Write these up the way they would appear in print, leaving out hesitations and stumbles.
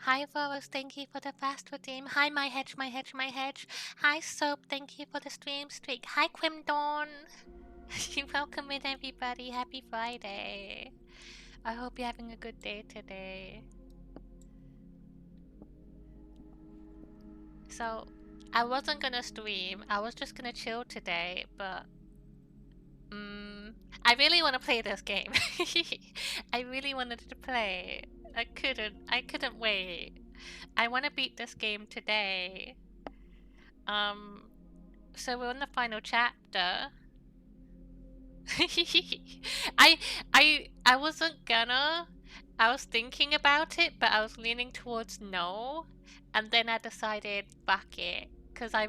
Hi Rose, thank you for the fast redeem. Hi my hedge, my hedge, my hedge. Hi Soap, thank you for the stream streak. Hi Quimdawn. Welcome in everybody. Happy Friday. I hope you're having a good day today. So, I wasn't gonna stream. I was just gonna chill today, but I really want to play this game. I really wanted to play. I couldn't wait. I want to beat this game today. So we're on the final chapter. I I wasn't gonna. I was thinking about it, but I was leaning towards no, and then I decided fuck it, because I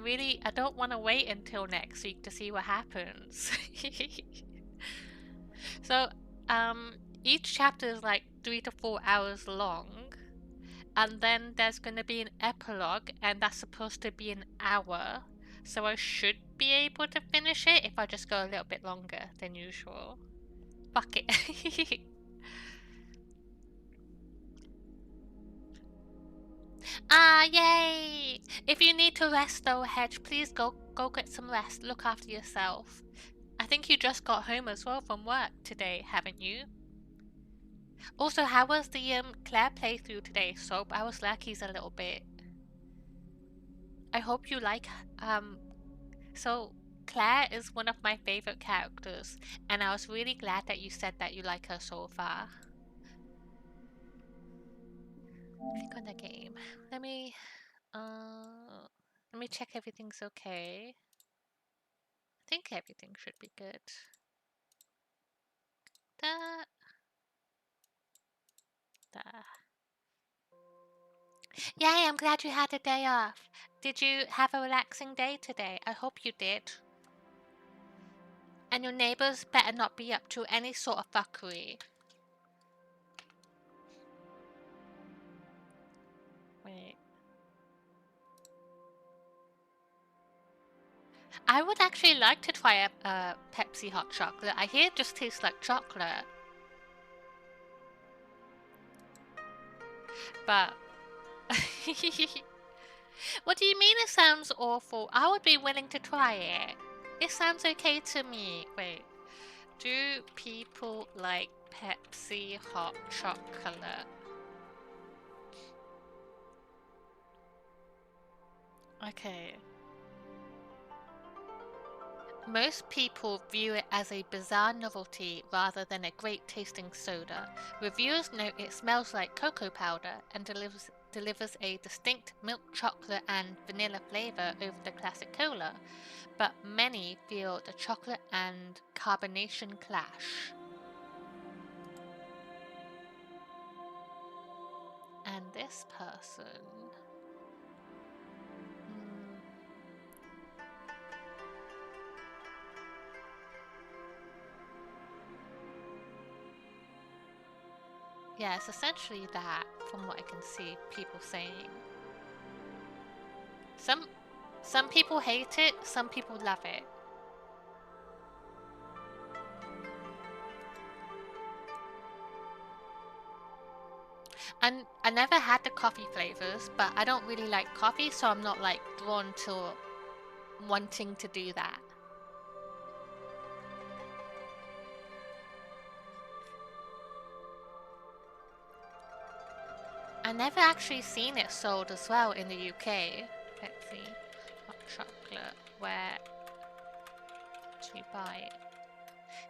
don't want to wait until next week to see what happens. So, each chapter is like 3 to 4 hours long, and then there's gonna be an epilogue, and that's supposed to be an hour. So I should be able to finish it if I just go a little bit longer than usual. Fuck it. Yay! If you need to rest though, Hedge, please go get some rest. Look after yourself. I think you just got home as well from work today, haven't you? Also, how was the Claire playthrough today, Soap? I was lackies a little bit. I hope you like so Claire is one of my favorite characters, and I was really glad that you said that you like her so far. Click on the game. Let me check everything's okay. I think everything should be good. Da, da. Yay, I'm glad you had a day off. Did you have a relaxing day today? I hope you did. And your neighbors better not be up to any sort of fuckery. Wait. I would actually like to try a Pepsi hot chocolate. I hear it just tastes like chocolate. But... What do you mean it sounds awful? I would be willing to try it. It sounds okay to me. Wait. Do people like Pepsi hot chocolate? Okay. Most people view it as a bizarre novelty rather than a great tasting soda. Reviewers note it smells like cocoa powder and delivers a distinct milk chocolate and vanilla flavor over the classic cola, but many feel the chocolate and carbonation clash. And this person... Yeah, it's essentially that, from what I can see people saying. Some people hate it, some people love it. And I never had the coffee flavors, but I don't really like coffee, so I'm not like drawn to wanting to do that. I never actually seen it sold as well in the UK. Pepsi hot chocolate, where do you buy it?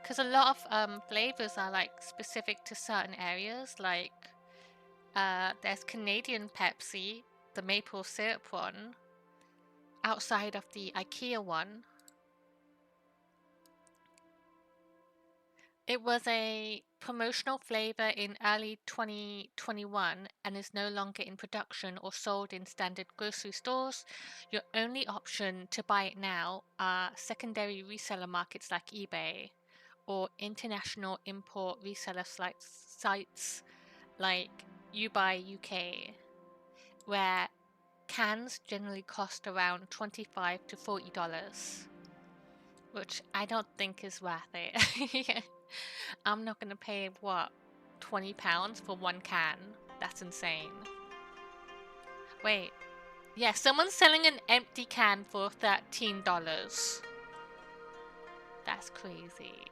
Because a lot of flavors are like specific to certain areas, like there's Canadian Pepsi, the maple syrup one, outside of the IKEA one. It was a promotional flavor in early 2021 and is no longer in production or sold in standard grocery stores. Your only option to buy it now are secondary reseller markets like eBay or international import reseller sites like YouBuy UK, where cans generally cost around $25 to $40, which I don't think is worth it. I'm not gonna pay, what, £20 for one can? That's insane. Wait. Yeah, someone's selling an empty can for $13. That's crazy.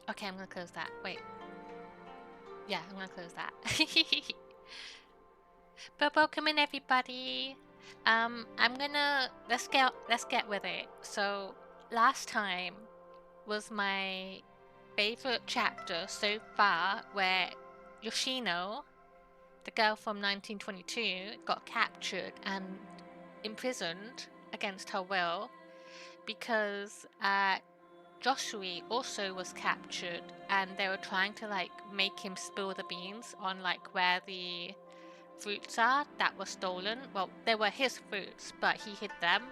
Okay, I'm gonna close that. Wait. Yeah, I'm gonna close that. But welcome in, everybody. let's get with it. So last time was my favorite chapter so far, where Yoshino, the girl from 1922, got captured and imprisoned against her will because Joshua also was captured, and they were trying to like make him spill the beans on like where the fruits are that were stolen. Well, they were his fruits, but he hid them.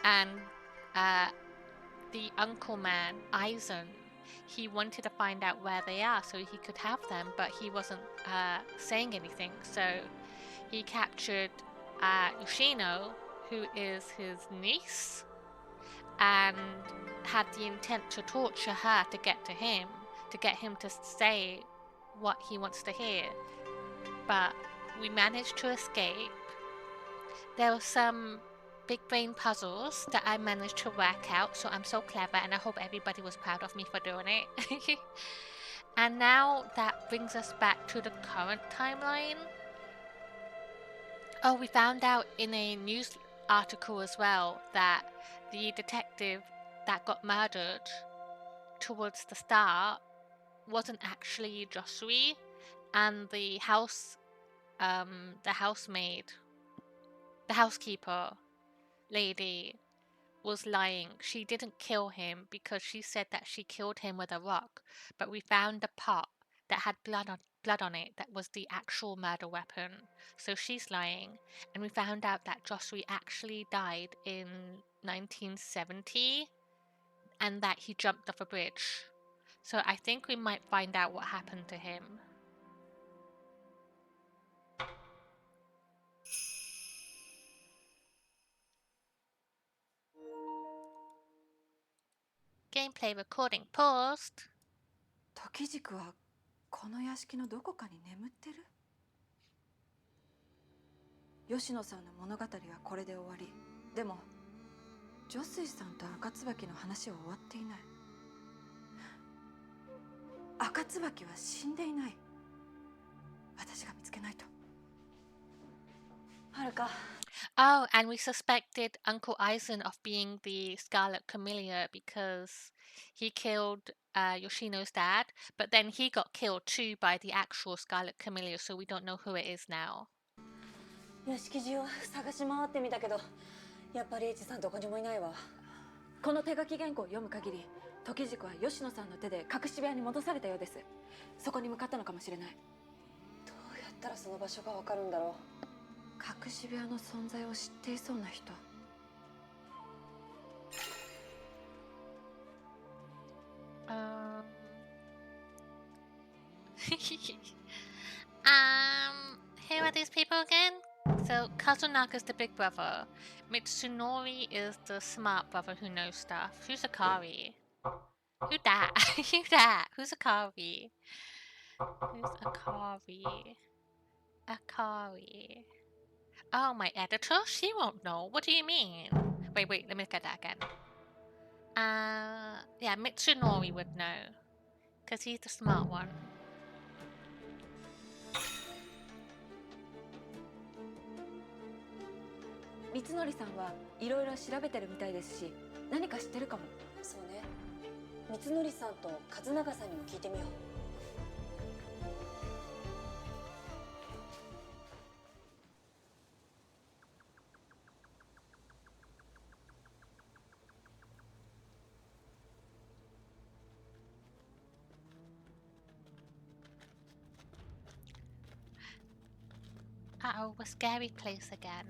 And the uncle man, Eisen, he wanted to find out where they are so he could have them, but he wasn't saying anything. So he captured Yoshino, who is his niece, and had the intent to torture her to get him to say what he wants to hear. But we managed to escape. There were some big brain puzzles that I managed to work out, so I'm so clever, and I hope everybody was proud of me for doing it. And now that brings us back to the current timeline. Oh, we found out in a news article as well that the detective that got murdered towards the start wasn't actually Joshua, and the housemaid, the housekeeper lady, was lying. She didn't kill him because she said that she killed him with a rock, but we found a pot that had blood on it that was the actual murder weapon. So she's lying, and we found out that Joshua actually died in 1970 and that he jumped off a bridge. So I think we might find out what happened to him. Gameplay recording paused. 時軸はこの屋敷のどこかに眠ってる？吉野さんの物語はこれで終わり。でも女水さんと赤椿の話は終わっていない。赤椿は死んでいない。私が見つけないと。はるか。Oh, and we suspected Uncle Eisen of being the Scarlet Camellia because he killed Yoshino's dad, but then he got killed too by the actual Scarlet Camellia, so we don't know who it is now. 屋敷中を探し回ってみたけど、やっぱりHさんどこにもいないわ。この手書き原稿を読む限り、時軸は吉野さんの手で隠し部屋に戻されたようです。そこに向かったのかもしれない。どうやったらその場所がわかるんだろう。隠し部屋の存在を知っていそうな人。Who are these people again? So Kazunaka's the big brother. Mitsunori is the smart brother who knows stuff. Who's Akari? Who that? Who that? Who's Akari? Who's Akari? Akari. Oh, my editor? She won't know. What do you mean? Wait, let me get that again. Yeah, Mitsunori would know. Because he's the smart one. Mitsunoriさんはいろいろ調べてるみたいですし、何か知ってるかも。そうね。Mitsunoriさんと和永さんにも聞いてみよう。Uh-oh, a scary place again.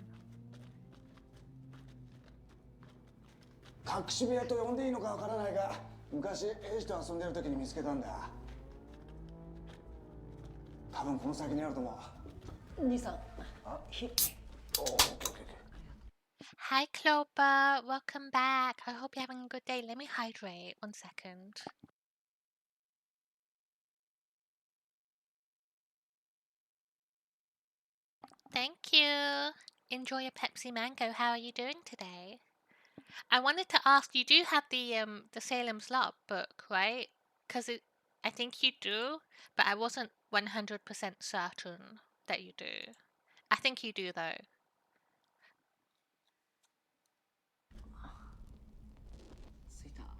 隠し部屋と呼んでいいのかわからないが、昔エイジと遊んでる時に見つけたんだ。多分この先にあると思う。兄さん。あ、おー、Hi, Clopa. Welcome back. I hope you're having a good day. Let me hydrate. 1 second. Thank you. Enjoy your Pepsi Mango. How are you doing today? I wanted to ask, you do have the Salem's Lot book, right? Because I think you do, but I wasn't 100% certain that you do. I think you do though.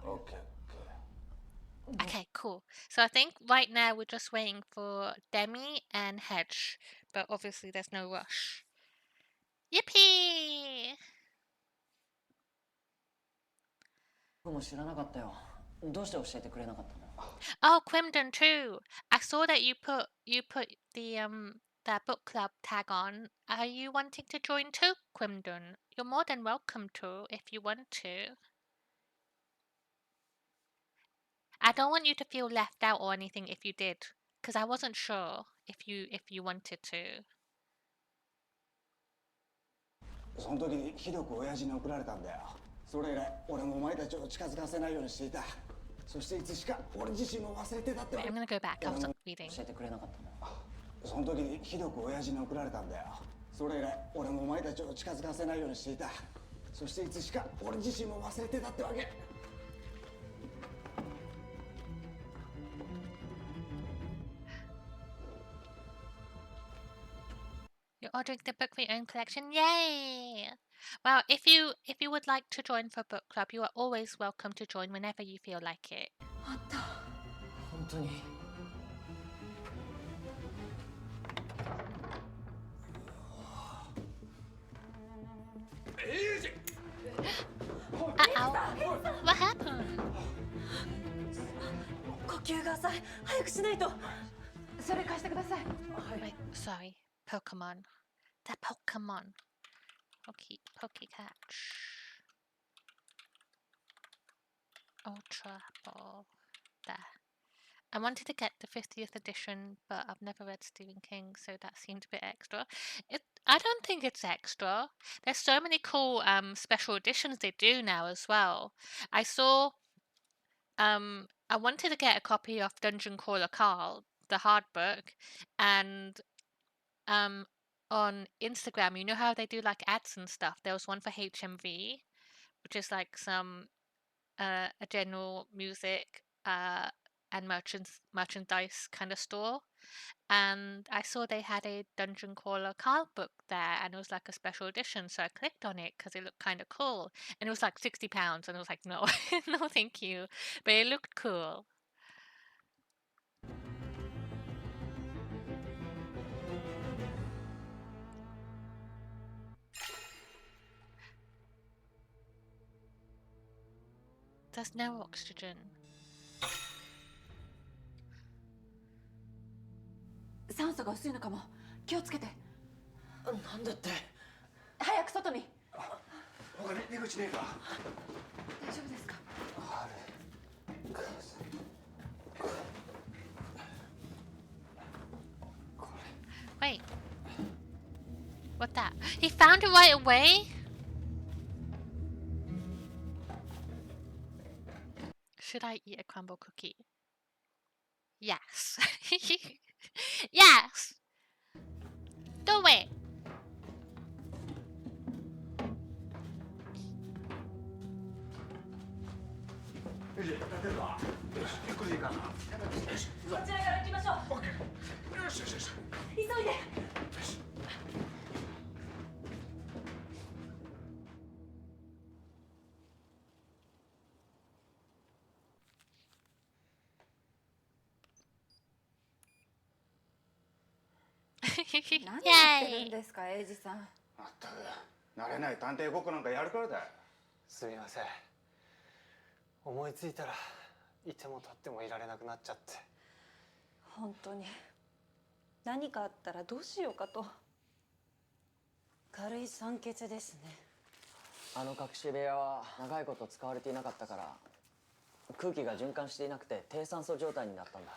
OK。 Okay, cool. So I think right now we're just waiting for Demi and Hedge, but obviously there's no rush. Yippee! 僕も知らなかったよ。どうして教えてくれなかったの？ Oh, Quimdon too. I saw that you put the that book club tag on. Are you wanting to join too, Quimdon? You're more than welcome to if you want to. I don't want you to feel left out or anything if you did, because I wasn't sure if you wanted to. その時にひどく親父に怒られたんだよ。それ以来俺もお前たちを近づかせないようにしていた。そしていつしか俺自身も忘れてたってわ Wait, け。 I'm gonna go back. I wasn't reading. 教えてくれなかったの？その時にひどく親父に怒られたんだよ。それ以来俺もお前たちを近づかせないようにしていた。そしていつしか俺自身も忘れてたってわけ。 You're ordering the book for your own collection. Yay! Well, if you would like to join for book club, you are always welcome to join whenever you feel like it. あった。本当に。Uh-oh. What happened? 呼吸が浅い。早くしないと。それ貸してください。 Wait, sorry. Pokemon. The Pokemon. Pokecatch. Ultra Ball. There. I wanted to get the 50th edition, but I've never read Stephen King, so that seemed a bit extra. I don't think it's extra. There's so many cool special editions they do now as well. I saw I wanted to get a copy of Dungeon Crawler Carl, the hard book, and on Instagram, you know how they do like ads and stuff. There was one for HMV, which is like some a general music and merchandise kind of store. And I saw they had a Dungeon Crawler Carl book there, and it was like a special edition. So I clicked on it because it looked kind of cool, and it was like £60, and I was like, no, no, thank you. But it looked cool. There's no oxygen. 酸素が薄いのかも。気をつけて。なんだって？早く外に。他に出口ねえか。大丈夫ですか？ Wait. What that? He found it right away? Should I eat a crumble cookie? Yes. Yes! Do it! Yay! 何やってるんですか、エイジさん。まったく慣れない探偵ごっこなんかやるからだよ。すみません。思いついたらいても立ってもいられなくなっちゃって。本当に何かあったらどうしようかと。軽い酸欠ですね。あの隠し部屋は長いこと使われていなかったから空気が循環していなくて低酸素状態になったんだ。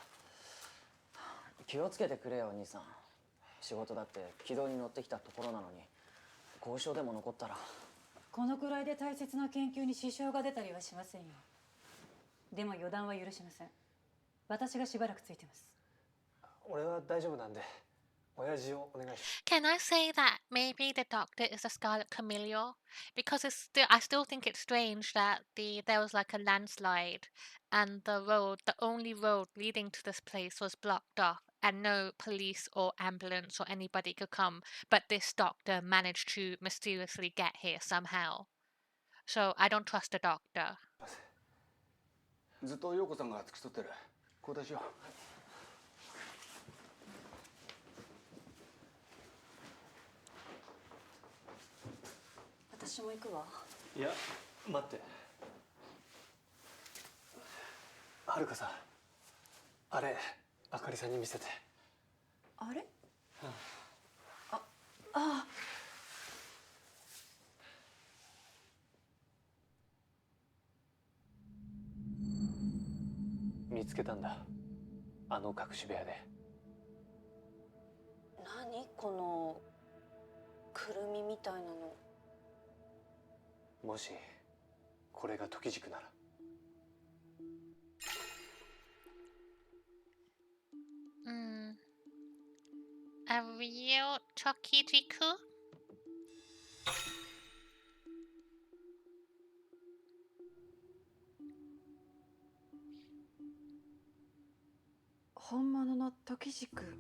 気をつけてくれよ、お兄さん。仕事だって軌道に乗ってきたところなのに後遺症でも残ったら。このくらいで大切な研究に支障が出たりはしませんよ。でも予断は許しません。私がしばらくついてます。俺は大丈夫なんで、親父をお願いします。 Can I say that maybe the doctor is a Scarlet Camellia? Because I still think it's strange that there was like a landslide, and the only road leading to this place was blocked off, and no police or ambulance or anybody could come. But this doctor managed to mysteriously get here somehow. So I don't trust the doctor. ずっと陽子さんが付き添ってる。交代しよう。私も行くわ。いや、待って。はるかさん、あれあかりさんに見せて。あれ？ああ。見つけたんだ、あの隠し部屋で。何このくるみみたいなの。もしこれが時軸なら。A real Tokijiku? 本物の時軸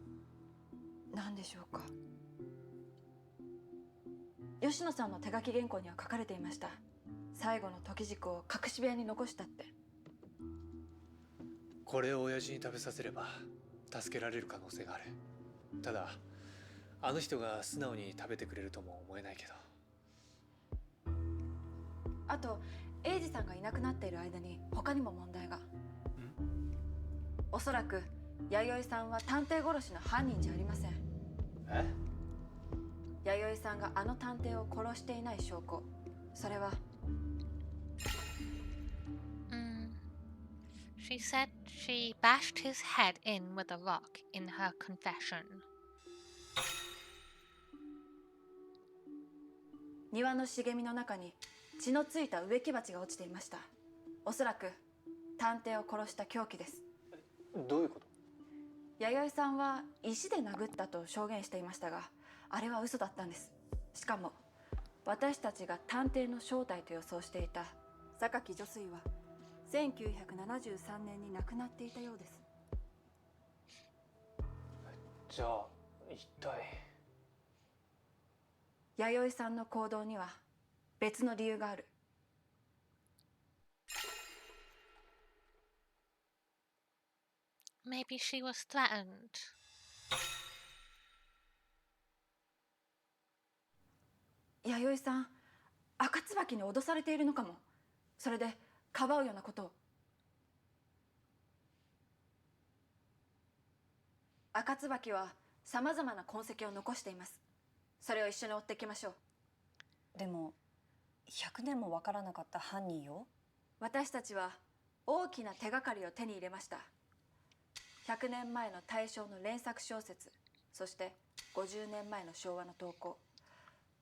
なんでしょうか。吉野さんの手書き原稿には書かれていました。最後の時軸を隠し部屋に残したって。これを親父に食べさせれば助けられる可能性がある。ただあの人が素直に食べてくれるとも思えないけど。あと英二さんがいなくなっている間に他にも問題が。おそらく弥生さんは探偵殺しの犯人じゃありません。え？弥生さんがあの探偵を殺していない証拠、それは。She said she bashed his head in with a rock in her confession. 庭の茂みの中に血のついた植木鉢が落ちていました。おそらく探偵を殺した凶器です。どういうこと？弥生さんは石で殴ったと証言していましたが、あれは嘘だったんです。しかも私たちが探偵の正体と予想していた榊女水は1973年に亡くなっていたようです。じゃあ一体。弥生さんの行動には別の理由がある。Maybe she was threatened. 弥生さん、赤椿に脅されているのかも。それでかばうようなことを。赤椿はさまざまな痕跡を残しています。それを一緒に追っていきましょう。でも100年もわからなかった犯人よ。私たちは大きな手がかりを手に入れました。100年前の大正の連作小説、そして50年前の昭和の投稿、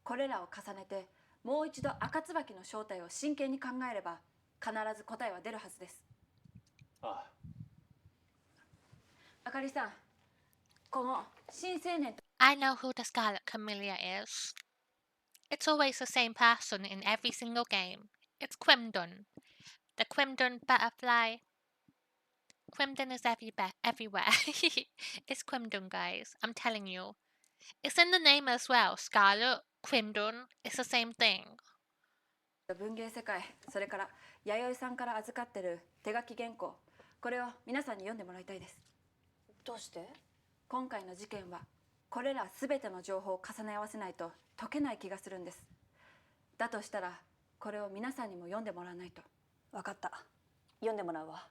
これらを重ねてもう一度赤椿の正体を真剣に考えれば必ず答えは出るはずです。ああ。あかりさん、この新青年と。 I know who the Scarlet Camellia is. It's always the same person in every single game. It's Quimdon. The Quimdon butterfly. Quimdon is everywhere. It's Quimdon, guys. I'm telling you. It's in the name as well. Scarlet, Quimdon. It's the same thing. 文芸世界、それから弥生さんから預かってる手書き原稿、これを皆さんに読んでもらいたいです。どうして？今回の事件はこれら全ての情報を重ね合わせないと解けない気がするんです。だとしたらこれを皆さんにも読んでもらわないと。分かった。読んでもらうわ。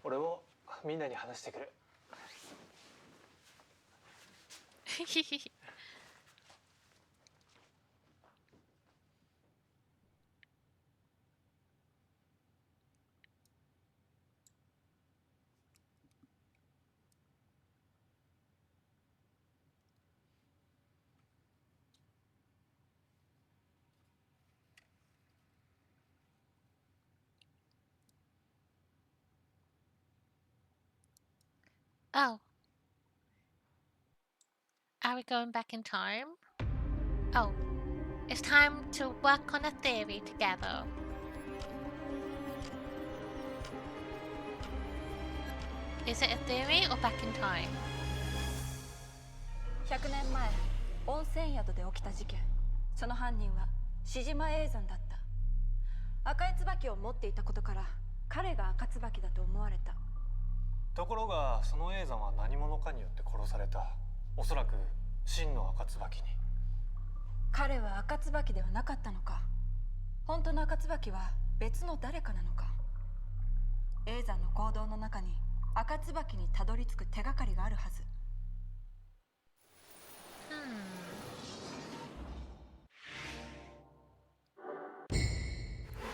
俺もみんなに話してくる。Oh. Are we going back in time? Oh. It's time to work on a theory together. Is it a theory or back in time? 100年前温泉宿で起きた事件、その犯人は志島永山だった。赤い椿を持っていたことから彼が赤椿だと思われた。ところがその永山は何者かによって殺された。おそらく真の赤椿に。彼は赤椿ではなかったのか。本当の赤椿は別の誰かなのか。永山の行動の中に赤椿にたどり着く手がかりがあるはず。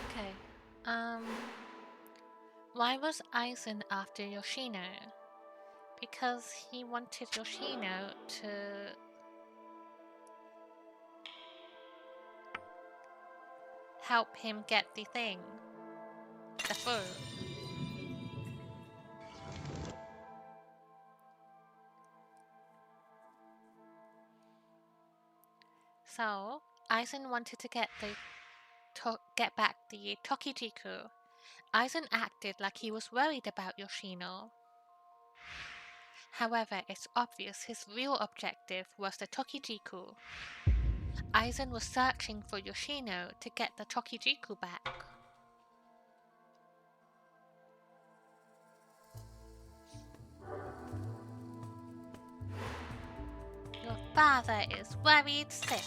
Okay. Why was Aizen after Yoshino? Because he wanted Yoshino to help him get the thing. The fruit. So, Aizen wanted to get back the Tokijiku. Aizen acted like he was worried about Yoshino. However, it's obvious his real objective was the Tokijiku. Aizen was searching for Yoshino to get the Tokijiku back. Your father is worried sick.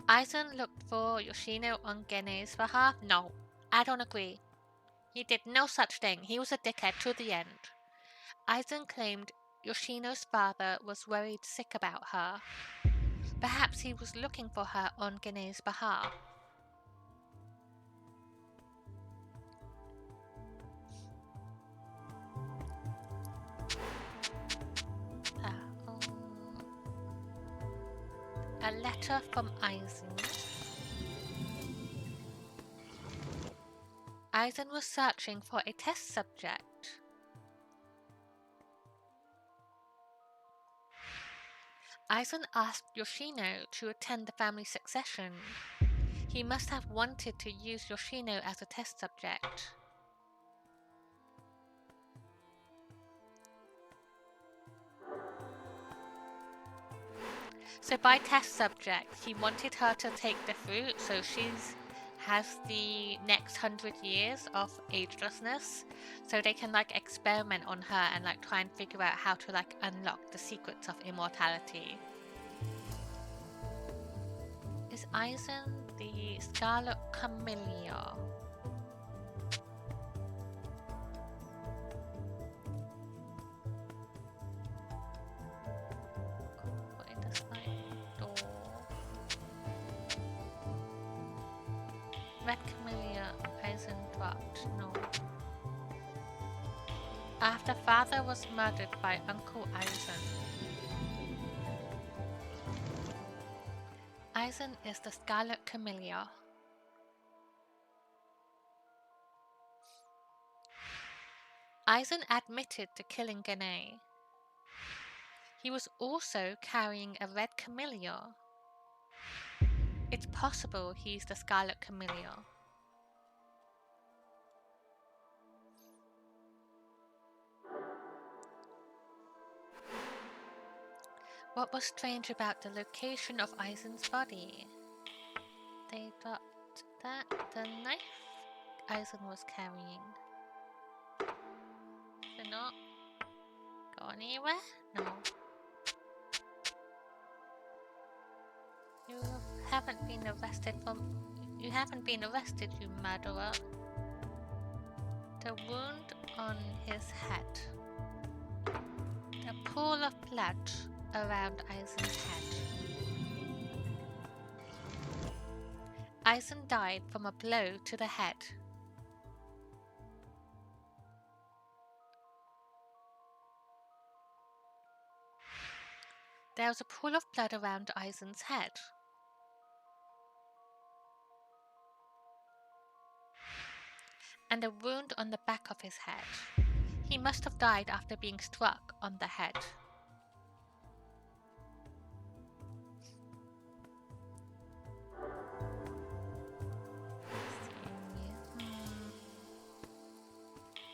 Aizen looked for Yoshino on Gene's behalf? No, I don't agree. He did no such thing. He was a dickhead to the end. Aizen claimed Yoshino's father was worried sick about her. Perhaps he was looking for her on Gene's behalf. A letter from Aizen. Aizen was searching for a test subject. Aizen asked Yoshino to attend the family succession. He must have wanted to use Yoshino as a test subject. So by test subject, he wanted her to take the fruit, so has the next 100 years of agelessness, so they can like experiment on her and like try and figure out how to like unlock the secrets of immortality. Is Aizen the Scarlet Camellia? Red Camellia, Aizen dropped. No. After father was murdered by Uncle Aizen. Aizen is the Scarlet Camellia. Aizen admitted to killing Gane. He was also carrying a red camellia. It's possible he's the Scarlet Camellia. What was strange about the location of Aizen's body? They dropped that. The knife Aizen was carrying. Did it not go anywhere? No. You haven't been arrested, you murderer. The wound on his head. A pool of blood around Aizen's head. Aizen died from a blow to the head. There was a pool of blood around Aizen's head. and a wound on the back of his head. He must have died after being struck on the head.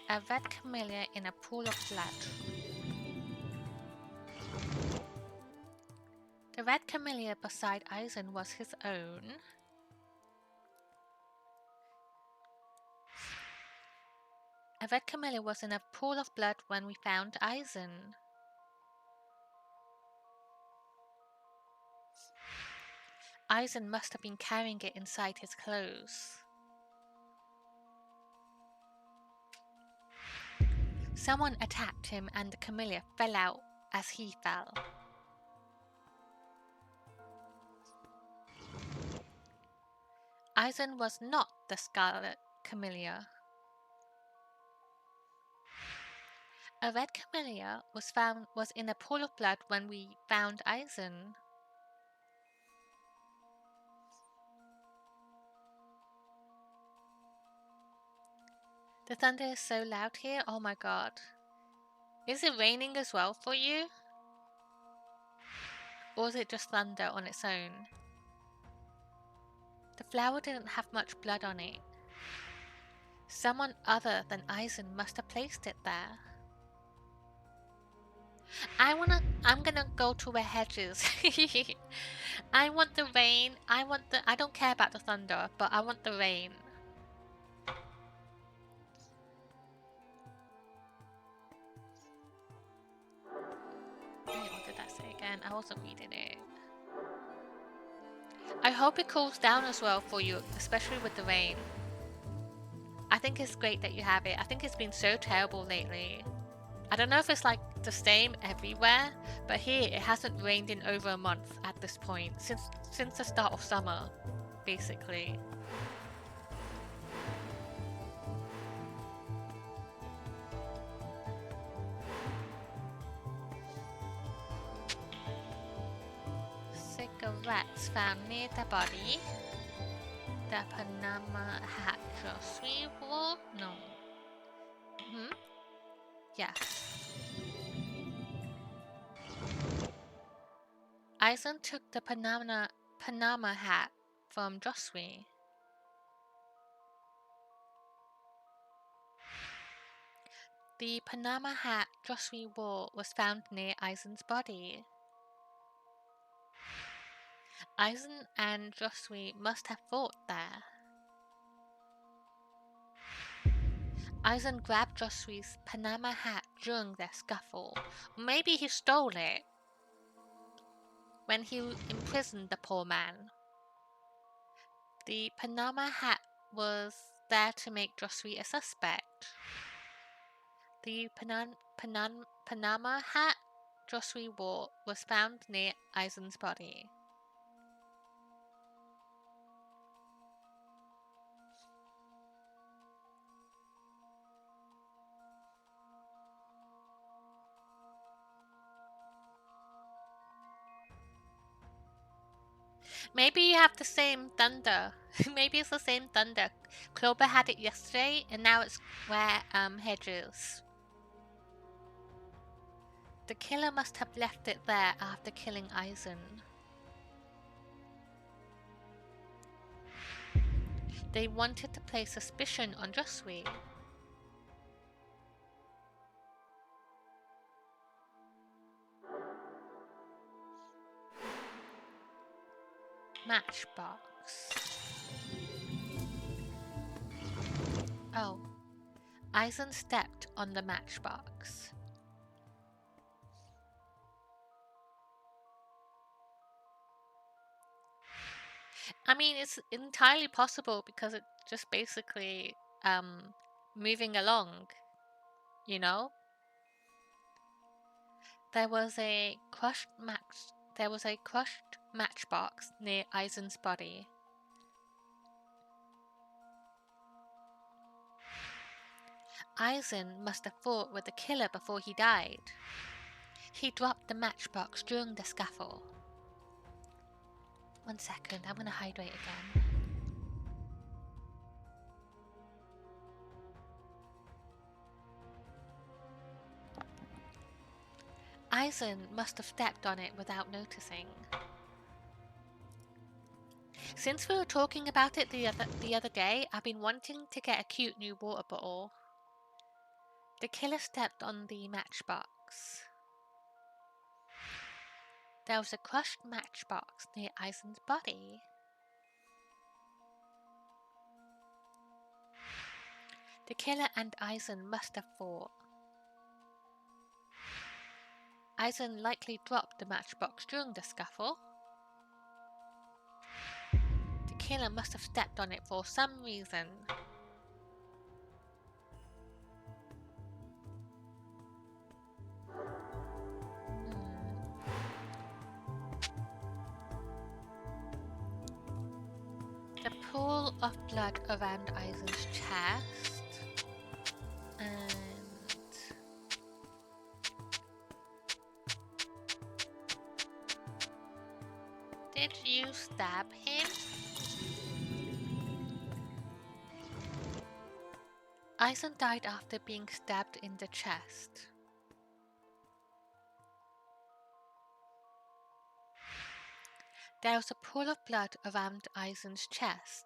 A red camellia in a pool of blood. The red camellia beside Eisen was his own. A red camellia was in a pool of blood when we found Eisen. Eisen must have been carrying it inside his clothes. Someone attacked him and the camellia fell out as he fell. Eisen was not the scarlet camellia. A red camellia was in a pool of blood when we found Eisen. The thunder is so loud here, oh my god. Is it raining as well for you? Or is it just thunder on its own? The flower didn't have much blood on it. Someone other than Eisen must have placed it there. I'm gonna go to where hedges. I want the rain. I don't care about the thunder, but I want the rain. Wait, what did I say again? I wasn't reading it. I hope it cools down as well for you, especially with the rain. I think it's great that you have it. I think it's been so terrible lately. I don't know if it's like the same everywhere, but here it hasn't rained in over a month at this point, since the start of summer, basically. Cigarettes found near the body. The Panama hat Josué wore? No. Yes. Eisen took the Panama hat from Josué. The Panama hat Josué wore was found near Eisen's body. Eisen and Josué must have fought there. Eisen grabbed Josué's Panama hat during their scuffle. Maybe he stole it when he imprisoned the poor man. The Panama hat was there to make Josué a suspect. The Panama hat Josué wore was found near Eisen's body. Maybe you have the same thunder. Maybe it's the same thunder. Clover had it yesterday, and now it's where Hedges. The killer must have left it there after killing Eisen. They wanted to place suspicion on Josué. Matchbox. Oh. Eisen stepped on the matchbox. I mean, it's entirely possible because it's just basically moving along, you know? There was a crushed matchbox near Eisen's body. Eisen must have fought with the killer before he died. He dropped the matchbox during the scuffle. 1 second, I'm gonna hydrate again. Eisen must have stepped on it without noticing. Since we were talking about it the other day, I've been wanting to get a cute new water bottle. The killer stepped on the matchbox. There was a crushed matchbox near Eisen's body. The killer and Eisen must have fought. Eisen likely dropped the matchbox during the scuffle. The killer must have stepped on it for some reason. The pool of blood around Eisen's chest. And did you stab him? Eisen died after being stabbed in the chest. There was a pool of blood around Eisen's chest.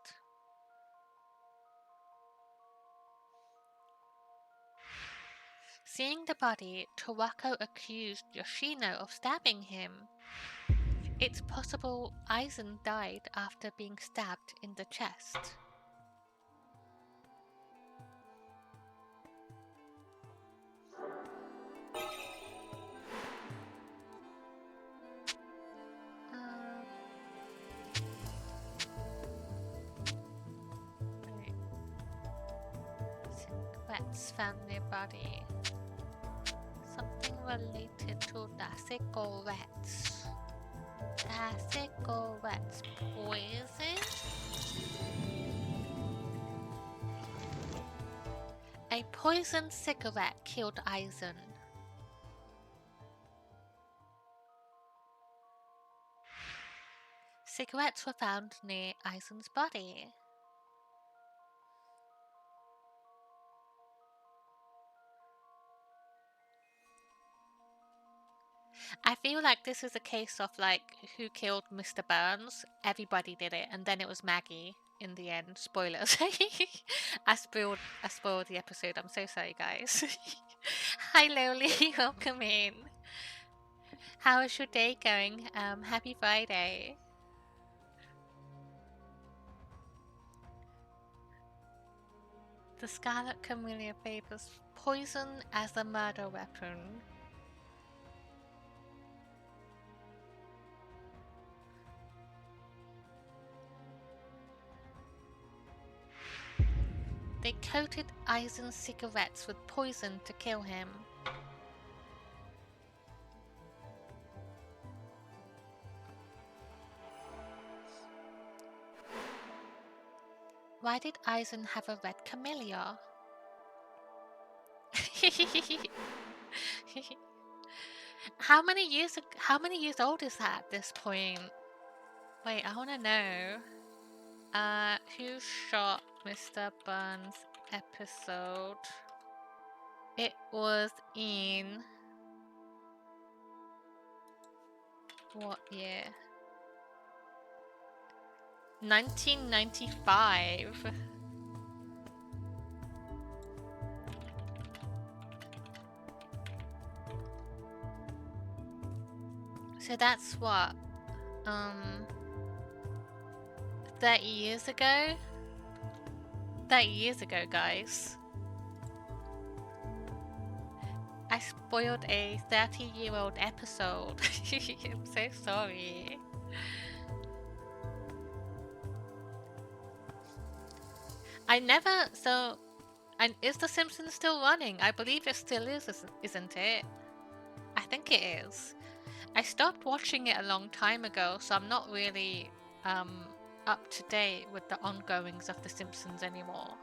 Seeing the body, Tawako accused Yoshino of stabbing him. It's possible Eisen died after being stabbed in the chest. Cigarettes family body. Something related to the cigarettes. The cigarettes poison? A poisoned cigarette killed Eisen. Cigarettes were found near Eisen's body. I feel like this is a case of like who killed Mr. Burns. Everybody did it, and then it was Maggie in the end. Spoilers. I spoiled the episode. I'm so sorry, guys. Hi, Loli. Welcome in. How is your day going? Happy Friday. The Scarlet Camellia favors poison as a murder weapon. They coated Eisen's cigarettes with poison to kill him. Why did Eisen have a red camellia? How many years old is that at this point? Wait, I wanna know. Who shot Mr. Burns episode? It was in what year? 1995. So that's what, 30 years ago? 30 years ago, guys. I spoiled a 30-year-old episode. I'm so sorry. And is The Simpsons still running? I believe it still is, isn't it? I think it is. I stopped watching it a long time ago, so I'm not really up to date with the ongoings of The Simpsons anymore.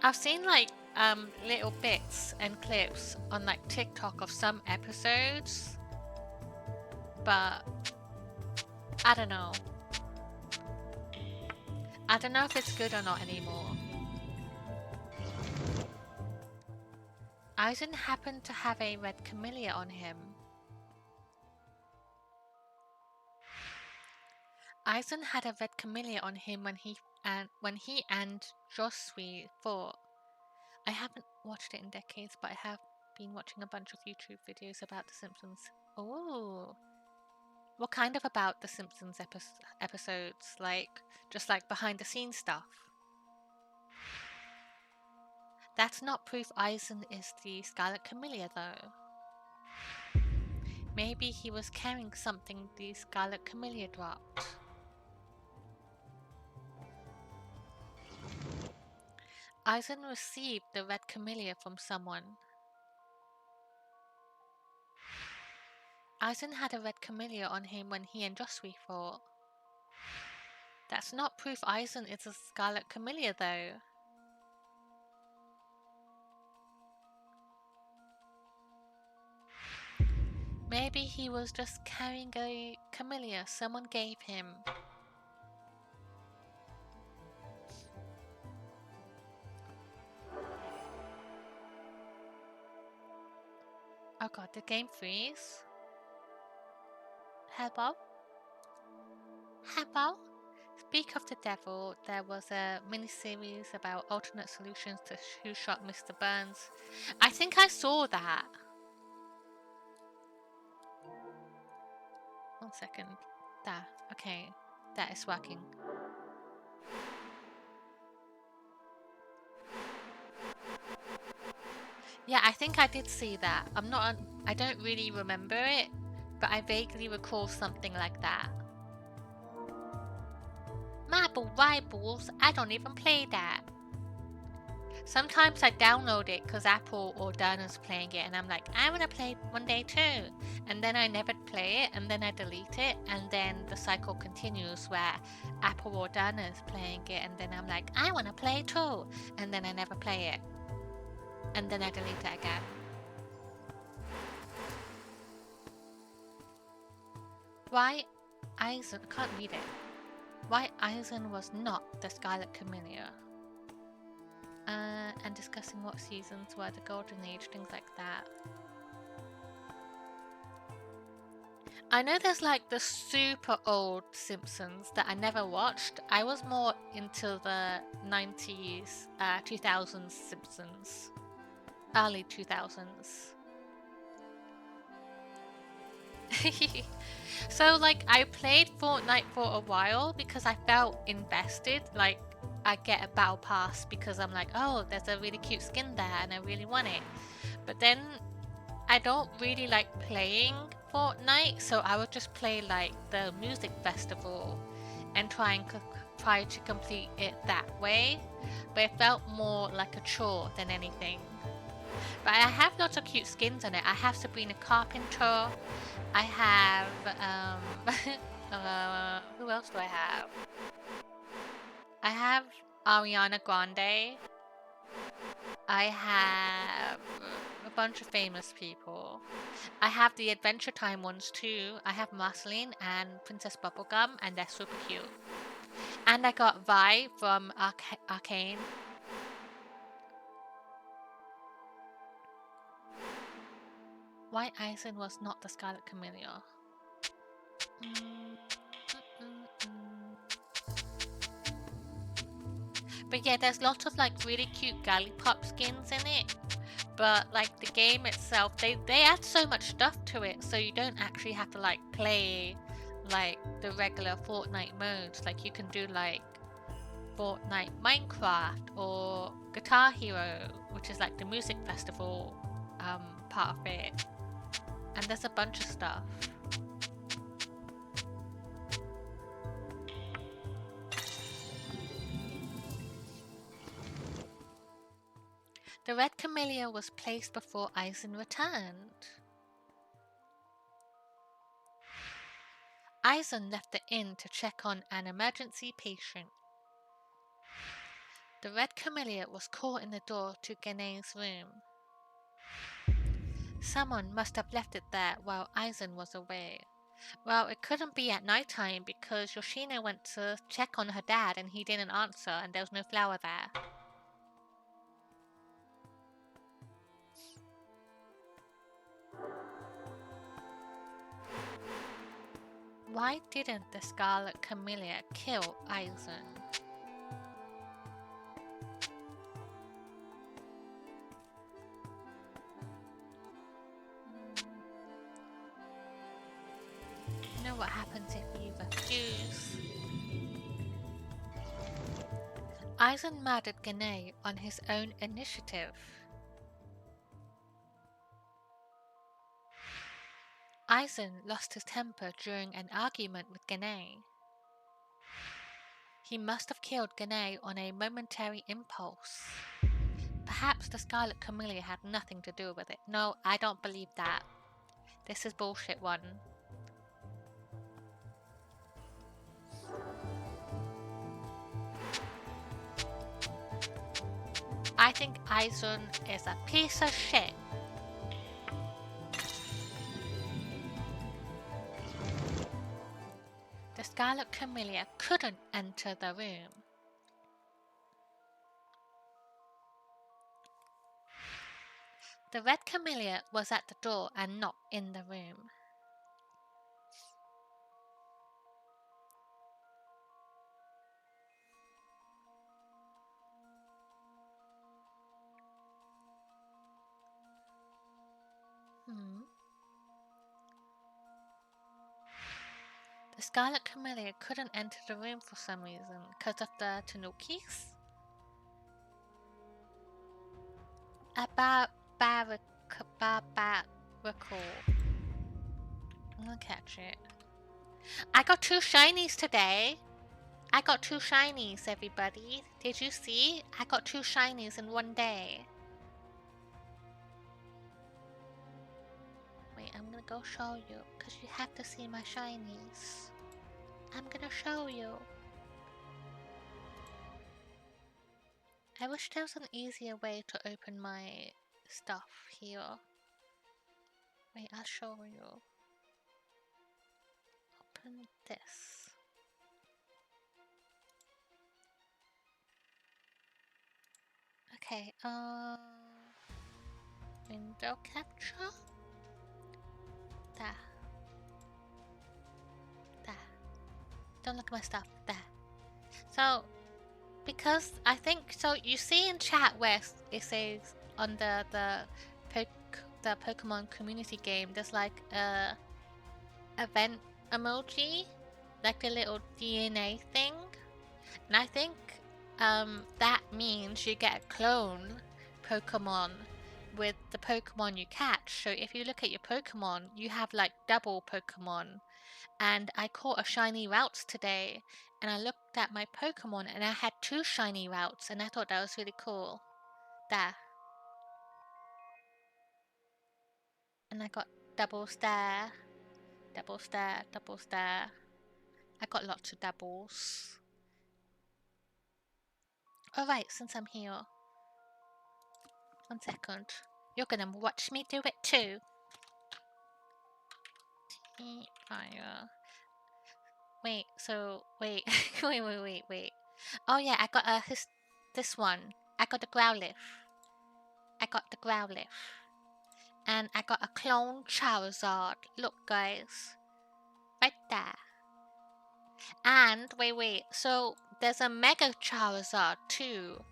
I've seen like little bits and clips on like TikTok of some episodes, but I don't know. I don't know if it's good or not anymore. Aizen happened to have a red camellia on him. Aizen had a red camellia on him when he and Josui fought. I haven't watched it in decades, but I have been watching a bunch of YouTube videos about The Simpsons. Oh, what kind of about The Simpsons episodes? Like, just like behind the scenes stuff? That's not proof Aizen is the Scarlet Camellia, though. Maybe he was carrying something the Scarlet Camellia dropped. Aizen received the red camellia from someone. Aizen had a red camellia on him when he and Josui fought. That's not proof Aizen is a Scarlet Camellia, though. Maybe he was just carrying a camellia someone gave him. Oh god, did the game freeze? Hello? Hello? Speak of the devil, there was a mini-series about alternate solutions to Who Shot Mr. Burns. I think I saw that. 1 second. There. Okay. That is working. Yeah, I think I did see that. I don't really remember it, but I vaguely recall something like that. Marble Rivals? I don't even play that. Sometimes I download it because Apple or Dana's playing it and I'm like, I want to play one day too. And then I never play it and then I delete it and then the cycle continues where Apple or Dana is playing it and then I'm like, I want to play too. And then I never play it. And then I delete it again. Why Aizen, I can't read it. Why Aizen was not the Scarlet Camellia. And discussing what seasons were the Golden Age, things like that. I know there's like the super old Simpsons that I never watched. I was more into the 90s, 2000s Simpsons. Early 2000s. So like I played Fortnite for a while because I felt invested. Like I get a battle pass because I'm like, oh, there's a really cute skin there and I really want it. But then I don't really like playing Fortnite, so I would just play like the music festival and try to complete it that way. But it felt more like a chore than anything. But I have lots of cute skins on it. I have Sabrina Carpenter. I have who else do I have? I have Ariana Grande. I have a bunch of famous people. I have the Adventure Time ones too. I have Marceline and Princess Bubblegum, and they're super cute. And I got Vi from Arcane. Why Aizen was not the Scarlet Camellia. But yeah, there's lots of like really cute Gallipop skins in it. But like the game itself, they add so much stuff to it, so you don't actually have to like play like the regular Fortnite modes. Like you can do like Fortnite Minecraft or Guitar Hero, which is like the music festival part of it. And there's a bunch of stuff. The red camellia was placed before Aizen returned. Aizen left the inn to check on an emergency patient. The red camellia was caught in the door to Gene's room. Someone must have left it there while Aizen was away. Well, it couldn't be at nighttime because Yoshino went to check on her dad and he didn't answer and there was no flower there. Why didn't the Scarlet Camellia kill Aizen? You know what happens if you refuse? Aizen murdered Gane on his own initiative. Aizen lost his temper during an argument with Gane. He must have killed Gane on a momentary impulse. Perhaps the Scarlet Camellia had nothing to do with it. No, I don't believe that. This is bullshit one. I think Aizen is a piece of shit. The Scarlet Camellia couldn't enter the room. The Red Camellia was at the door and not in the room. The Scarlet Camellia couldn't enter the room for some reason, because of the Tanukis? Barbarical. I'm gonna catch it. I got 2 shinies today! I got 2 shinies, everybody. Did you see? I got 2 shinies in one day. Wait, I'm gonna go show you, because you have to see my shinies. I'm gonna show you. I wish there was an easier way to open my stuff here. Wait, I'll show you. Open this. Okay, window capture? There. There. Don't look at my stuff. There. So, because I think, so you see in chat where it says on the Pokemon community game, there's like a event emoji, like the little DNA thing, and I think that means you get a clone Pokemon with the Pokemon you catch. So if you look at your Pokemon, you have like double Pokemon. And I caught a shiny Routes today, and I looked at my Pokemon and I had 2 shiny Routes, and I thought that was really cool. There. And I got doubles there. Doubles there, doubles there. I got lots of doubles. Alright, since I'm here. 1 second. You're gonna watch me do it too. Fire. Wait, so, wait. wait. Oh yeah, I got this one. I got the Growlithe. And I got a clone Charizard. Look, guys. Right there. And, wait. So, there's a Mega Charizard, too.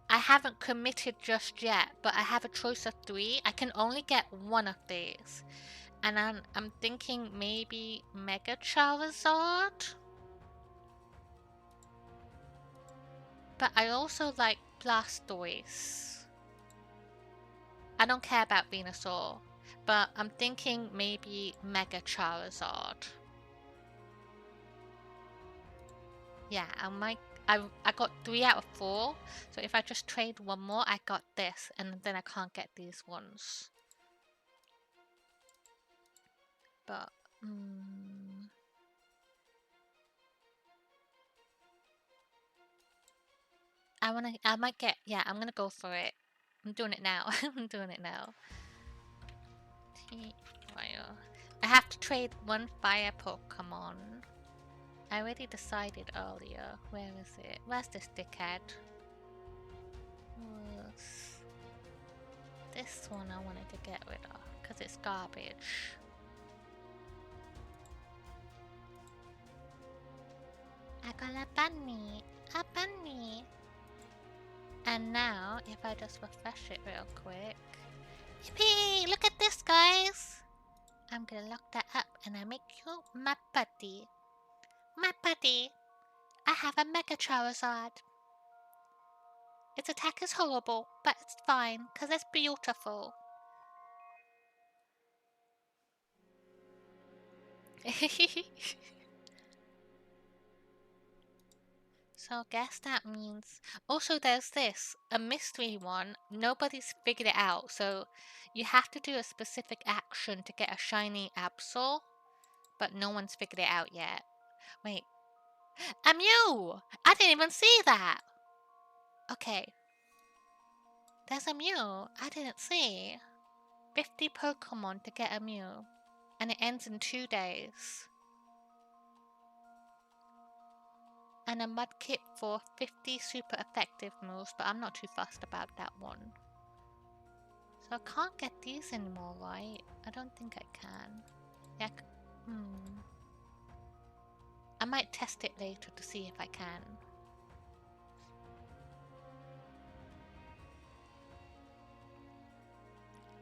I haven't committed just yet, but I have a choice of 3. I can only get 1 of these. And I'm thinking maybe Mega Charizard? But I also like Blastoise. I don't care about Venusaur, but I'm thinking maybe Mega Charizard. Yeah, I got 3 out of 4, so if I just trade 1 more, I got this, and then I can't get these ones. But, I might get, yeah, I'm gonna go for it. I'm doing it now. I'm doing it now. Fire. I have to trade one fire Pokemon. I already decided earlier. Where is it? Where's this dickhead? This one I wanted to get rid of because it's garbage. I got a bunny. A bunny. And now, if I just refresh it real quick. Yippee! Look at this, guys! I'm gonna lock that up and I make you my buddy. My buddy! I have a Mega Charizard. Its attack is horrible, but it's fine, because it's beautiful. So guess that means... Also there's this, a mystery one. Nobody's figured it out, so you have to do a specific action to get a shiny Absol, but no one's figured it out yet. Wait. A Mew! I didn't even see that! Okay. There's a Mew I didn't see. 50 Pokemon to get a Mew. And it ends in 2 days. And a Mudkip for 50 super effective moves, but I'm not too fussed about that one. So I can't get these anymore, right? I don't think I can. Yeah, I might test it later to see if I can.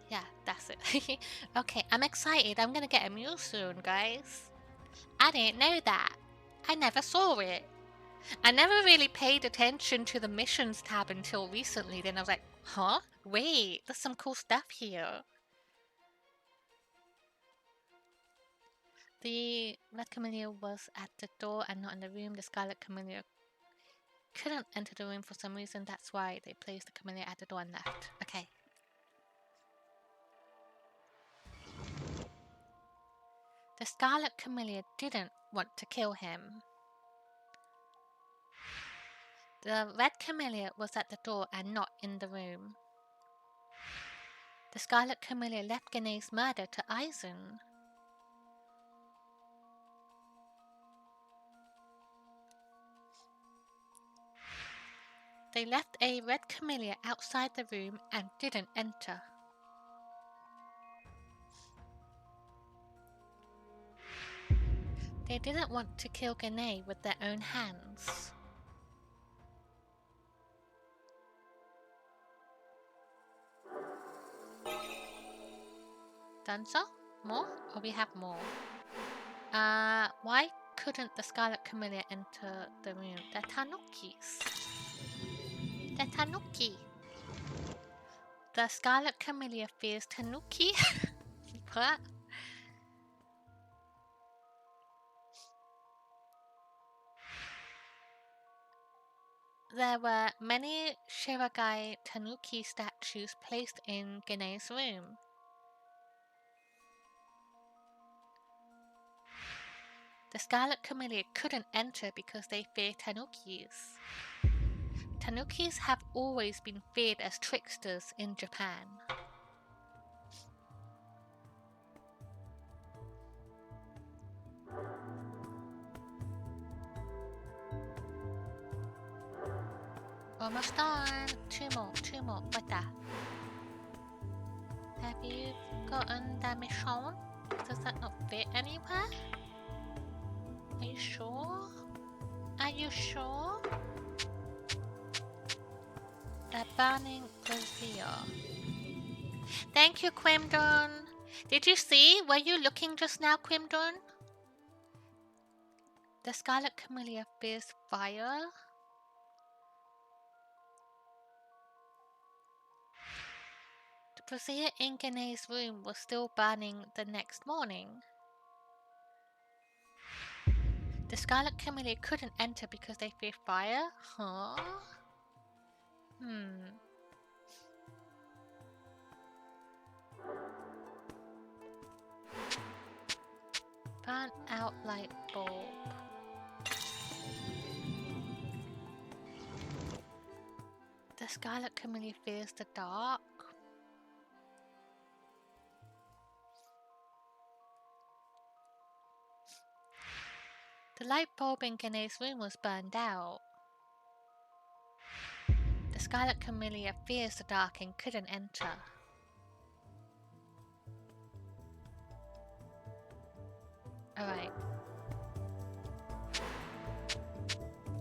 Yeah, that's it. Okay, I'm excited. I'm gonna get a Mew soon, guys. I didn't know that. I never saw it. I never really paid attention to the missions tab until recently. Then I was like, huh? Wait, there's some cool stuff here. The Red Camellia was at the door and not in the room. The Scarlet Camellia couldn't enter the room for some reason. That's why they placed the Camellia at the door and left. Okay. The Scarlet Camellia didn't want to kill him. The Red Camellia was at the door and not in the room. The Scarlet Camellia left Gane's murder to Aizen. They left a Red Camellia outside the room and didn't enter. They didn't want to kill Gane with their own hands. Done so? More? Or we have more? Why couldn't the Scarlet Camellia enter the room? They're Tanukis. They're Tanuki. The Scarlet Camellia fears Tanuki? What? There were many Shiragai Tanuki statues placed in Gane's room. The Scarlet Camellia couldn't enter because they fear Tanukis. Tanukis have always been feared as tricksters in Japan. Almost done. Two more. What that? Have you gotten the mission? Does that not fit anywhere? Are you sure? Are you sure? The burning brazier. Thank you, Quimdon. Did you see? Were you looking just now, Quimdon? The Scarlet Camellia fears fire. The brazier in Gane's room was still burning the next morning. The Scarlet Camellia couldn't enter because they fear fire? Huh? Burnt out light bulb. The Scarlet Camellia fears the dark. The light bulb in Gene's room was burned out. The Scarlet Camellia fears the dark and couldn't enter. Alright.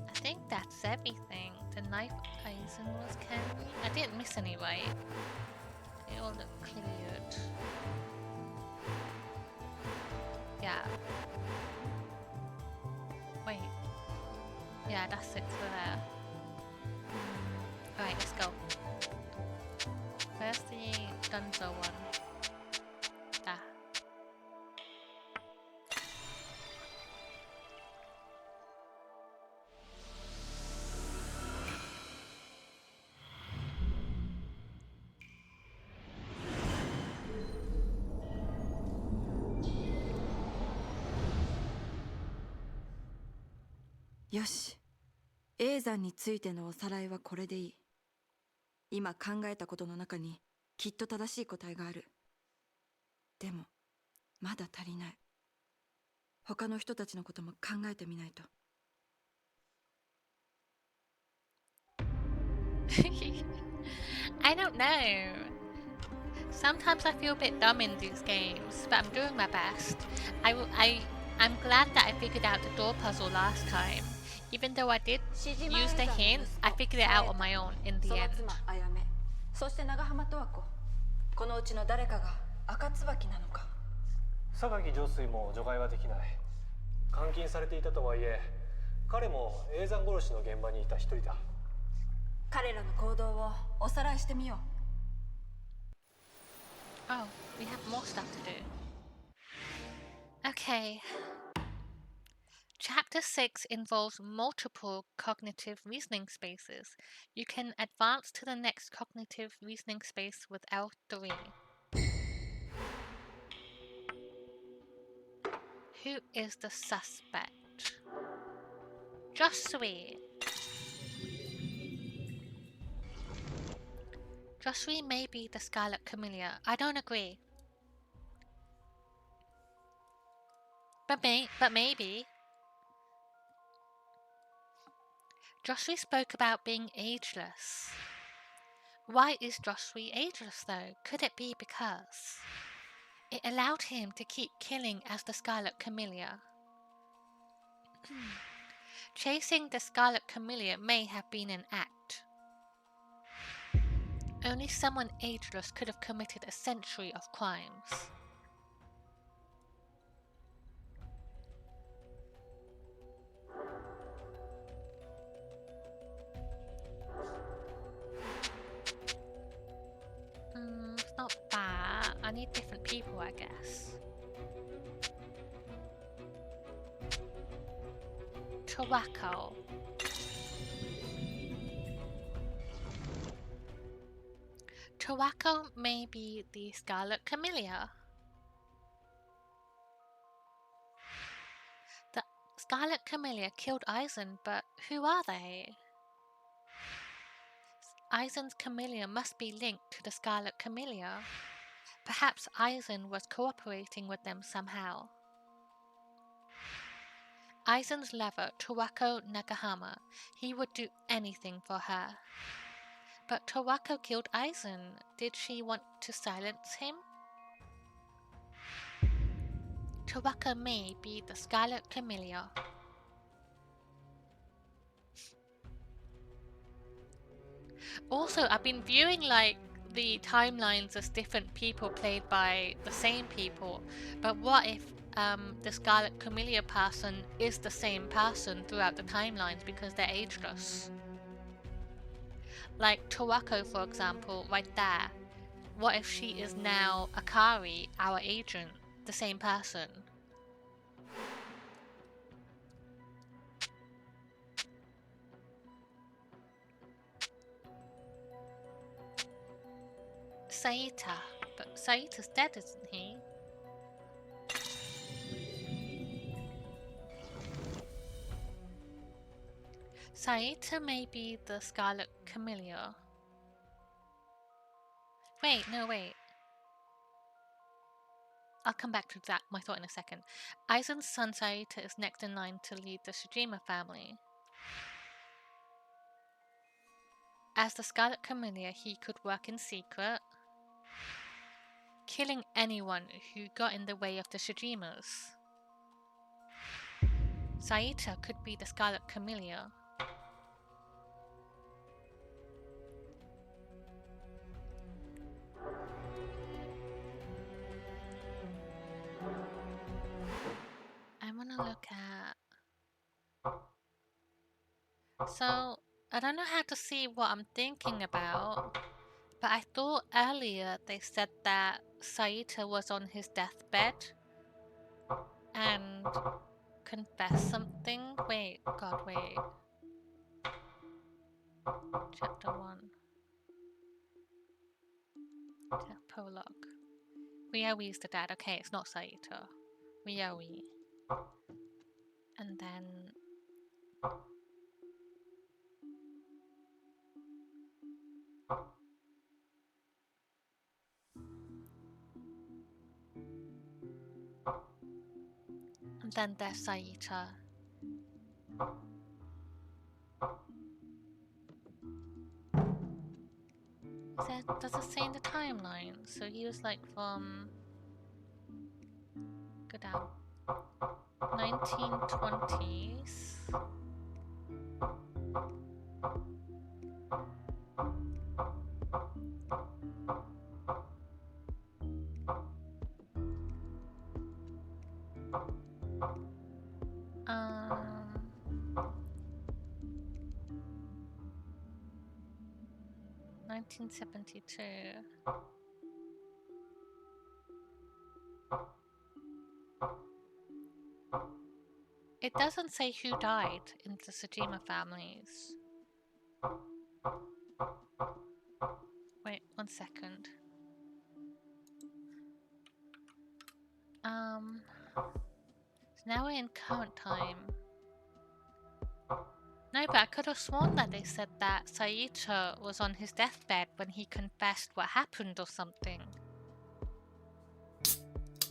I think that's everything. The knife Aizen was carrying. I didn't miss any, right? It all looked cleared. Yeah. Wait. Yeah, that's it for there. Alright, let's go. Where's the Dunzo one? There.よし、永山についてのおさらいはこれでいい。今考えたことの中にきっと正しい答えがある。でもまだ足りない。他の人たちのことも考えてみないと。I don't know. Sometimes I feel a bit dumb in these games, but I'm doing my best. I'm glad that I figured out the door puzzle last time. Even though I did use the hint, I figured it out on my own in the end. そして長浜十和子。このうちの誰かが赤椿なのか。榊上水も除外はできない。監禁されていたとはいえ、彼も永山殺しの現場にいた一人だ。彼らの行動をおさらいしてみよう。Oh, we have more stuff to do. Okay. Chapter 6 involves multiple cognitive reasoning spaces. You can advance to the next cognitive reasoning space with L3. Who is the suspect? Josui. Josui may be the Scarlet Camellia. I don't agree. But maybe. Josui spoke about being ageless. Why is Josui ageless though? Could it be because it allowed him to keep killing as the Scarlet Camellia? Chasing the Scarlet Camellia may have been an act. Only someone ageless could have committed a century of crimes. It's not that. I need different people, I guess. Tawako. Tawako may be the Scarlet Camellia. The Scarlet Camellia killed Aizen, but who are they? Aizen's Camellia must be linked to the Scarlet Camellia. Perhaps Aizen was cooperating with them somehow. Aizen's lover, Tawako Nakahama, he would do anything for her. But Tawako killed Aizen. Did she want to silence him? Tawako may be the Scarlet Camellia. Also, I've been viewing like the timelines as different people played by the same people. But what if the Scarlet Camellia person is the same person throughout the timelines because they're ageless? Like Tawako, for example, right there. What if she is now Akari, our agent, the same person? Saita, but Saita's dead, isn't he? Saita may be the Scarlet Camellia. Wait, no, wait. I'll come back to that, my thought, in a second. Aizen's son Saita is next in line to lead the Shijima family. As the Scarlet Camellia, he could work in secret, killing anyone who got in the way of the Shijimas. Saita could be the Scarlet Camellia. I want to look at... So, I don't know how to see what I'm thinking about, but I thought earlier they said that Saita was on his deathbed and confessed something. Wait, God, wait. Chapter 1. Prologue. Ryoi's the dad. Okay, it's not Saito. Ryoi. And then... And then there's Saita. Does it say in the timeline? So he was like from... Go down. 1920s. Um... 1972. It doesn't say who died in the Shijima families. Wait, 1 second. So now we're in current time. No, but I could have sworn that they said that Saito was on his deathbed when he confessed what happened or something.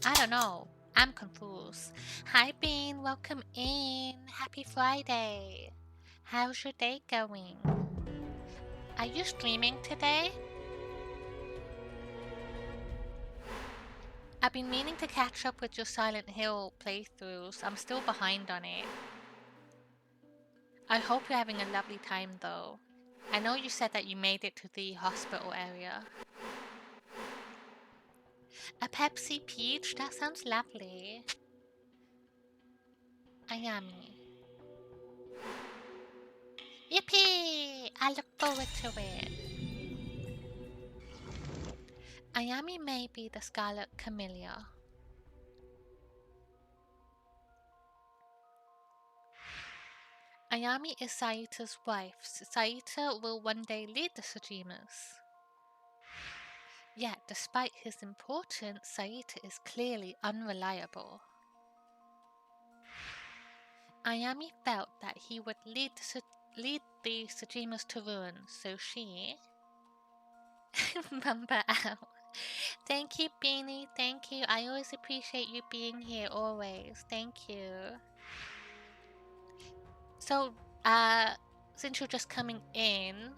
I don't know. I'm confused. Hi Bean, welcome in. Happy Friday. How's your day going? Are you streaming today? I've been meaning to catch up with your Silent Hill playthroughs. I'm still behind on it. I hope you're having a lovely time though. I know you said that you made it to the hospital area. A Pepsi Peach? That sounds lovely. Ayami. Yippee! I look forward to it. Ayami may be the Scarlet Camellia. Ayami is Saita's wife. Saita will one day lead the Shijimas. Yet, despite his importance, Saita is clearly unreliable. Ayami felt that he would lead the Shijimas to ruin, so she... Remember out. Thank you, Beanie. Thank you. I always appreciate you being here, always. Thank you. So, since you're just coming in,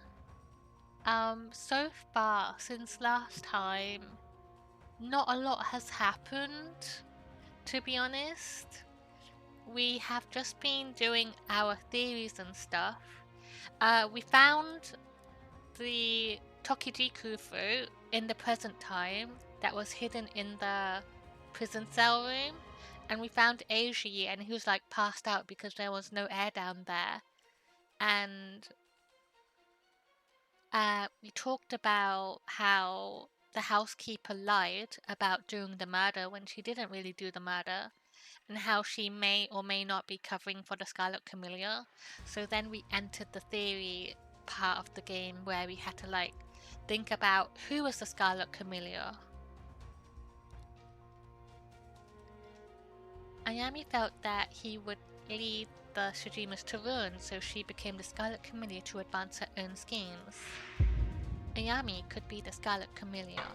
so far since last time, not a lot has happened, to be honest. We have just been doing our theories and stuff. We found the Tokijiku fruit in the present time that was hidden in the prison cell room, and we found Eiji, and he was like passed out because there was no air down there. And we talked about how the housekeeper lied about doing the murder when she didn't really do the murder, and how she may or may not be covering for the Scarlet Camellia. So then we entered the theory part of the game where we had to like think about who was the Scarlet Camellia. Ayami felt that he would lead the Shijimas to ruin, so she became the Scarlet Camellia to advance her own schemes. Ayami could be the Scarlet Camellia.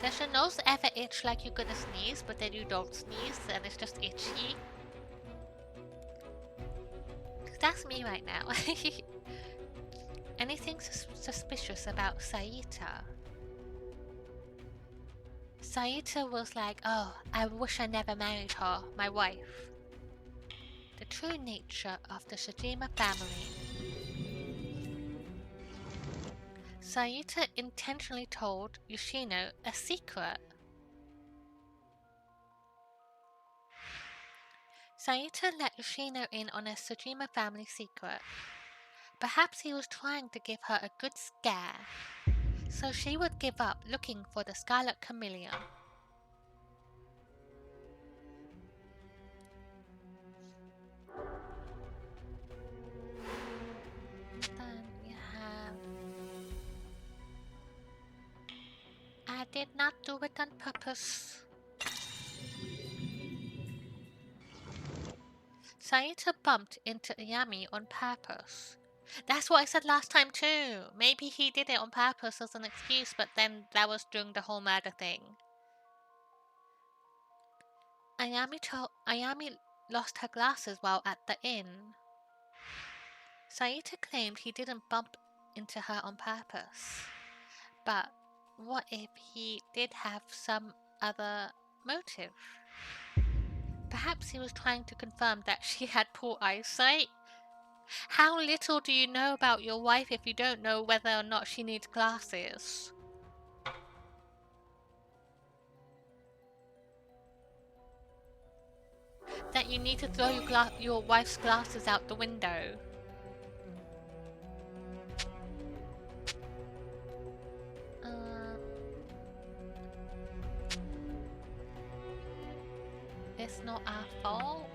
Does your nose ever itch like you're gonna sneeze, but then you don't sneeze and it's just itchy? That's me right now. Anything suspicious about Saita? Saita was like, oh, I wish I never married her, my wife. The true nature of the Shijima family. Saita intentionally told Yoshino a secret. Saita let Yoshino in on a Shijima family secret. Perhaps he was trying to give her a good scare, so she would give up looking for the Scarlet Chameleon. Then we have... I did not do it on purpose. Saita bumped into Ayami on purpose. That's what I said last time too. Maybe he did it on purpose as an excuse, but then that was during the whole murder thing. Ayami lost her glasses while at the inn. Saita claimed he didn't bump into her on purpose. But what if he did have some other motive? Perhaps he was trying to confirm that she had poor eyesight? How little do you know about your wife if you don't know whether or not she needs glasses? That you need to throw your wife's glasses out the window? It's not our fault.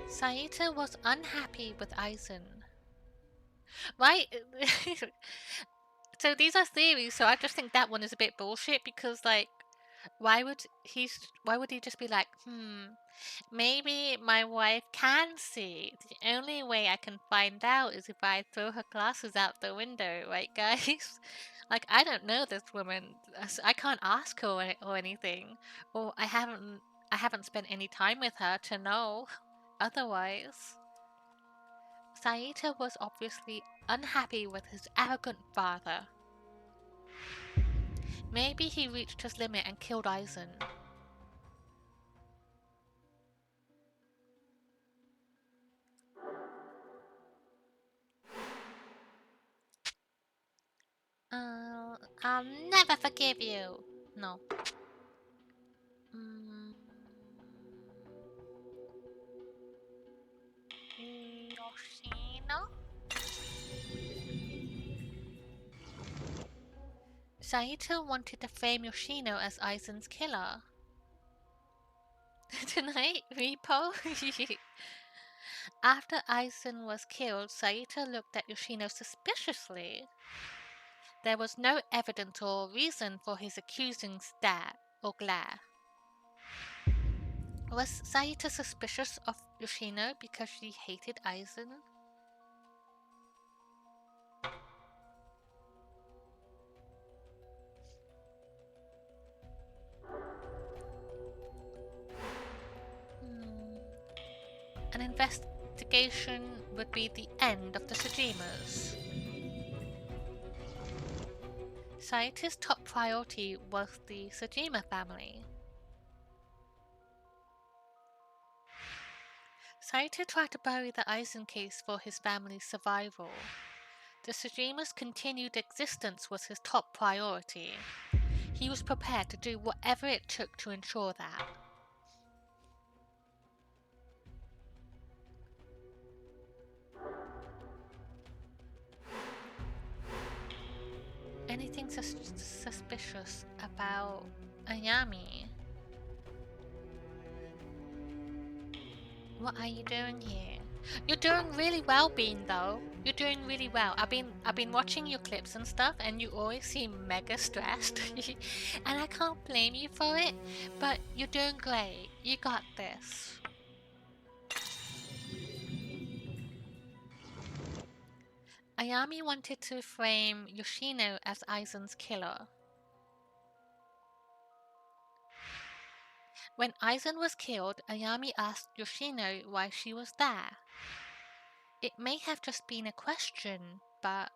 Saita was unhappy with Aizen. Right? So these are theories, so I just think that one is a bit bullshit because, like, why would he just be like, maybe my wife can see. The only way I can find out is if I throw her glasses out the window, right, guys? Like, I don't know this woman. I can't ask her or anything. Or I haven't spent any time with her to know. Otherwise, Saita was obviously unhappy with his arrogant father. Maybe he reached his limit and killed Aizen. I'll never forgive you. No. Yoshino? Saito wanted to frame Yoshino as Aizen's killer. Tonight, Repo? After Aizen was killed, Saito looked at Yoshino suspiciously. There was no evidence or reason for his accusing stare or glare. Was Saito suspicious of Yoshino because she hated Aizen? An investigation would be the end of the Shijimas. Saito's top priority was the Shijima family. Saito tried to bury the Aizen case for his family's survival. The Shijima's continued existence was his top priority. He was prepared to do whatever it took to ensure that. Anything suspicious about Ayami? What are you doing here? You're doing really well, Bean, though. You're doing really well. I've been watching your clips and stuff, and you always seem mega stressed. And I can't blame you for it, but you're doing great. You got this. Ayami wanted to frame Yoshino as Aizen's killer. When Aizen was killed, Ayami asked Yoshino why she was there. It may have just been a question, but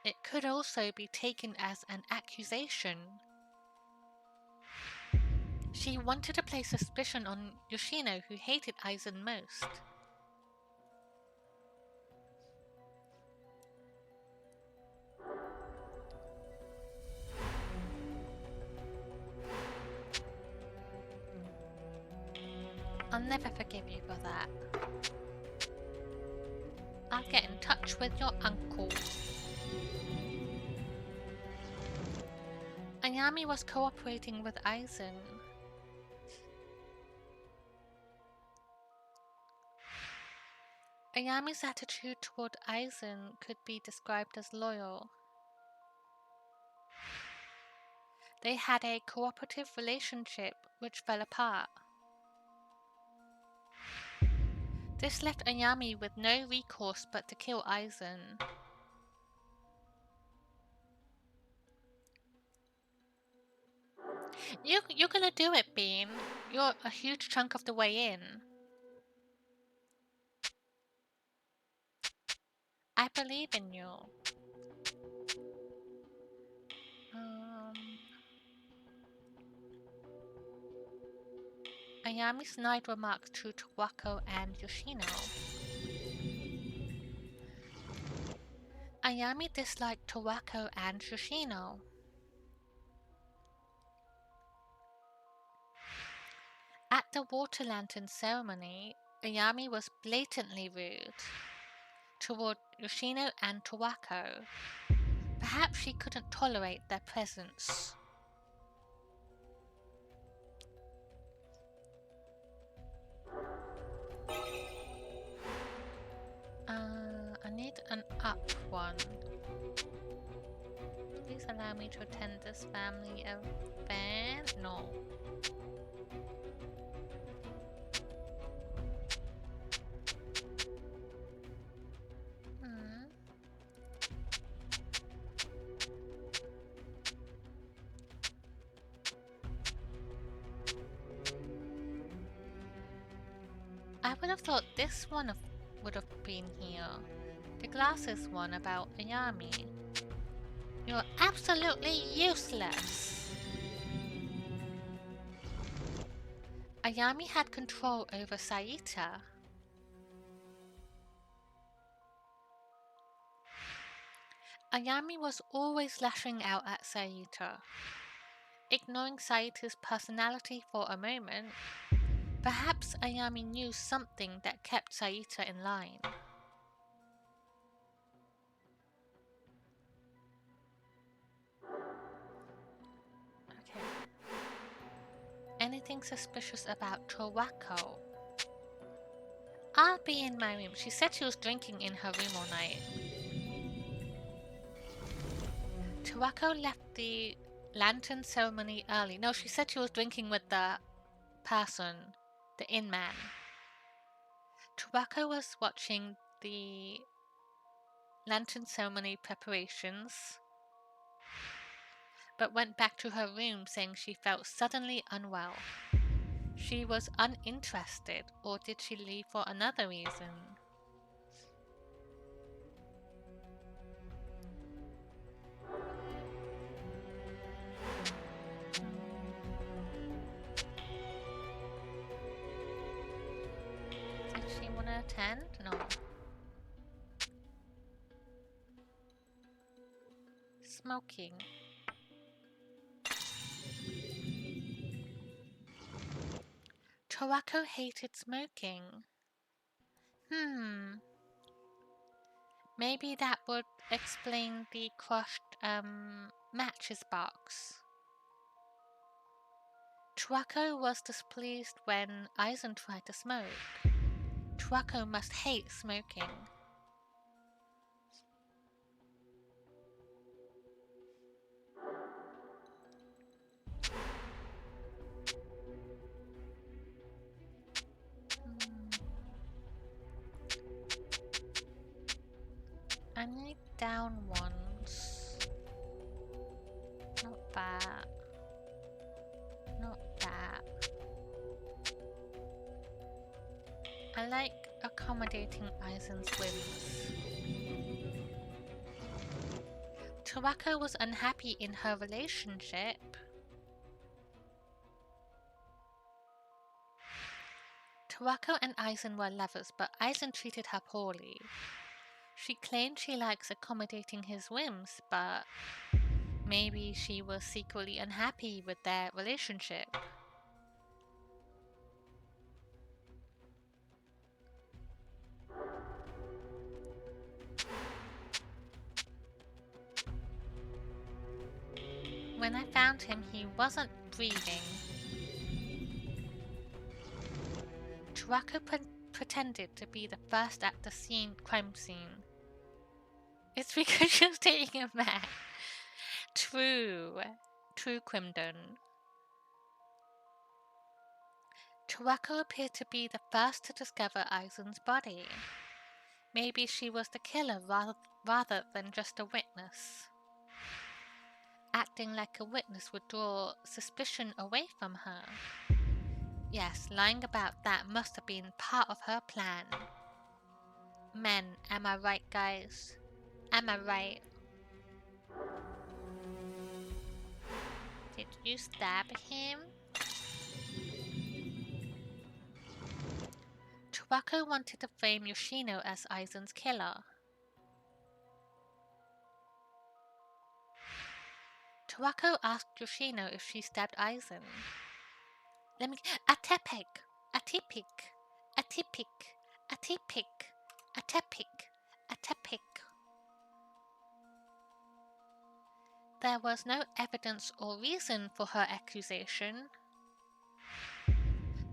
it could also be taken as an accusation. She wanted to place suspicion on Yoshino, who hated Aizen most. I'll never forgive you for that. I'll get in touch with your uncle. Ayami was cooperating with Aizen. Ayami's attitude toward Aizen could be described as loyal. They had a cooperative relationship which fell apart. This left Ayami with no recourse but to kill Aizen. You're gonna do it, Bean. You're a huge chunk of the way in. I believe in you. Ayami snide remarks to Tawako and Yoshino. Ayami disliked Tawako and Yoshino. At the water lantern ceremony, Ayami was blatantly rude toward Yoshino and Tawako. Perhaps she couldn't tolerate their presence. I need an up one. Please allow me to attend this family event. No. I would have thought this one would have been here. The glasses one about Ayami. You're absolutely useless. Ayami had control over Saita. Ayami was always lashing out at Saita. Ignoring Saita's personality for a moment, perhaps Ayami knew something that kept Saita in line. Okay. Anything suspicious about Tawako? I'll be in my room. She said she was drinking in her room all night. Tawako left the lantern ceremony early. No, she said she was drinking with the person, the inn man. Tawako was watching the lantern ceremony preparations, but went back to her room saying she felt suddenly unwell. She was uninterested, or did she leave for another reason? Did she want to attend? No. Smoking. Tawako hated smoking. Maybe that would explain the crushed matches box. Tawako was displeased when Aizen tried to smoke. Tawako must hate smoking. I need down ones. Not that. Not that. I like accommodating Aizen's whims. Tawako was unhappy in her relationship. Tawako and Aizen were lovers, but Aizen treated her poorly. She claimed she likes accommodating his whims, but maybe she was secretly unhappy with their relationship. When I found him, he wasn't breathing. Tawako pretended to be the first at the crime scene. It's because she was taking a bath. True, Quimdon. Tawako appeared to be the first to discover Aizen's body. Maybe she was the killer rather than just a witness. Acting like a witness would draw suspicion away from her. Yes, lying about that must have been part of her plan. Men, am I right, guys? Am I right? Did you stab him? Tawako wanted to frame Yoshino as Aizen's killer. Tawako asked Yoshino if she stabbed Aizen. Atepik. There was no evidence or reason for her accusation.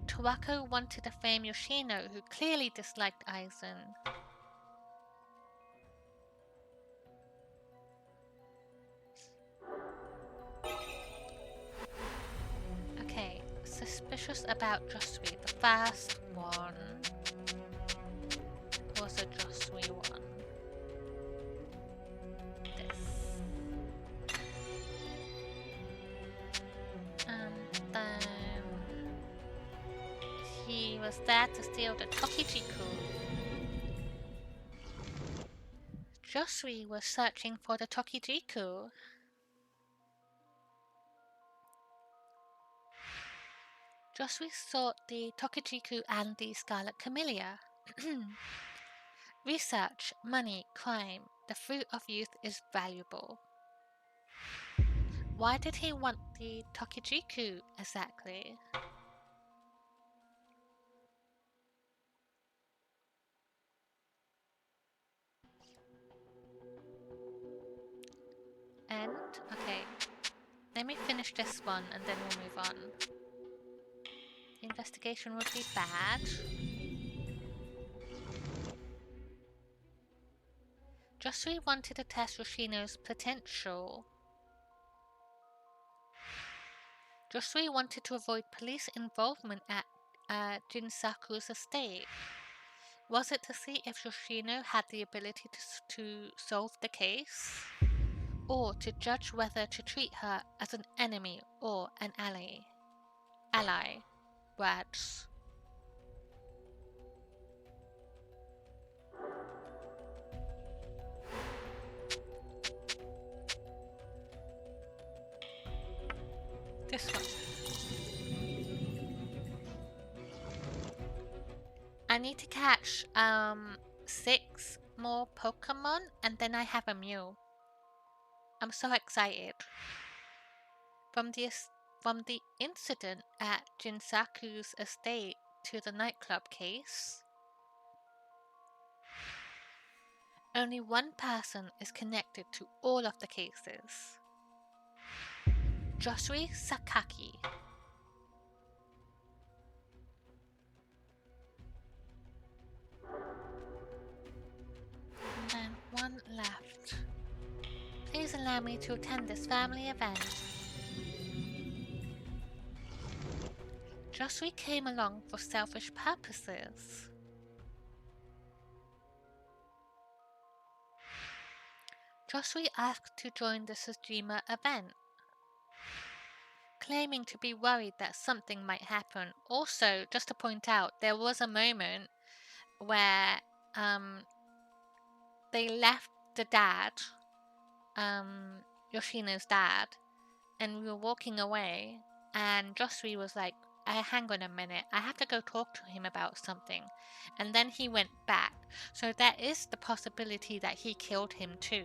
Tawako wanted to frame Yoshino, who clearly disliked Aizen. Okay, suspicious about Josui. The first one was a Josui one. This. And then he was there to steal the Tokijiku. Josui was searching for the Tokijiku. Josui sought the Tokijiku and the Scarlet Camellia. Research, money, crime. The fruit of youth is valuable. Why did he want the Tokijiku exactly? And, okay, let me finish this one and then we'll move on. Investigation would be bad. Josui wanted to test Yoshino's potential. Josui wanted to avoid police involvement at Jinsaku's estate. Was it to see if Yoshino had the ability to solve the case? Or to judge whether to treat her as an enemy or an ally? Words. This one. I need to catch 6 more Pokemon and then I have a Mew. I'm so excited. From the incident at Jinsaku's estate to the nightclub case, only one person is connected to all of the cases. Josui Sakaki. And one left. Please allow me to attend this family event. Josui came along for selfish purposes. Josui asked to join the Shijima event, claiming to be worried that something might happen. Also, just to point out, there was a moment where they left the dad, Yoshino's dad, and we were walking away, and Josui was like, hang on a minute, I have to go talk to him about something. And then he went back. So there is the possibility that he killed him too.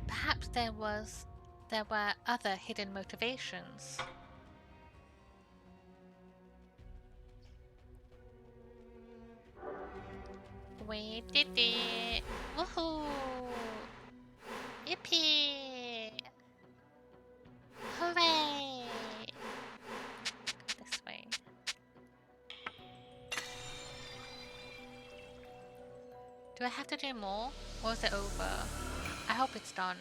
Perhaps there were other hidden motivations. We did it! Woohoo! Yippee! Hooray! This way. Do I have to do more? Or is it over? I hope it's done.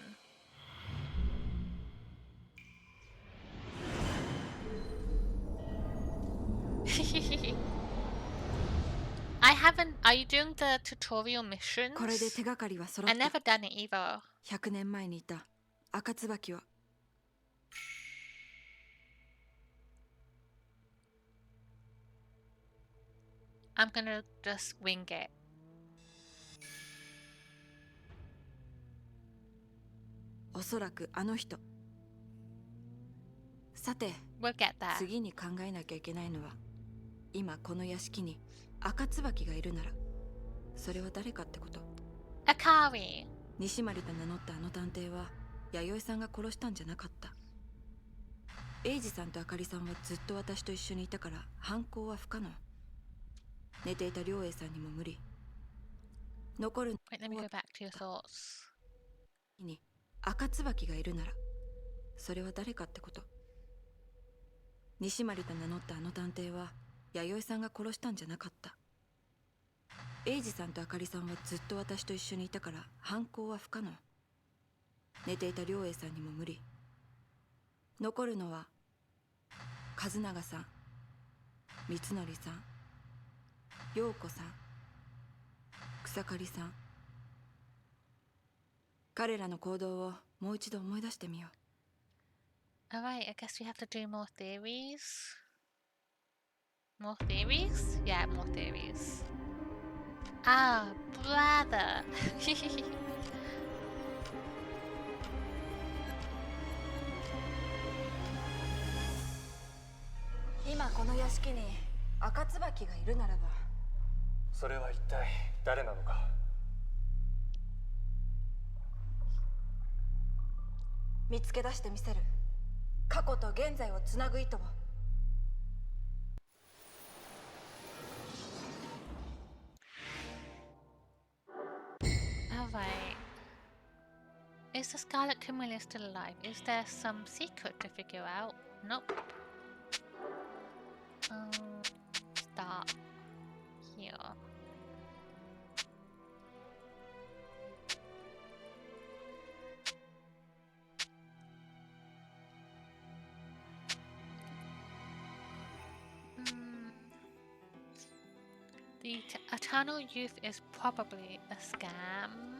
I haven't. Are you doing the tutorial missions? これで手がかりは揃 I った。 never done it either. 100年前にいた赤椿は I'm gonna just wing it. おそらくあの人。さて、 We'll get that. 次に考えなきゃいけないのは、今この屋敷に赤椿がいるなら、それは誰かってこと。 Akari. 西丸と名乗ったあの探偵は弥生さんが殺したんじゃなかった。英二さんとあかりさんはずっと私と一緒にいたから犯行は不可能。寝ていた良栄さんにも無理。残る Wait, let me go back to your thoughts. に赤椿がいるなら、それは誰かってこと。西丸と名乗ったあの探偵は弥生さんが殺したんじゃなかった。英二さんとあかりさんはずっと私と一緒にいたから犯行は不可能。寝ていた良栄さんにも無理。残るのは和永さん、光則さん、陽子さん、草刈さん。彼らの行動をもう一度思い出してみよう。 Alright, I guess we have to do more theories. More theories? Yeah, more theories. Ah, brother. 今この屋敷に赤椿がいるならば、それは一体誰なのか。見つけ出してみせる。過去と現在をつなぐ糸を。 Alright. Is the Scarlet Camellia still alive? Is there some secret to figure out? Nope. Start here. The Eternal Youth is probably a scam.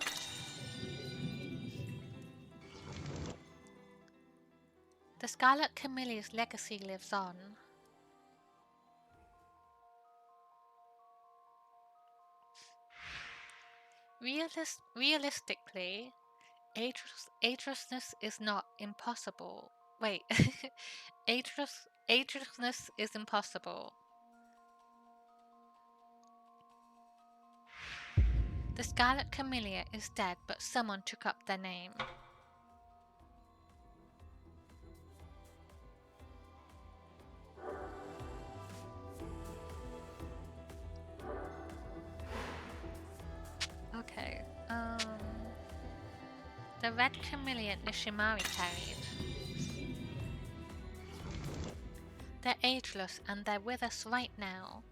The Scarlet Camellia's legacy lives on. Realistically, agelessness is not impossible. Wait, agelessness is impossible. The Scarlet Camellia is dead, but someone took up their name. Okay, the red camellia Nishimari carried. They're ageless and they're with us right now.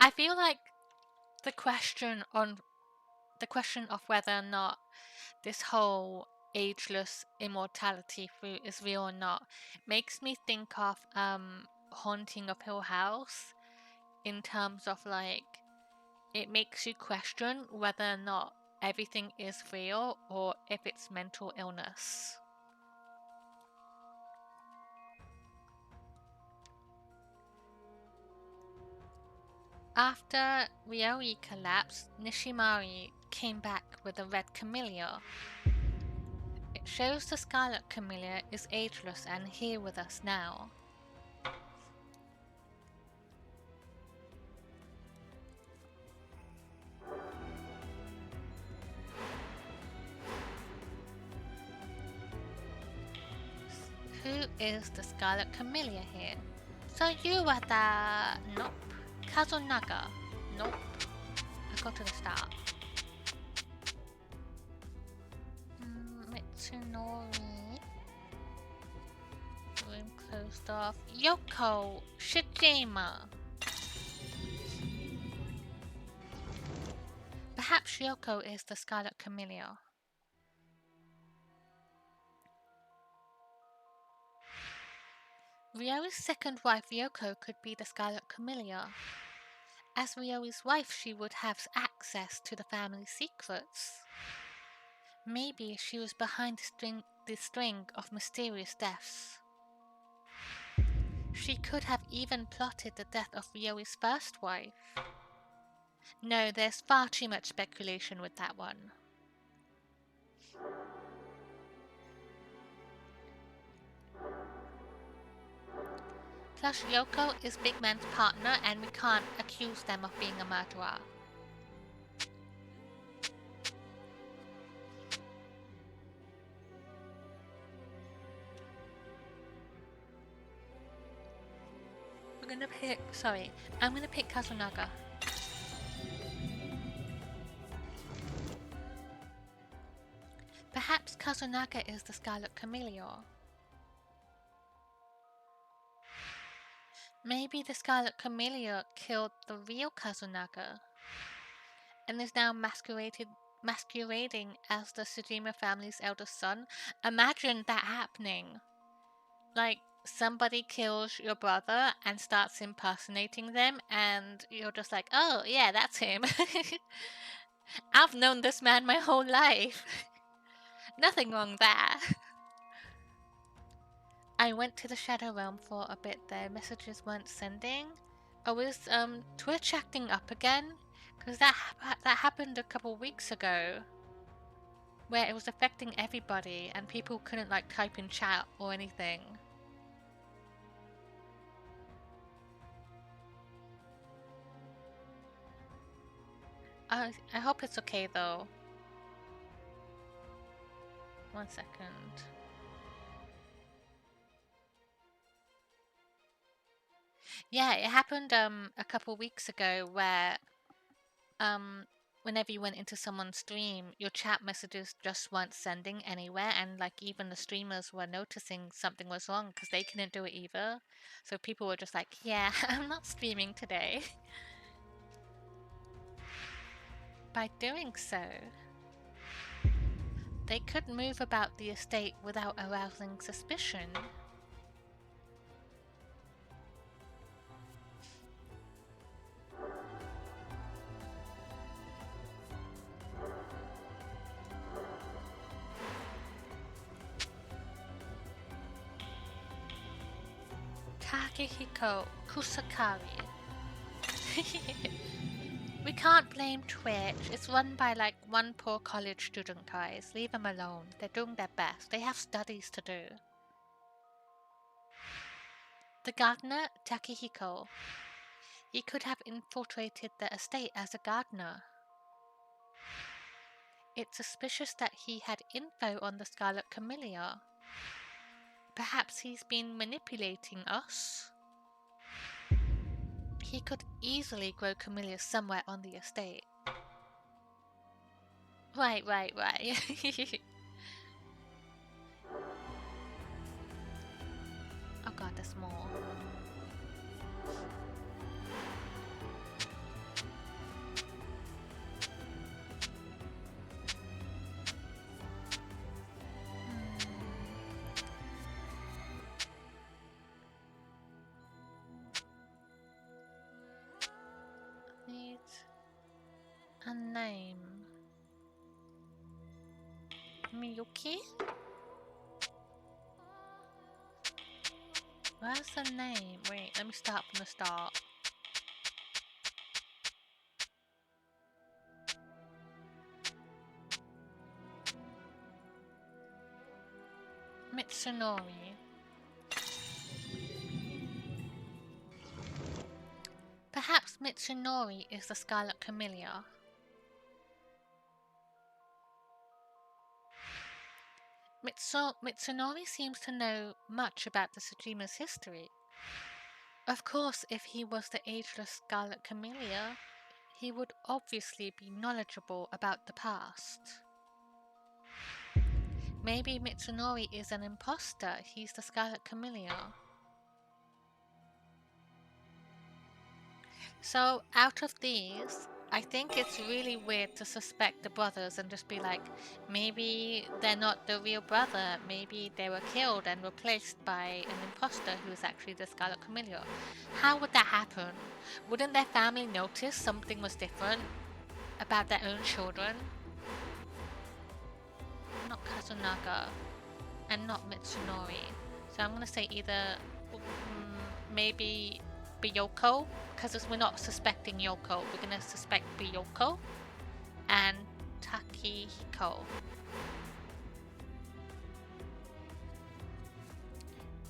I feel like the question of whether or not this whole ageless immortality through is real or not makes me think of Haunting of Hill House, in terms of like it makes you question whether or not everything is real or if it's mental illness. After Ryori collapsed, Nishimari came back with a red camellia. It shows the Scarlet Camellia is ageless and here with us now. Who is the Scarlet Camellia here? So you were the... Nope. Kazunaga? Nope. I go to the start. Mitsunori. Room closed off. Yoko Shijima. Perhaps Yoko is the Scarlet Camellia. Ryori's second wife Yoko could be the Scarlet Camellia. As Ryori's wife, she would have access to the family secrets. Maybe she was behind the string of mysterious deaths. She could have even plotted the death of Ryori's first wife. No, there's far too much speculation with that one. Plus, Yoko is Big Man's partner and we can't accuse them of being a murderer. I'm gonna pick Kazunaga. Perhaps Kazunaga is the Scarlet Camellia. Maybe the Scarlet Camellia killed the real Kazunaga and is now masquerading as the Shijima family's eldest son. Imagine that happening. Like, somebody kills your brother and starts impersonating them and you're just like, oh yeah, that's him. I've known this man my whole life. Nothing wrong there. I went to the Shadow Realm for a bit there. Messages weren't sending. Oh, is Twitch acting up again? Because that happened a couple weeks ago. Where it was affecting everybody and people couldn't like type in chat or anything. I hope it's okay though. 1 second. Yeah, it happened a couple weeks ago where whenever you went into someone's stream, your chat messages just weren't sending anywhere, and like even the streamers were noticing something was wrong because they couldn't do it either. So people were just like, yeah, I'm not streaming today. By doing so, they could move about the estate without arousing suspicion. Takehiko Kusakari. We can't blame Twitch. It's run by like one poor college student, guys. Leave them alone. They're doing their best. They have studies to do. The gardener, Takehiko. He could have infiltrated the estate as a gardener. It's suspicious that he had info on the Scarlet Camellia. Perhaps he's been manipulating us. He could easily grow camellias somewhere on the estate. Right. Oh god, there's more. Yuki? Where's the name? Wait, let me start from the start. Mitsunori. Perhaps Mitsunori is the Scarlet Camellia. Mitsunori seems to know much about the Shijima's history. Of course, if he was the ageless Scarlet Camellia, he would obviously be knowledgeable about the past. Maybe Mitsunori is an imposter. He's the Scarlet Camellia. So, out of these, I think it's really weird to suspect the brothers and just be like, maybe they're not the real brother, maybe they were killed and replaced by an imposter who is actually the Scarlet Camellia. How would that happen? Wouldn't their family notice something was different about their own children? Not Kazunaka and not Mitsunori. So I'm gonna say either maybe Biyoko, because we're not suspecting Yoko, we're gonna suspect Biyoko and Takihiko.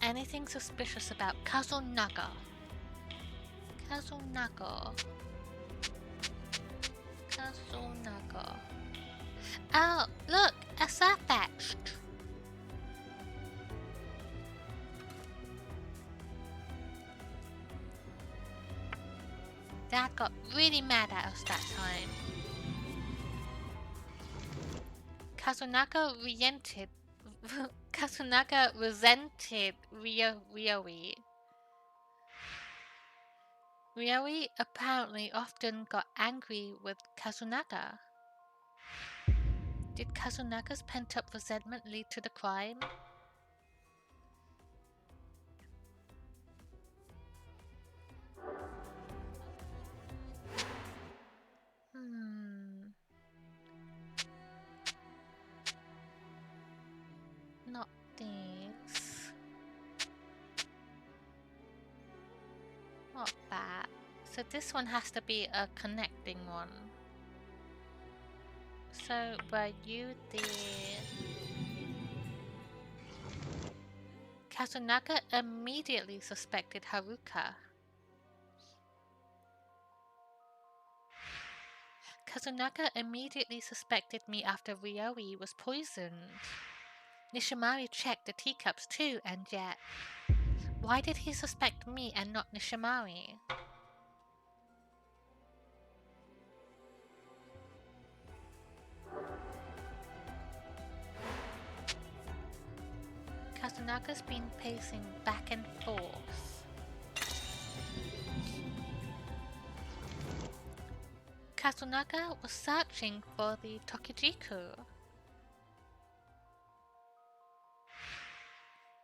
Anything suspicious about Kazunaka? Kazunaka. Oh, look, a Surfetched. Dad got really mad at us that time. Kazunaka resented Ryoi. Ryoi apparently often got angry with Kazunaka. Did Kazunaka's pent-up resentment lead to the crime? Not these. Not that. So this one has to be a connecting one. So were you the... Kazunaka immediately suspected Haruka. Kazunaka immediately suspected me after Ryoi was poisoned. Nishimari checked the teacups too, and yet... Why did he suspect me and not Nishimari? Kazunaka's been pacing back and forth. Kazunaka was searching for the Tokijiku.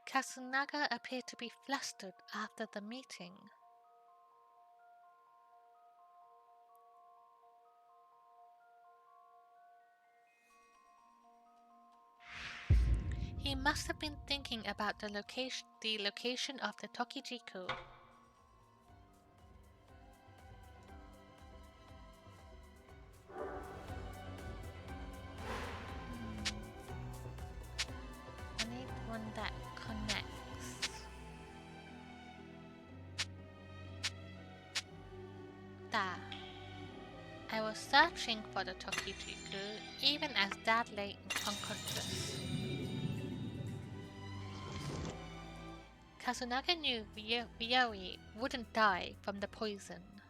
Kazunaka appeared to be flustered after the meeting. He must have been thinking about the location of the Tokijiku. I need one that connects. There. I was searching for the Tokijiku even as Dad lay unconscious. Kazunaka knew Ryoi wouldn't die from the poison.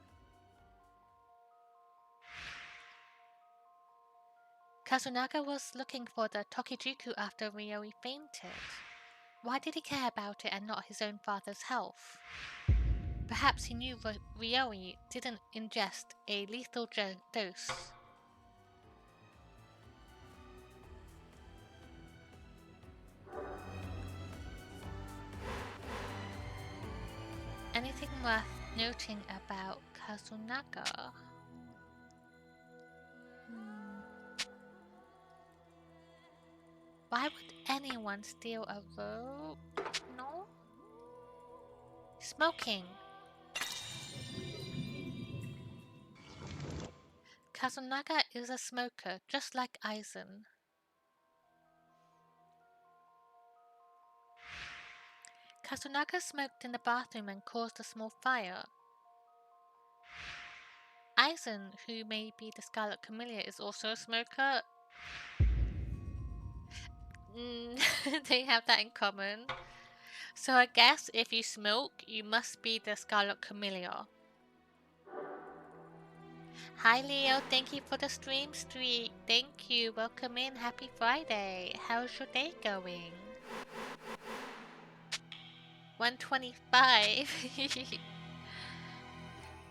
Kazunaka was looking for the Tokijiku after Ryoi fainted. Why did he care about it and not his own father's health? Perhaps he knew Ryoi didn't ingest a lethal dose. Anything worth noting about Kazunaka? Why would anyone steal a rope? No? Smoking. Kasunaga is a smoker, just like Aizen. Kasunaga smoked in the bathroom and caused a small fire. Aizen, who may be the Scarlet Camellia, is also a smoker. They have that in common. So I guess if you smoke, you must be the Scarlet Camellia. Hi Leo, thank you for the stream streak. Thank you, welcome in, happy Friday. How's your day going? 125.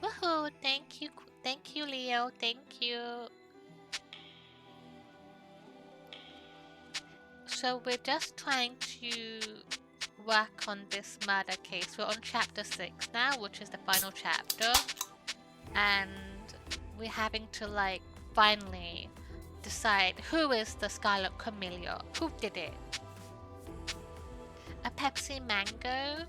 Woohoo, thank you Leo, thank you. So we're just trying to work on this murder case. We're on chapter 6 now, which is the final chapter. And we're having to like finally decide who is the Scarlet Camellia. Who did it? A Pepsi Mango?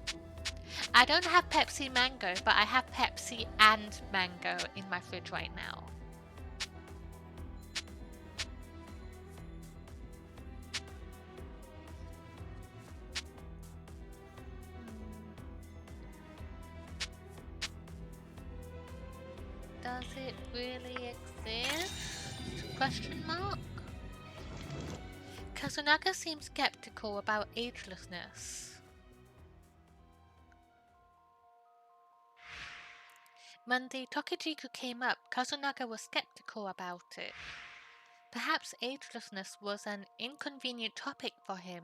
I don't have Pepsi Mango, but I have Pepsi and Mango in my fridge right now. Does it really exist? Question mark? Kasunaga seems skeptical about agelessness. When the Tokijiku came up, Kasunaga was skeptical about it. Perhaps agelessness was an inconvenient topic for him.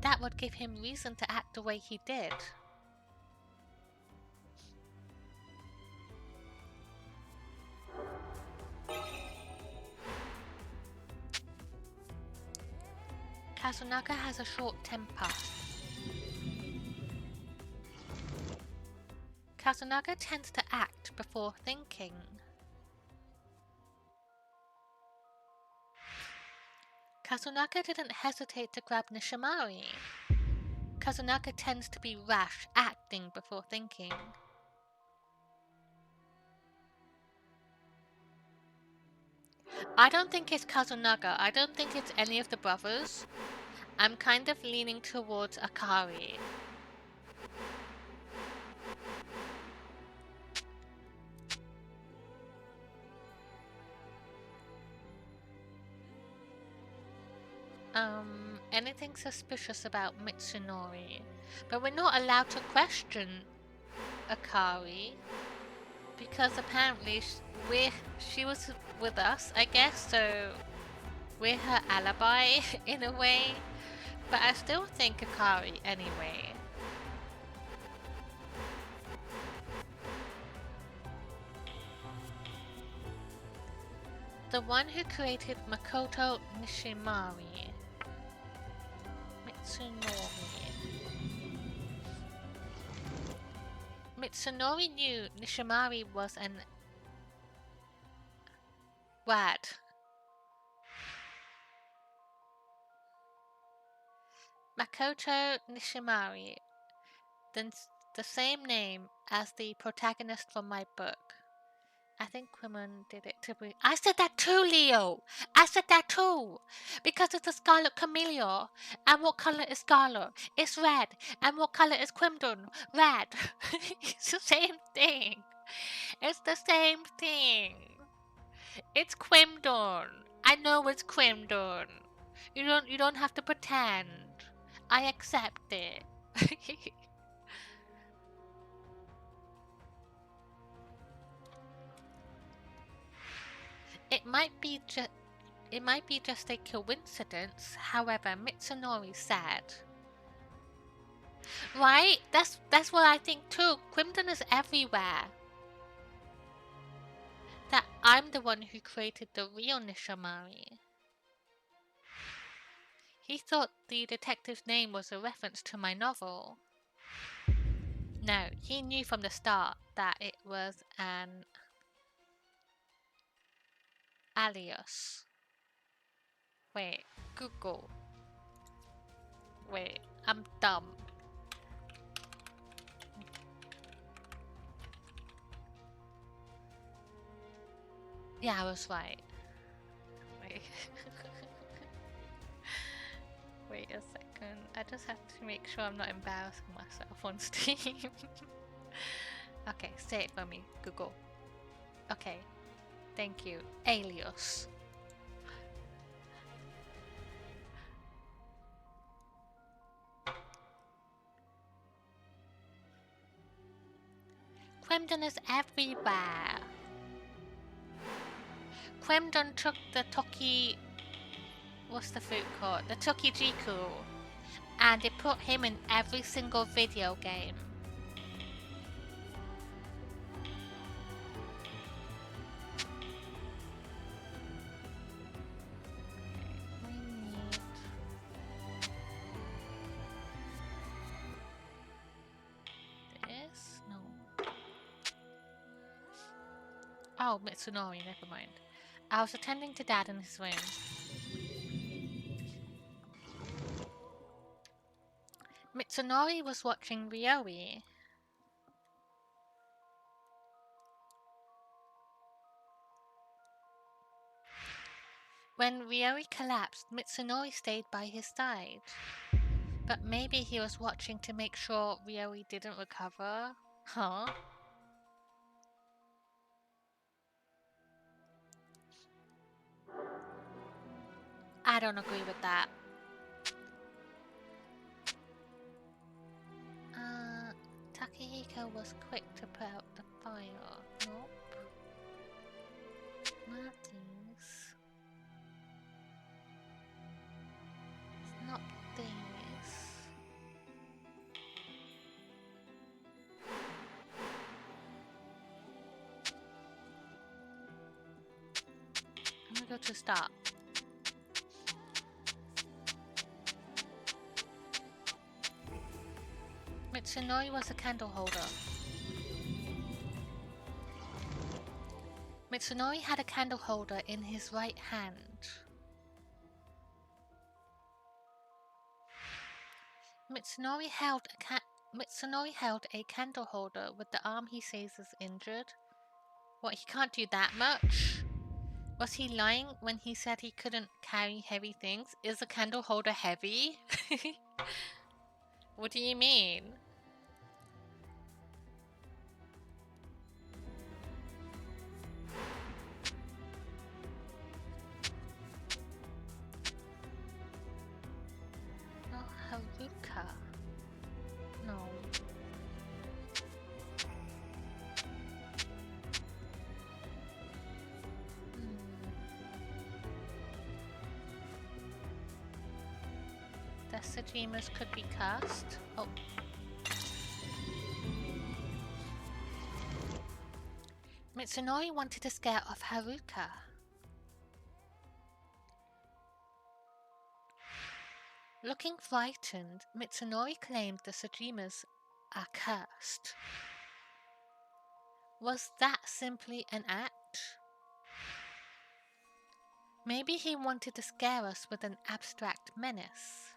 That would give him reason to act the way he did. Kasunaga has a short temper. Kasunaga tends to act before thinking. Kasunaga didn't hesitate to grab Nishimari. Kasunaga tends to be rash, acting before thinking. I don't think it's Kasunaga. I don't think it's any of the brothers. I'm kind of leaning towards Akari. Anything suspicious about Mitsunori. But we're not allowed to question Akari. Because apparently she was with us, I guess, so we're her alibi in a way. But I still think Akari anyway. The one who created Makoto Nishimari. Mitsunori knew Nishimari was an wad. Makoto Nishimari, the same name as the protagonist from my book. I think women did it to be. I said that too, Leo! I said that too! Because it's a Scarlet Camellia. And what color is Scarlet? It's red. And what color is Quimdon? Red. It's the same thing. It's the same thing. It's Quimdon. I know it's Quimdon. You don't have to pretend. I accept it. It might be just a coincidence. However, Mitsunori said, right? That's what I think too. Quimdon is everywhere. That I'm the one who created the real Nishimari. He thought the detective's name was a reference to my novel. No, he knew from the start that it was an alias. Wait, Google. Wait, I'm dumb. Yeah, I was right. Wait. Wait a second. I just have to make sure I'm not embarrassing myself on Steam. Okay, say it for me, Google. Okay, thank you. Alias. Quemdon is everywhere. Quemdon took the Toki... What's the fruit called? The Tokijiku. And it put him in every single video game. This? No. Oh, Mitsunori, never mind. I was attending to Dad in his room. Mitsunori was watching Ryoi. When Ryoi collapsed, Mitsunori stayed by his side. But maybe he was watching to make sure Ryoi didn't recover? Huh? I don't agree with that. Takehiko was quick to put out the fire. Nope. Not these. It's not these. I'm gonna go to start. Mitsunori was a candle holder. Mitsunori had a candle holder in his right hand. Mitsunori held a candle holder with the arm he says is injured. What, he can't do that much? Was he lying when he said he couldn't carry heavy things? Is a candle holder heavy? What do you mean? No, Haruka. No. The Shijimas could be cast. Oh. Mitsunori wanted to scare off Haruka. Looking frightened, Mitsunori claimed the Shijimas are cursed. Was that simply an act? Maybe he wanted to scare us with an abstract menace.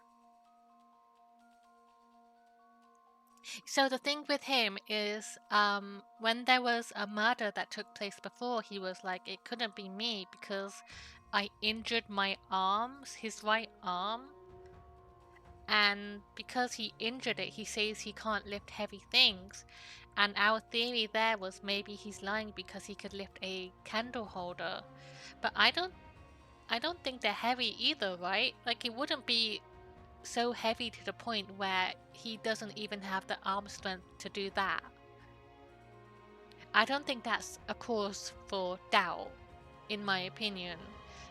So the thing with him is, when there was a murder that took place before, he was like, it couldn't be me because I injured my arms, his right arm. And because he injured it, he says he can't lift heavy things. And our theory there was maybe he's lying because he could lift a candle holder. But I don't think they're heavy either, right? Like, it wouldn't be so heavy to the point where he doesn't even have the arm strength to do that. I don't think that's a cause for doubt, in my opinion,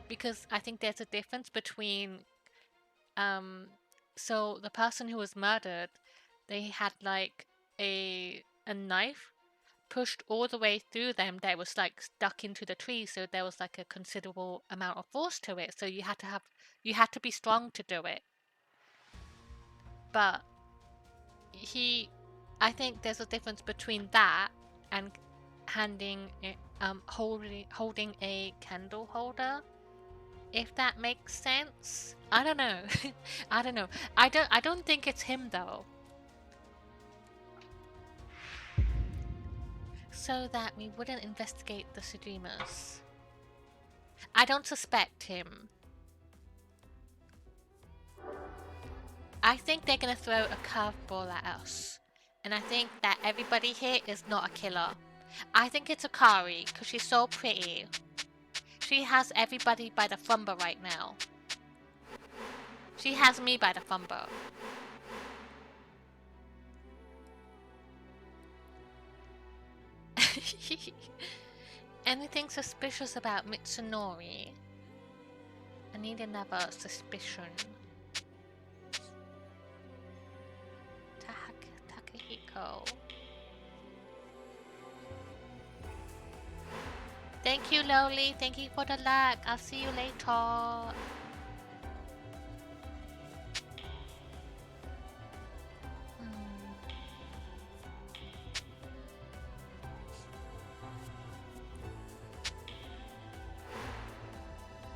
because I think there's a difference between so the person who was murdered, they had like a knife pushed all the way through them that was like stuck into the tree, so there was like a considerable amount of force to it, so you had to be strong to do it. But I think there's a difference between that and holding a candle holder If that makes sense. I don't know. I don't know. I don't think it's him though. So that we wouldn't investigate the Shijimas. I don't suspect him. I think they're gonna throw a curveball at us. And I think that everybody here is not a killer. I think it's Akari, because she's so pretty. She has everybody by the thumber right now. She has me by the thumber. Anything suspicious about Mitsunori? I need another suspicion. Takahiko. Thank you, Loli. Thank you for the luck. I'll see you later.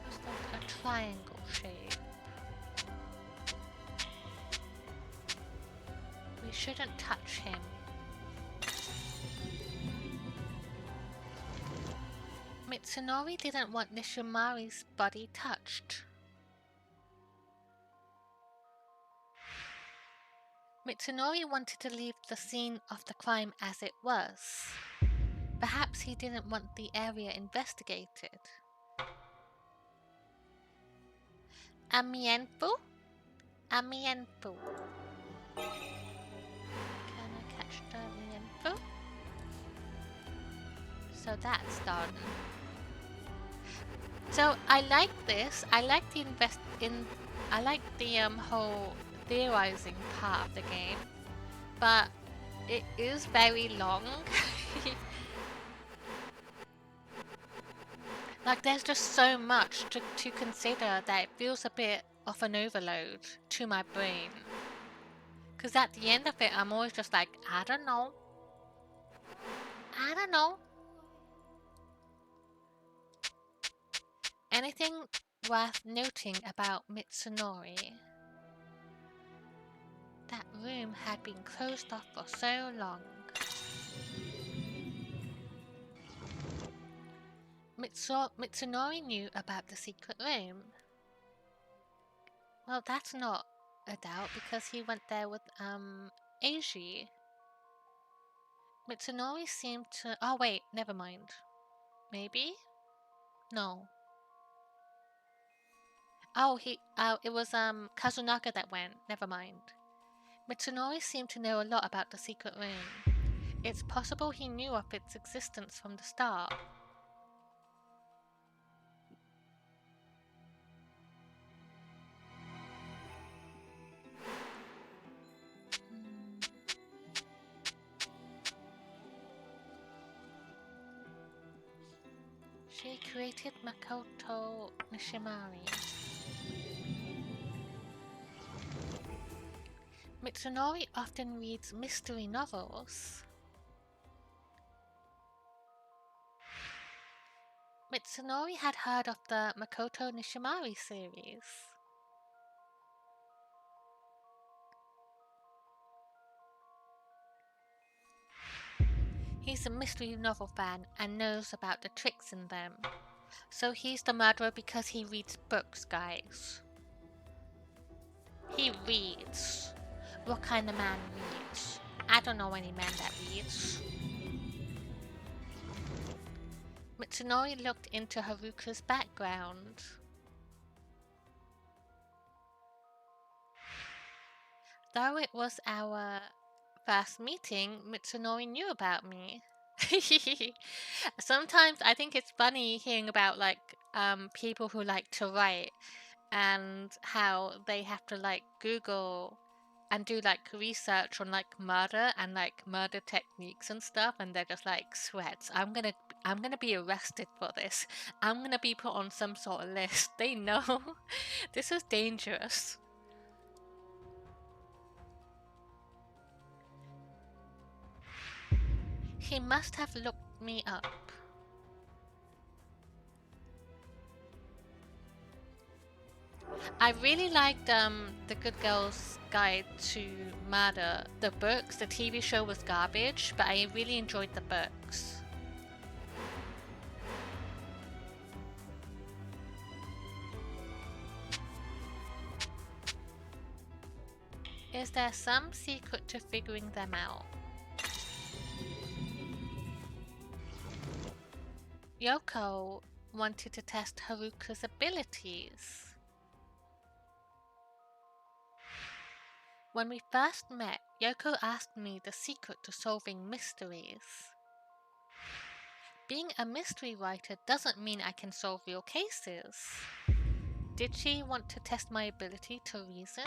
Just like a triangle shape. We shouldn't touch him. Mitsunori didn't want Nishimari's body touched. Mitsunori wanted to leave the scene of the crime as it was. Perhaps he didn't want the area investigated. Amienfu? Amienfu. Can I catch the Amienfu? So that's done. So I like this. I like the whole theorizing part of the game, but it is very long. Like there's just so much to consider that it feels a bit of an overload to my brain. Cause at the end of it, I'm always just like, I don't know. I don't know. Anything worth noting about Mitsunori? That room had been closed off for so long. Mitsunori knew about the secret room. Well, that's not a doubt because he went there with Eiji. Mitsunori seemed to... Oh wait, never mind. Maybe? No. Oh, it was Kazunaka that went. Never mind. Mitsunori seemed to know a lot about the secret room. It's possible he knew of its existence from the start. She created Makoto Nishimari. Mitsunori often reads mystery novels. Mitsunori had heard of the Makoto Nishimari series. He's a mystery novel fan and knows about the tricks in them. So he's the murderer because he reads books, guys. He reads. What kind of man reads? I don't know any man that reads. Mitsunori looked into Haruka's background. Though it was our first meeting, Mitsunori knew about me. Sometimes I think it's funny hearing about like people who like to write and how they have to like Google and do like research on like murder and like murder techniques and stuff, and they're just like, sweats, I'm gonna be arrested for this. I'm gonna be put on some sort of list. They know this is dangerous. He must have looked me up. I really liked The Good Girl's Guide to Murder. The books, the TV show was garbage, but I really enjoyed the books. Is there some secret to figuring them out? Yoko wanted to test Haruka's abilities. When we first met, Yoko asked me the secret to solving mysteries. Being a mystery writer doesn't mean I can solve real cases. Did she want to test my ability to reason?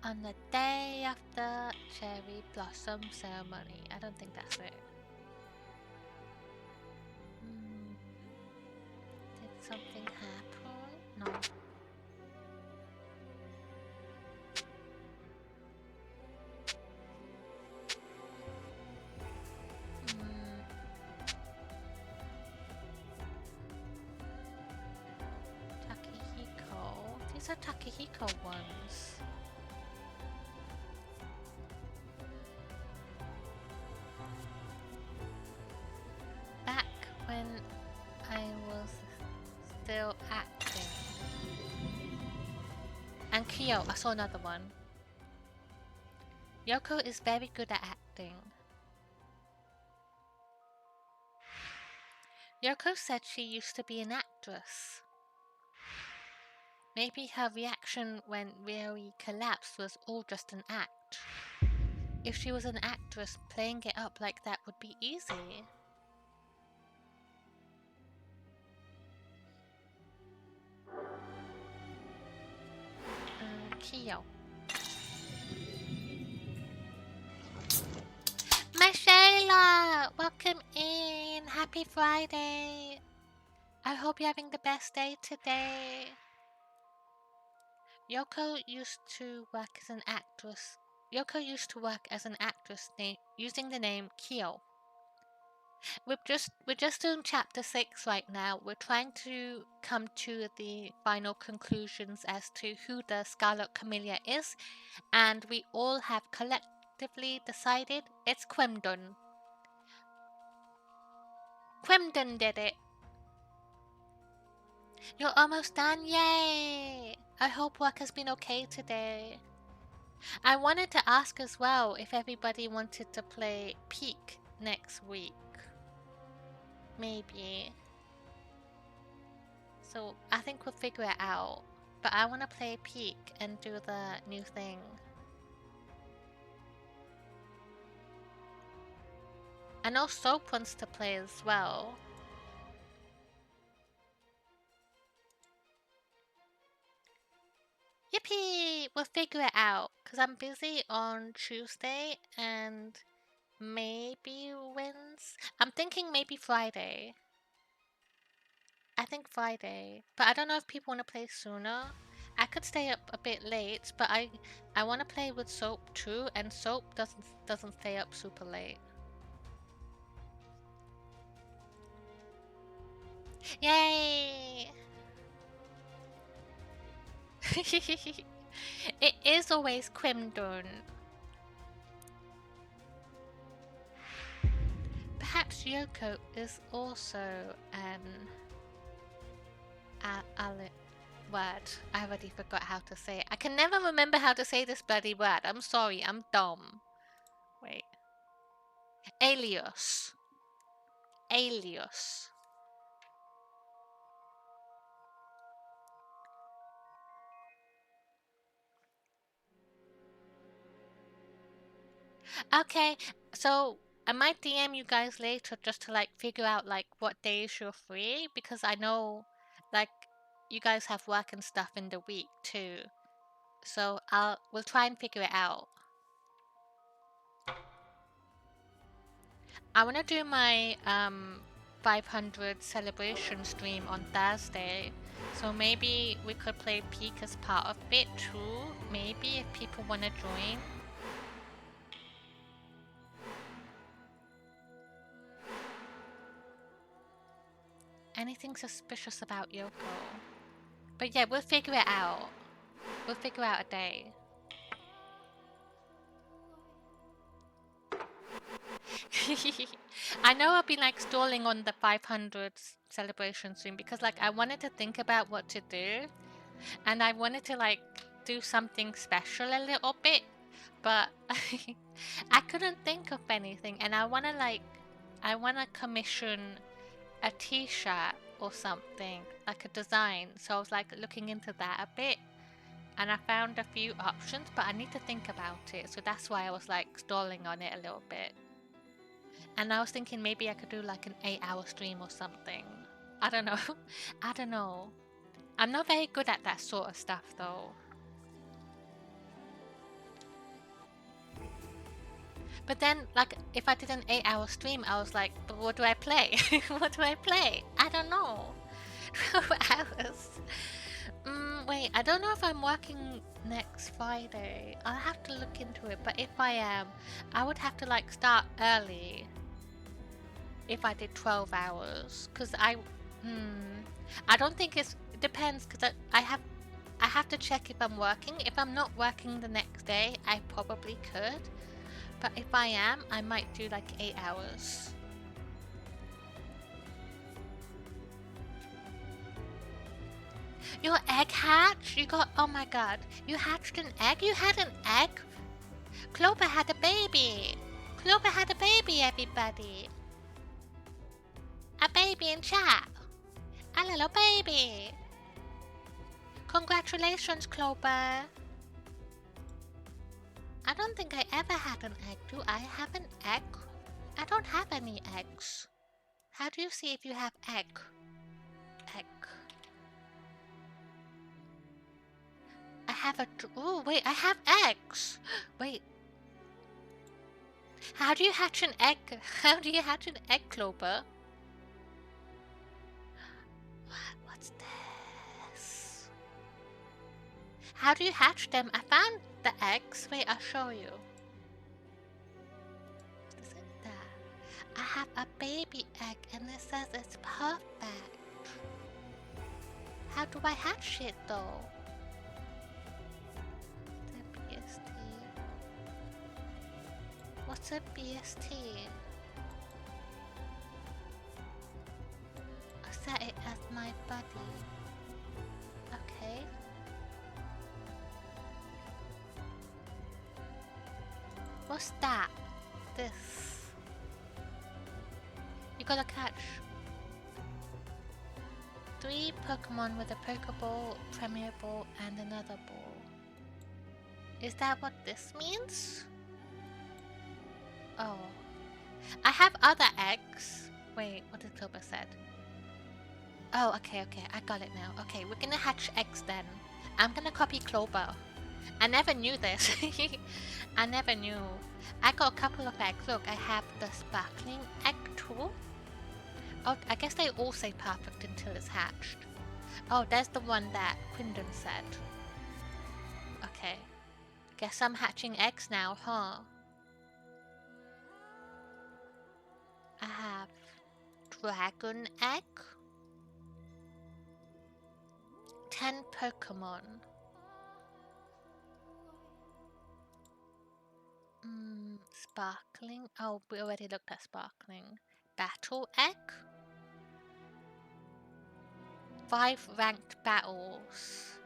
On the day after cherry blossom ceremony. I don't think that's it. Did something happen? No. Takehiko. These are Takehiko ones. Back when I was still acting. And Kyo, I saw another one. Yoko is very good at acting. Yoko said she used to be an actress. Maybe her reaction when Ryori collapsed was all just an act. If she was an actress, playing it up like that would be easy. Kyo. Michaela! Welcome in! Happy Friday! I hope you're having the best day today. Yoko used to work as an actress. Yoko used to work as an actress using the name Kyo. We're just doing chapter 6 right now. We're trying to come to the final conclusions as to who the Scarlet Camellia is, and we all have collectively decided it's Quemdon. Quemdon did it. You're almost done, yay! I hope work has been okay today. I wanted to ask as well if everybody wanted to play Peak next week. Maybe. So I think we'll figure it out. But I want to play Peak and do the new thing. I know Soap wants to play as well. Yippee! We'll figure it out. Because I'm busy on Tuesday and maybe Wednesday. I'm thinking maybe Friday. I think Friday. But I don't know if people want to play sooner. I could stay up a bit late, but I want to play with Soap too, and Soap doesn't stay up super late. Yay! It is always Quemdon. Perhaps Yoko is also an word. I already forgot how to say it. I can never remember how to say this bloody word. I'm sorry, I'm dumb. Wait. Alias. Alias. Okay, so I might DM you guys later just to like figure out like what days you're free, because I know like you guys have work and stuff in the week too. So we'll try and figure it out. I want to do my 500 celebration stream on Thursday, So maybe we could play Peak as part of it too. Maybe if people want to join. Anything suspicious about Yoko? But yeah, we'll figure it out. We'll figure out a day. I know I've been like stalling on the 500 celebration stream because like I wanted to think about what to do, and I wanted to like do something special a little bit, but I couldn't think of anything, and I want to commission a t-shirt or something, like a design. So I was like looking into that a bit, and I found a few options, but I need to think about it. So that's why I was like stalling on it a little bit. And I was thinking maybe I could do like an 8-hour stream or something. I don't know. I don't know. I'm not very good at that sort of stuff though. But then, like, if I did an 8-hour stream, I was like, but what do I play? What do I play? I don't know. 12 hours. Wait, I don't know if I'm working next Friday. I'll have to look into it, but if I am, I would have to, like, start early if I did 12 hours. Because I don't think it depends, because I have to check if I'm working. If I'm not working the next day, I probably could. But if I am, I might do like 8 hours. Your egg hatched? You got, oh my god. You hatched an egg? You had an egg? Clover had a baby. Clover had a baby, everybody. A baby in chat. A little baby. Congratulations, Clover. I don't think I ever had an egg. Do I have an egg? I don't have any eggs. How do you see if you have egg? Egg. I have a... Oh, wait, I have eggs. Wait. How do you hatch an egg? How do you hatch an egg, Clover? What's this? How do you hatch them? I found the eggs. Wait, I'll show you. Isn't that? I have a baby egg and it says it's perfect. How do I hatch it though? The BST. What's a BST? I'll set it as my buddy. Okay. What's that? This. You gotta catch 3 Pokemon with a Pokeball, Premier Ball, and another ball. Is that what this means? Oh. I have other eggs. Wait, what did Clover said? Oh, okay, I got it now. Okay, we're gonna hatch eggs then. I'm gonna copy Clover. I never knew this. I never knew. I got a couple of eggs. Look, I have the sparkling egg too. Oh, I guess they all say perfect until it's hatched. Oh, there's the one that Quindon said. Okay. Guess I'm hatching eggs now, huh? I have dragon egg. 10 Pokemon. Sparkling. Oh, we already looked at sparkling. Battle egg. 5 ranked battles.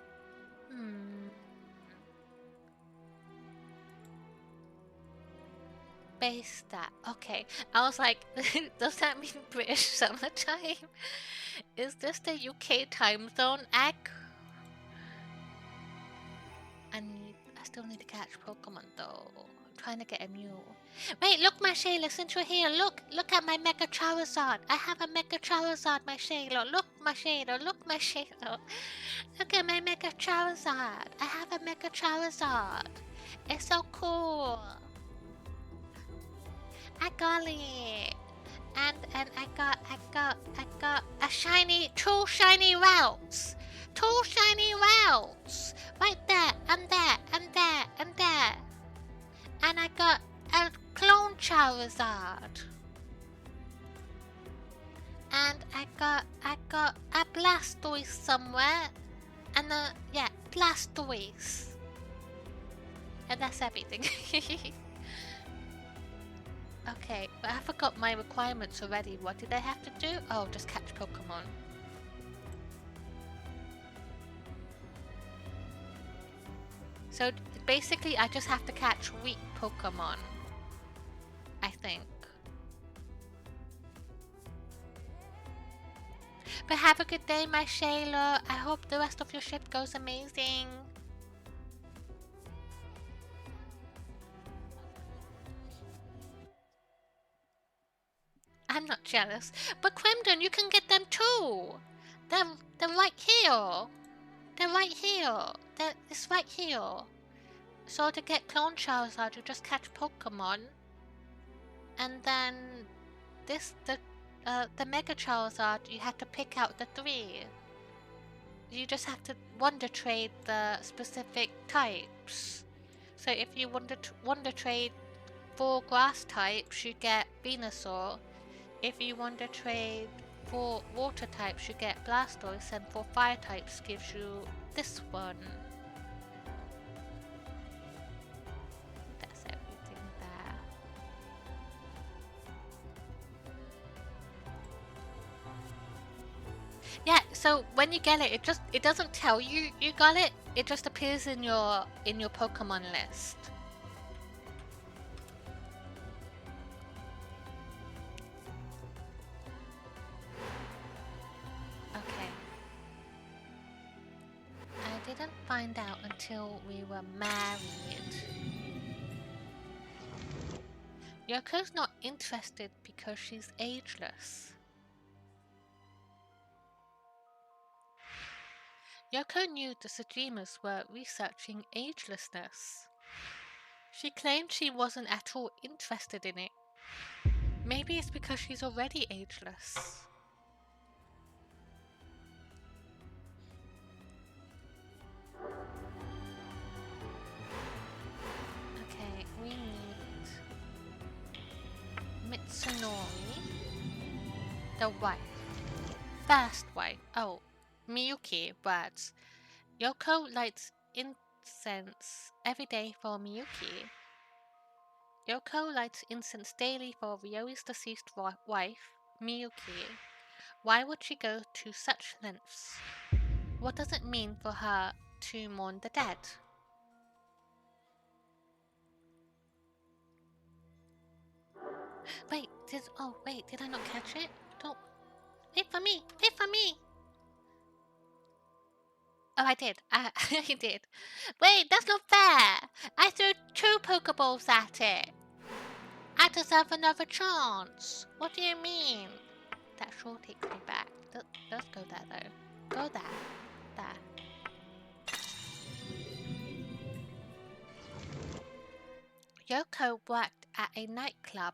Base stat. Okay. I was like, does that mean British summertime? Is this the UK time zone egg? I still need to catch Pokemon though. I'm trying to get a Mew. Wait, look, my Shayla, since you're here, look at my Mega Charizard. I have a Mega Charizard, my Shayla. Look, my Shayla, look at my Mega Charizard. I have a Mega Charizard. It's so cool. I got it. And I got a shiny, 2 shiny routes. two shiny routes. Right there, and there, and there, and there. And I got a clone Charizard. And I got a Blastoise somewhere. And yeah, Blastoise. And that's everything. Okay, but I forgot my requirements already. What did I have to do? Oh, just catch Pokemon. So basically I just have to catch weak Pokemon, I think. But have a good day, my Shayla. I hope the rest of your shift goes amazing. I'm not jealous. But Quimden, you can get them too. They're right here. They're right here. It's right here. So to get Clone Charizard, you just catch Pokemon. And then the Mega Charizard, you have to pick out the 3. You just have to Wonder Trade the specific types. So if you Wonder Trade 4 grass types, you get Venusaur. If you Wonder Trade 4 water types, you get Blastoise, and 4 fire types gives you this one. That's everything there. Yeah, so when you get it, it doesn't tell you you got it. It just appears in your Pokemon list. Okay. I didn't find out until we were married. Yoko's not interested because she's ageless. Yoko knew the Shijimas were researching agelessness. She claimed she wasn't at all interested in it. Maybe it's because she's already ageless. Okay, we need Mitsunori, the wife. First wife. Oh, Miyuki words. Yoko lights incense every day for Miyuki. Yoko lights incense daily for Ryoi's deceased wife, Miyuki. Why would she go to such lengths? What does it mean for her to mourn the dead? Wait, did I not catch it? Don't... Wait for me! Wait for me! Oh, I did. I did. Wait, that's not fair! I threw 2 Pokeballs at it! I deserve another chance! What do you mean? That sure takes me back. Let's go there, though. Go there. There. Yoko worked at a nightclub.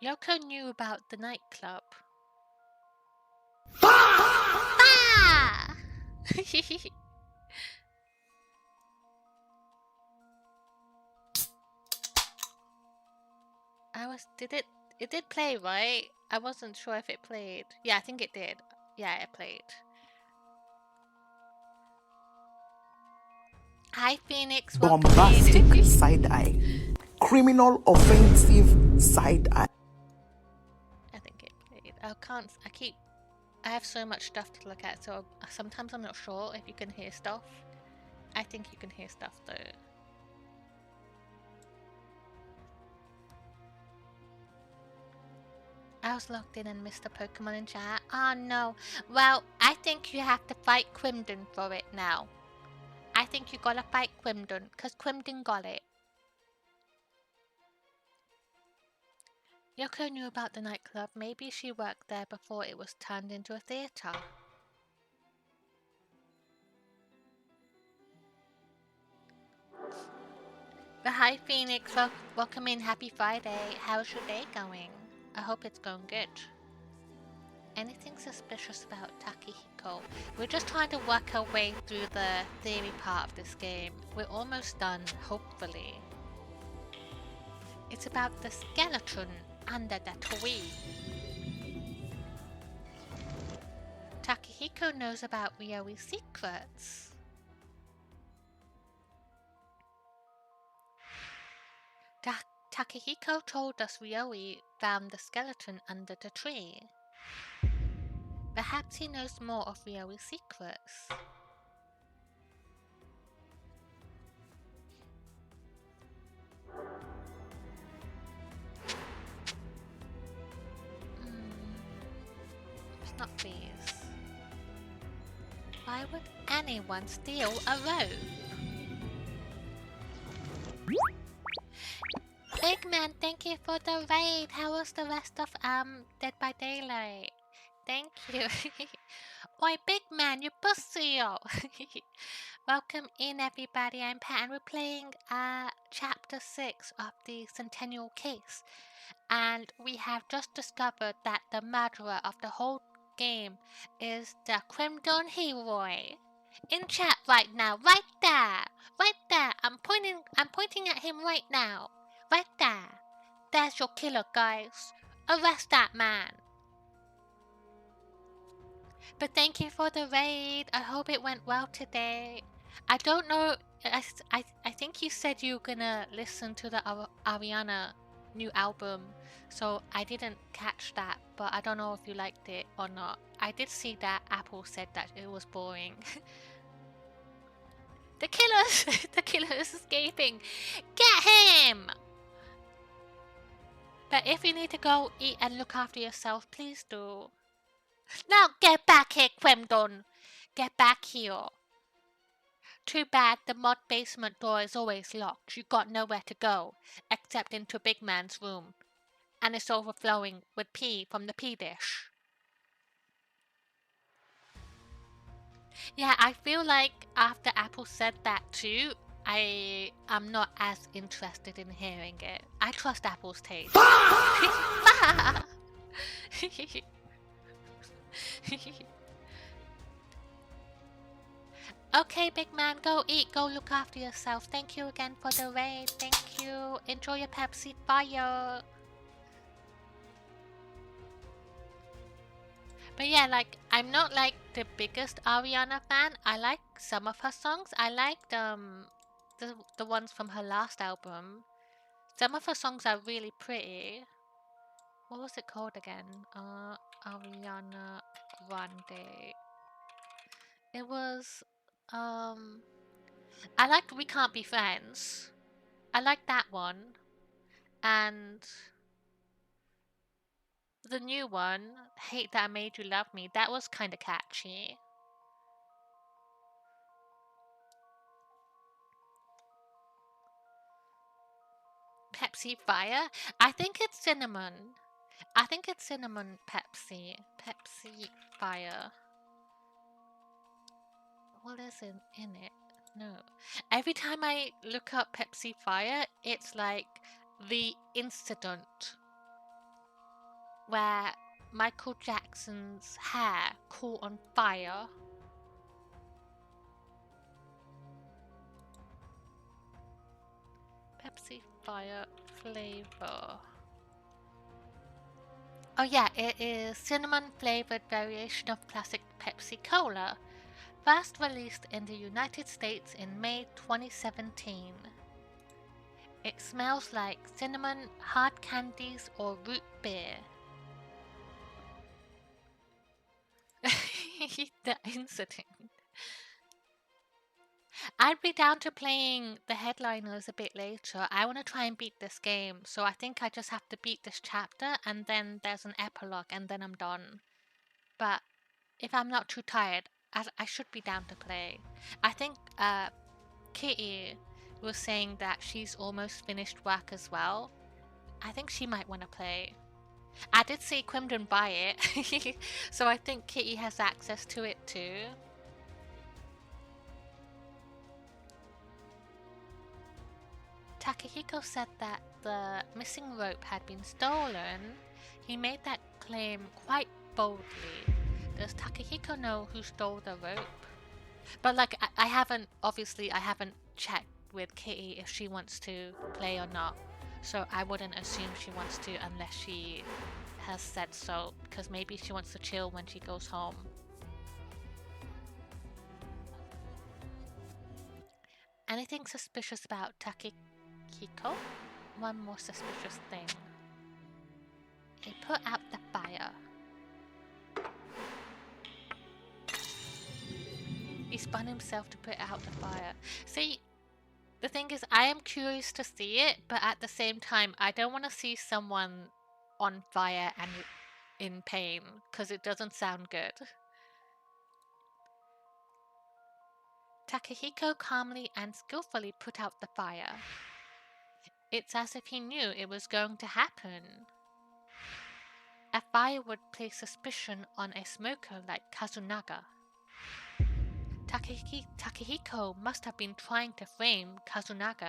Yoko knew about the nightclub. Ah! It did play, right? I wasn't sure if it played. Yeah, I think it did. Yeah, it played. Hi, Phoenix. Bombastic side eye. Criminal offensive side eye. I think it played. I have so much stuff to look at, so sometimes I'm not sure if you can hear stuff. I think you can hear stuff though. I was logged in and missed the Pokemon in chat. Oh no. Well, I think you have to fight Quimden for it now. I think you gotta fight Quimden, because Quimden got it. Yoko knew about the nightclub. Maybe she worked there before it was turned into a theatre. But Hi Phoenix, welcome in. Happy Friday. How's your day going? I hope it's going good. Anything suspicious about Takehiko? We're just trying to work our way through the theory part of this game. We're almost done, hopefully. It's about the skeleton under the tree. Takehiko knows about Ryoi's secrets. Takehiko told us Ryoi found the skeleton under the tree. Perhaps he knows more of Ryoi's secrets. It's not these. Why would anyone steal a rope? Big man, thank you for the raid. How was the rest of Dead by Daylight? Thank you. Oi, big man, you pussy! Welcome in, everybody. I'm Pat, and we're playing chapter 6 of the Centennial case. And we have just discovered that the murderer of the whole game is the Quimdon hero. In chat right now, right there, right there. I'm pointing at him right now, right there. There's your killer, guys. Arrest that man. But thank you for the raid. I hope it went well today. I don't know. I think you said you were gonna listen to the Ariana new album, so I didn't catch that. But I don't know if you liked it or not. I did see that Apple said that it was boring. The killer is escaping. Get him! But if you need to go eat and look after yourself, please do. Now get back here, Quemdon! Get back here. Too bad the mud basement door is always locked. You got nowhere to go, except into Big Man's room. And it's overflowing with pee from the pee dish. Yeah, I feel like after Apple said that too, I am not as interested in hearing it. I trust Apple's taste. Okay, big man, go eat, go look after yourself. Thank you again for the raid. Thank you. Enjoy your Pepsi Fire. But yeah, like, I'm not like the biggest Ariana fan. I like some of her songs. I like the ones from her last album. Some of her songs are really pretty. What was it called again? Ariana Grande. It was, I liked We Can't Be Friends. I like that one. And the new one, Hate That I Made You Love Me, that was kind of catchy. Pepsi Fire? I think it's cinnamon. I think it's cinnamon Pepsi. Pepsi Fire. What is in it? No. Every time I look up Pepsi Fire, it's like the incident where Michael Jackson's hair caught on fire. Pepsi Fire flavor. Oh yeah, it is cinnamon flavored variation of classic Pepsi Cola. First released in the United States in May 2017. It smells like cinnamon, hard candies, or root beer. The incident. I'd be down to playing the headliners a bit later. I want to try and beat this game, so I think I just have to beat this chapter, and then there's an epilogue, and then I'm done. But if I'm not too tired, I should be down to play. I think Kitty was saying that she's almost finished work as well. I think she might want to play. I did see Quimdon buy it, so I think Kitty has access to it too. Takehiko said that the missing rope had been stolen, he made that claim quite boldly. Does Takehiko know who stole the rope? But like, I haven't checked with Kitty if she wants to play or not. So I wouldn't assume she wants to unless she has said so, because maybe she wants to chill when she goes home. Anything suspicious about Takehiko? One more suspicious thing. He put out the fire. He spun himself to put out the fire. See, the thing is, I am curious to see it, but at the same time, I don't want to see someone on fire and in pain, because it doesn't sound good. Takehiko calmly and skillfully put out the fire. It's as if he knew it was going to happen. A fire would place suspicion on a smoker like Kazunaga. Takehiko must have been trying to frame Kazunaga.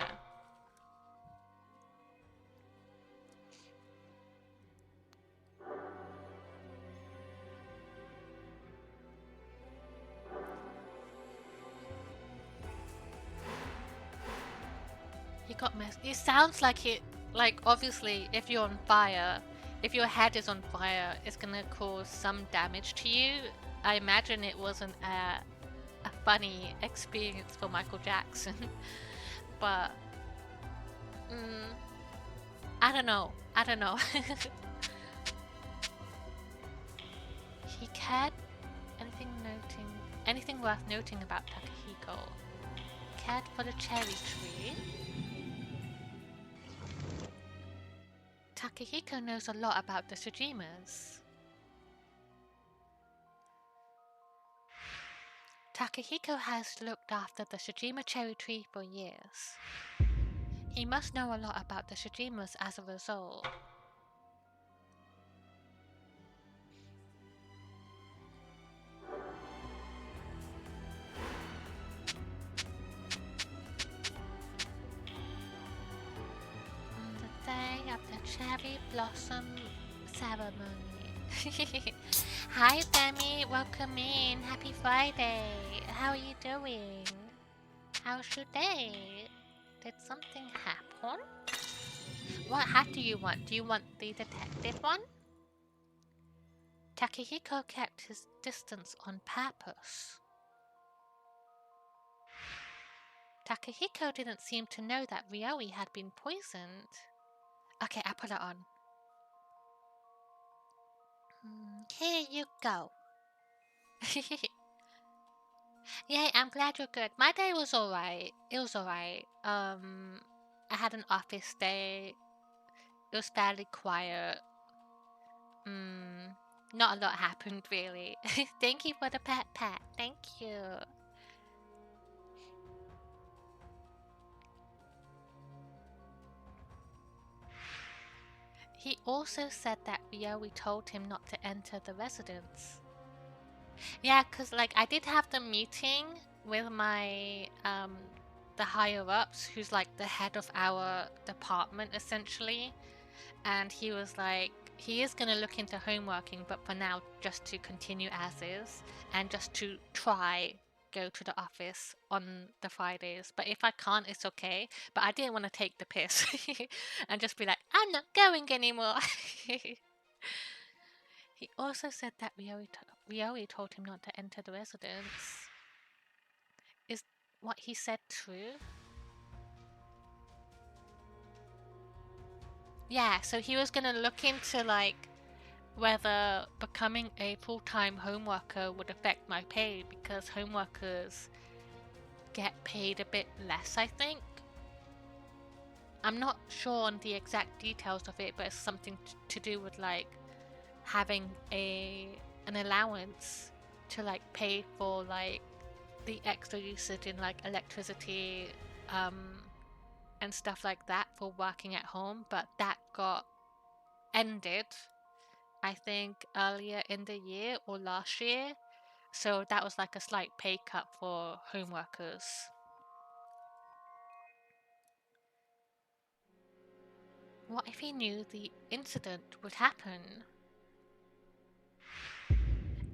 He got messed. It sounds like it. Like, obviously, if you're on fire, if your head is on fire, it's gonna cause some damage to you. I imagine it wasn't a funny experience for Michael Jackson, but I don't know. He cared. Anything worth noting about Takehiko? Cared for the cherry tree. Takehiko knows a lot about the Shijimas. Takehiko has looked after the Shijima cherry tree for years. He must know a lot about the Shijimas as a result. On the day of the cherry blossom ceremony. Hi Demi, welcome in. Happy Friday. How are you doing? How's your day? Did something happen? What hat do you want? Do you want the detective one? Takehiko kept his distance on purpose. Takehiko didn't seem to know that Ryoi had been poisoned. Okay, I put it on. Here you go. Yay, I'm glad you're good. My day was alright. It was alright. I had an office day. It was fairly quiet. Not a lot happened really. Thank you for the pat. Thank you. He also said that Ryoi told him not to enter the residence. Yeah, cause like I did have the meeting with my the higher ups, who's like the head of our department essentially, and he was like, he is gonna look into homeworking, but for now just to continue as is and just to try go to the office on the Fridays. But if I can't, it's okay. But I didn't want to take the piss and just be like, I'm not going anymore. He also said that Ryoi told him not to enter the residence. Is what he said true? Yeah, so he was gonna look into like whether becoming a full-time home worker would affect my pay, because home workers get paid a bit less, I think. I'm not sure on the exact details of it, but it's something to do with like having an allowance to like pay for like the extra usage in like electricity and stuff like that for working at home, but that got ended I think earlier in the year or last year, so that was like a slight pay cut for home workers. What if he knew the incident would happen?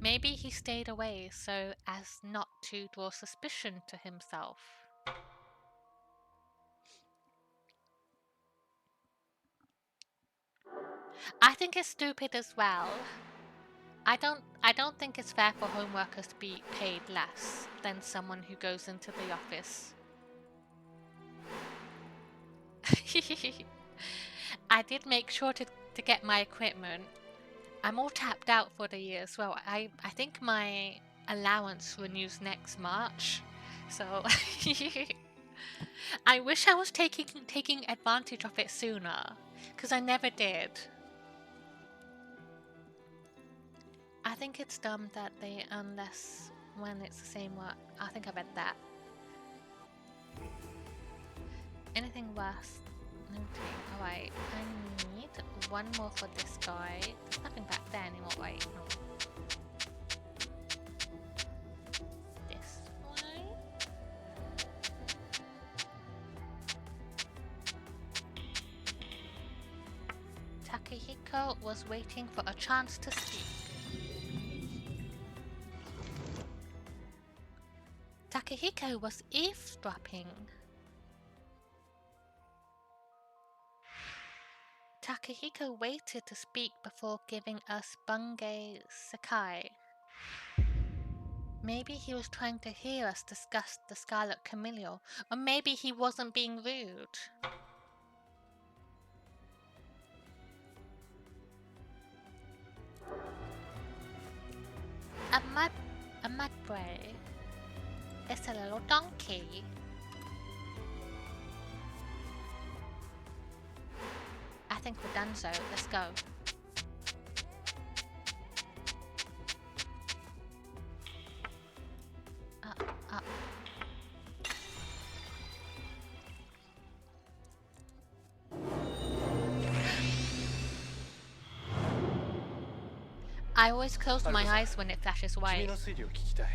Maybe he stayed away so as not to draw suspicion to himself. I think it's stupid as well. I don't think it's fair for home workers to be paid less than someone who goes into the office. I did make sure to get my equipment. I'm all tapped out for the year as well. I think my allowance renews next March. So I wish I was taking advantage of it sooner, because I never did. I think it's dumb that they earn less when it's the same work. I think I read that. Anything worth noting? Alright, I need one more for this guy. There's nothing back there anymore, right? No. This way. Takehiko was waiting for a chance to speak. Takehiko was eavesdropping. Takehiko waited to speak before giving us Bungei Sakai. Maybe he was trying to hear us discuss the Scarlet Camellia, or maybe he wasn't being rude. A mudbray. It's a little donkey. I think we're done, so let's go. Up. I always close my eyes when it flashes 君 white. の推理を聞きたい。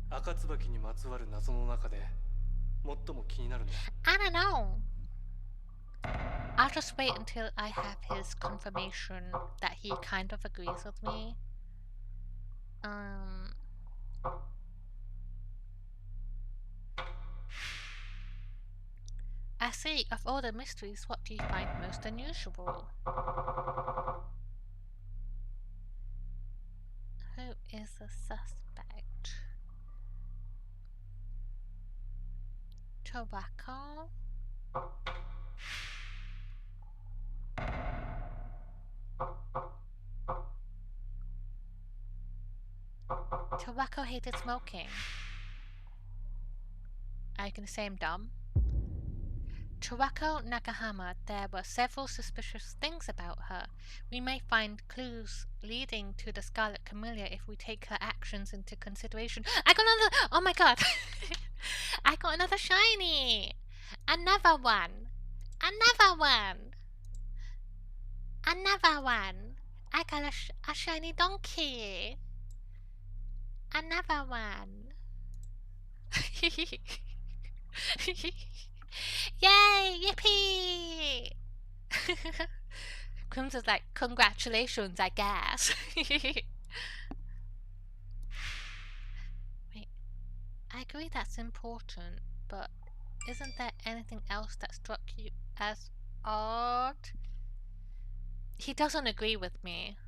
赤椿にまつわる謎の中で最も気になるのは I don't know. I'll just wait until I have his confirmation that he kind of agrees with me. I see, of all the mysteries, what do you find most unusual? Who is the suspect? Tobacco? Tobacco hated smoking. Are you gonna say I'm dumb? Tobacco Nakahama, there were several suspicious things about her. We may find clues leading to the Scarlet Camellia if we take her actions into consideration. I got another! Oh my god! I got another shiny! Another one! Another one! Another one! I got a shiny donkey! Another one! Yay! Yippee! Crimson's like, congratulations, I guess. Wait, I agree that's important, but isn't there anything else that struck you as odd? He doesn't agree with me.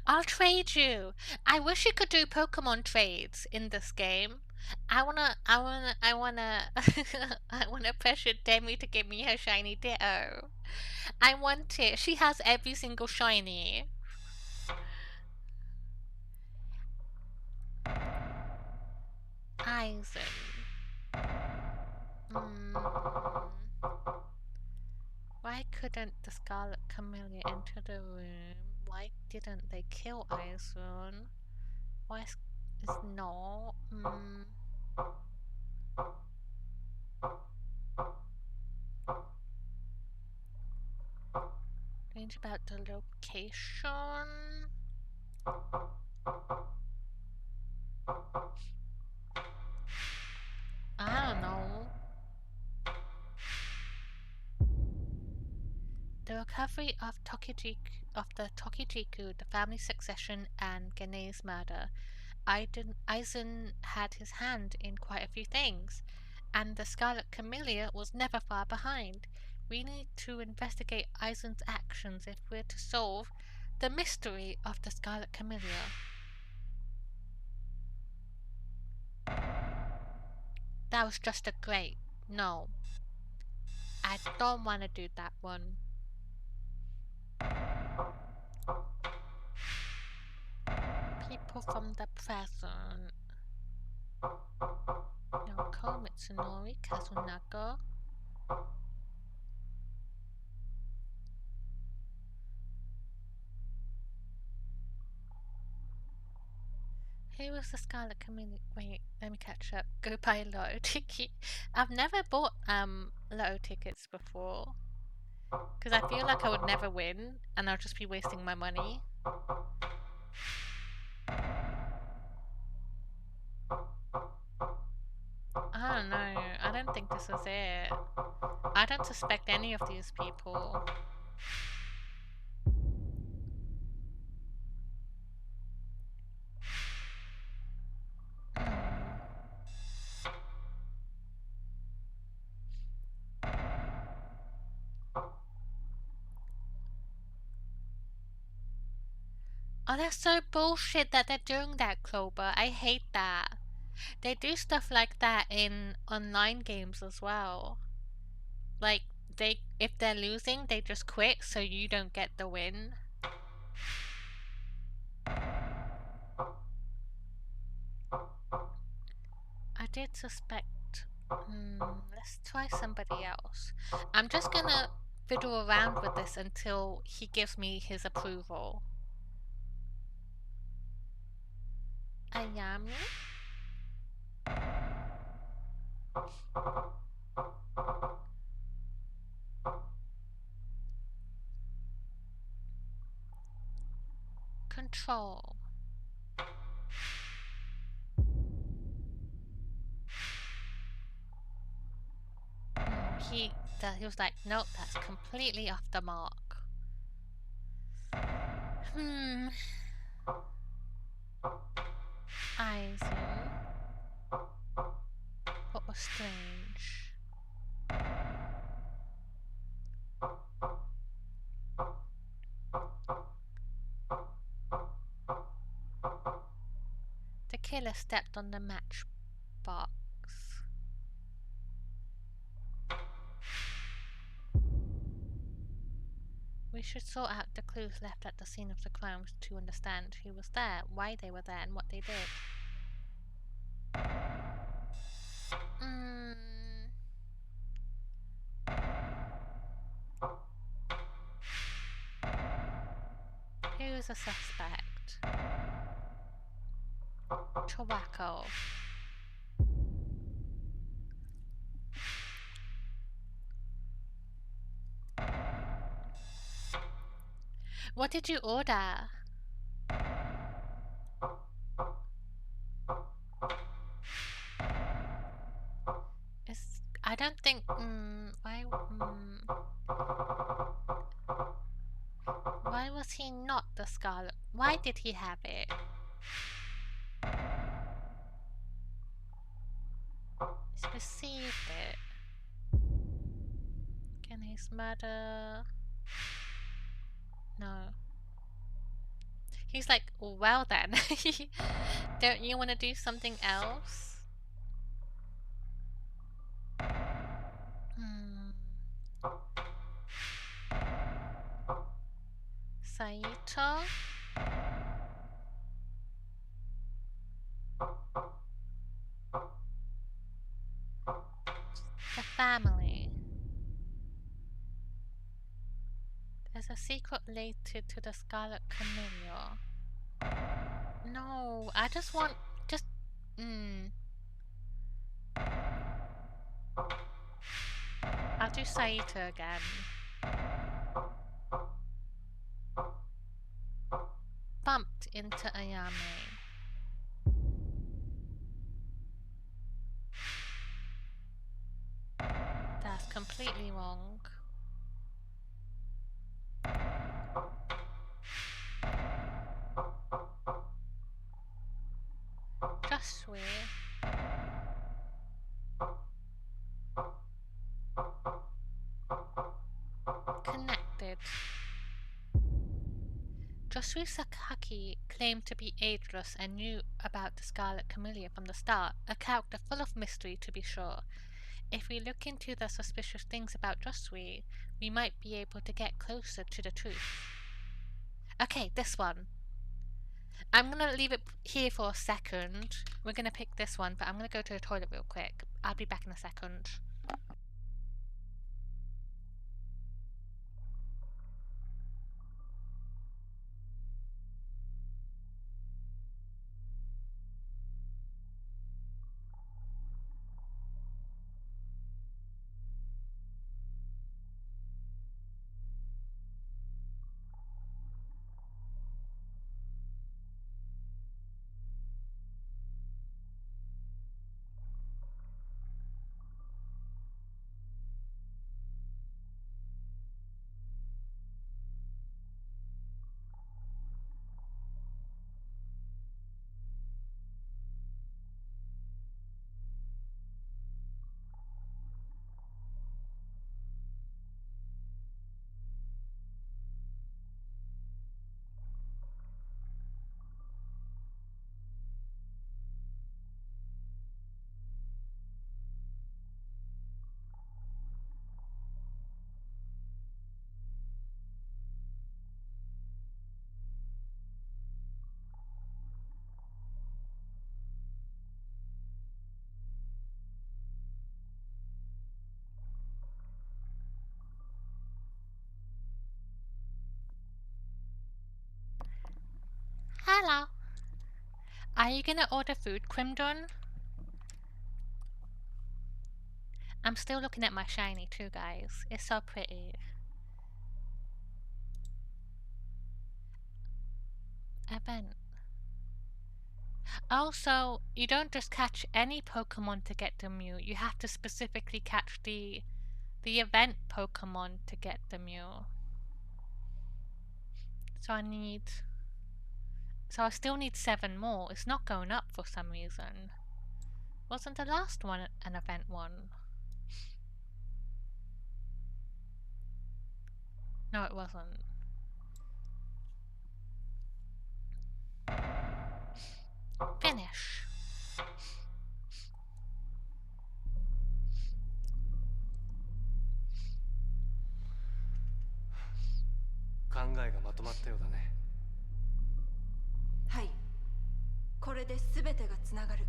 I'll trade you. I wish you could do Pokemon trades in this game. I wanna I wanna pressure Demi to give me her shiny Ditto. I want it. She has every single shiny. Aizen. Why couldn't the Scarlet Camellia enter the room? Why didn't they kill Aizen? Why is no? Range about the location. recovery of the Tokijiku, the family succession, and Gene's murder. Aizen had his hand in quite a few things, and the Scarlet Camellia was never far behind. We need to investigate Aizen's actions if we're to solve the mystery of the Scarlet Camellia. That was just a great. No. I don't want to do that one. People from the present. Yoko, Mitsunori, Kazunaka. Who was the Scarlet Camellia? Wait, let me catch up. Go buy lotto ticket. I've never bought lotto tickets before. Because I feel like I would never win and I'll just be wasting my money. I don't know. I don't think this is it. I don't suspect any of these people. Oh, that's so bullshit that they're doing that, Clover. I hate that. They do stuff like that in online games as well. Like, if they're losing, they just quit so you don't get the win. I did suspect. Let's try somebody else. I'm just gonna fiddle around with this until he gives me his approval. Ayami? Control. He was like, nope, that's completely off the mark. Aizen. What was strange? The killer stepped on the matchbox. We should sort out the clues left at the scene of the crime to understand who was there, why they were there, and what they did. Who's a suspect? Tobacco. What did you order? I don't think. Why was he not the Scarlet? Why did he have it? He's received it. Can his murder? No. He's like, well then. Don't you want to do something else? Saito? The family. There's a secret related to the Scarlet Camellia. No, I just want... I'll do Saito again. Bumped into Ayame. That's completely wrong. Justly. Connected. Josui Sakaki claimed to be ageless and knew about the Scarlet Camellia from the start, a character full of mystery to be sure. If we look into the suspicious things about Josui, we might be able to get closer to the truth. Okay, this one. I'm gonna leave it here for a second. We're gonna pick this one, but I'm gonna go to the toilet real quick. I'll be back in a second. Hello. Are you gonna order food, Quimdon? I'm still looking at my shiny too, guys. It's so pretty. Event. Also, you don't just catch any Pokemon to get the Mew. You have to specifically catch the event Pokemon to get the Mew. So I still need 7 more. It's not going up for some reason. Wasn't the last one an event one? No, it wasn't. Finish. 考えがまとまったようだね。はい。これで全てがつながる。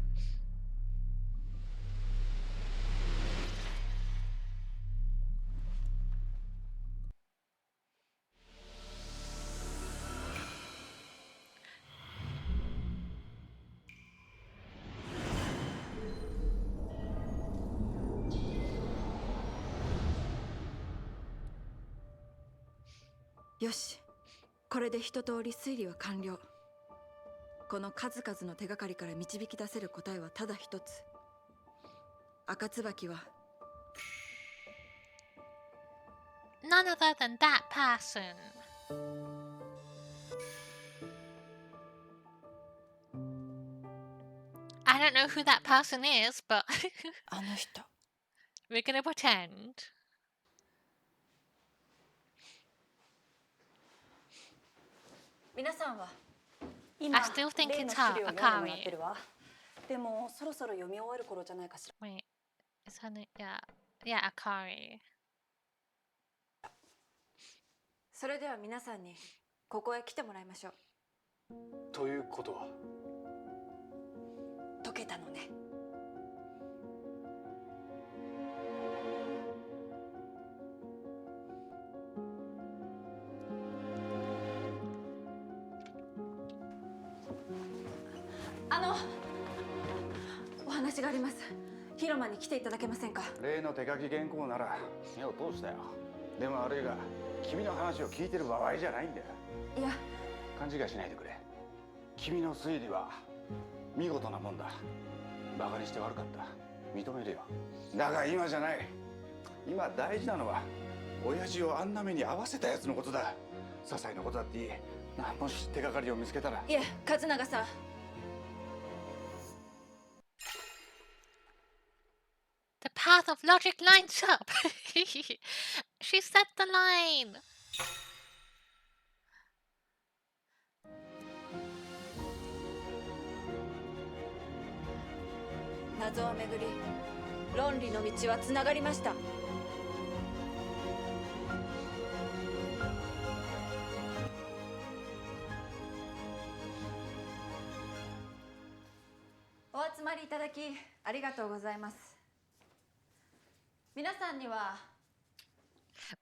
よし、これで一通り推理は完了。この数々の手がかりから導き出せる答えはただ一つ。赤椿は None other than that person. I don't know who that person is, but あの人。 we're gonna pretend. 皆さんは 今 I still think 例の it's 資 her, 料を読んでもらって Akari. るわ。でもそろそろ読み終わる頃じゃないかしら。 Wait, is her name? Yeah, Akari. それでは皆さんにここへ来てもらいましょう。ということは、解けたのね。お話があります。広間に来ていただけませんか。例の手書き原稿なら目を通したよ。でも悪いが君の話を聞いてる場合じゃないんだよ。いや、勘違いしないでくれ。君の推理は見事なもんだ。バカにして悪かった。認めるよ。だが今じゃない。今大事なのは親父をあんな目に遭わせたやつのことだ。些細なことだっていい。もし手がかりを見つけたら。いえ、勝永さん。path of logic lines up. She set the line. 謎をめぐり論理の道はつながりました。お集まりいただきありがとうございます。皆さんには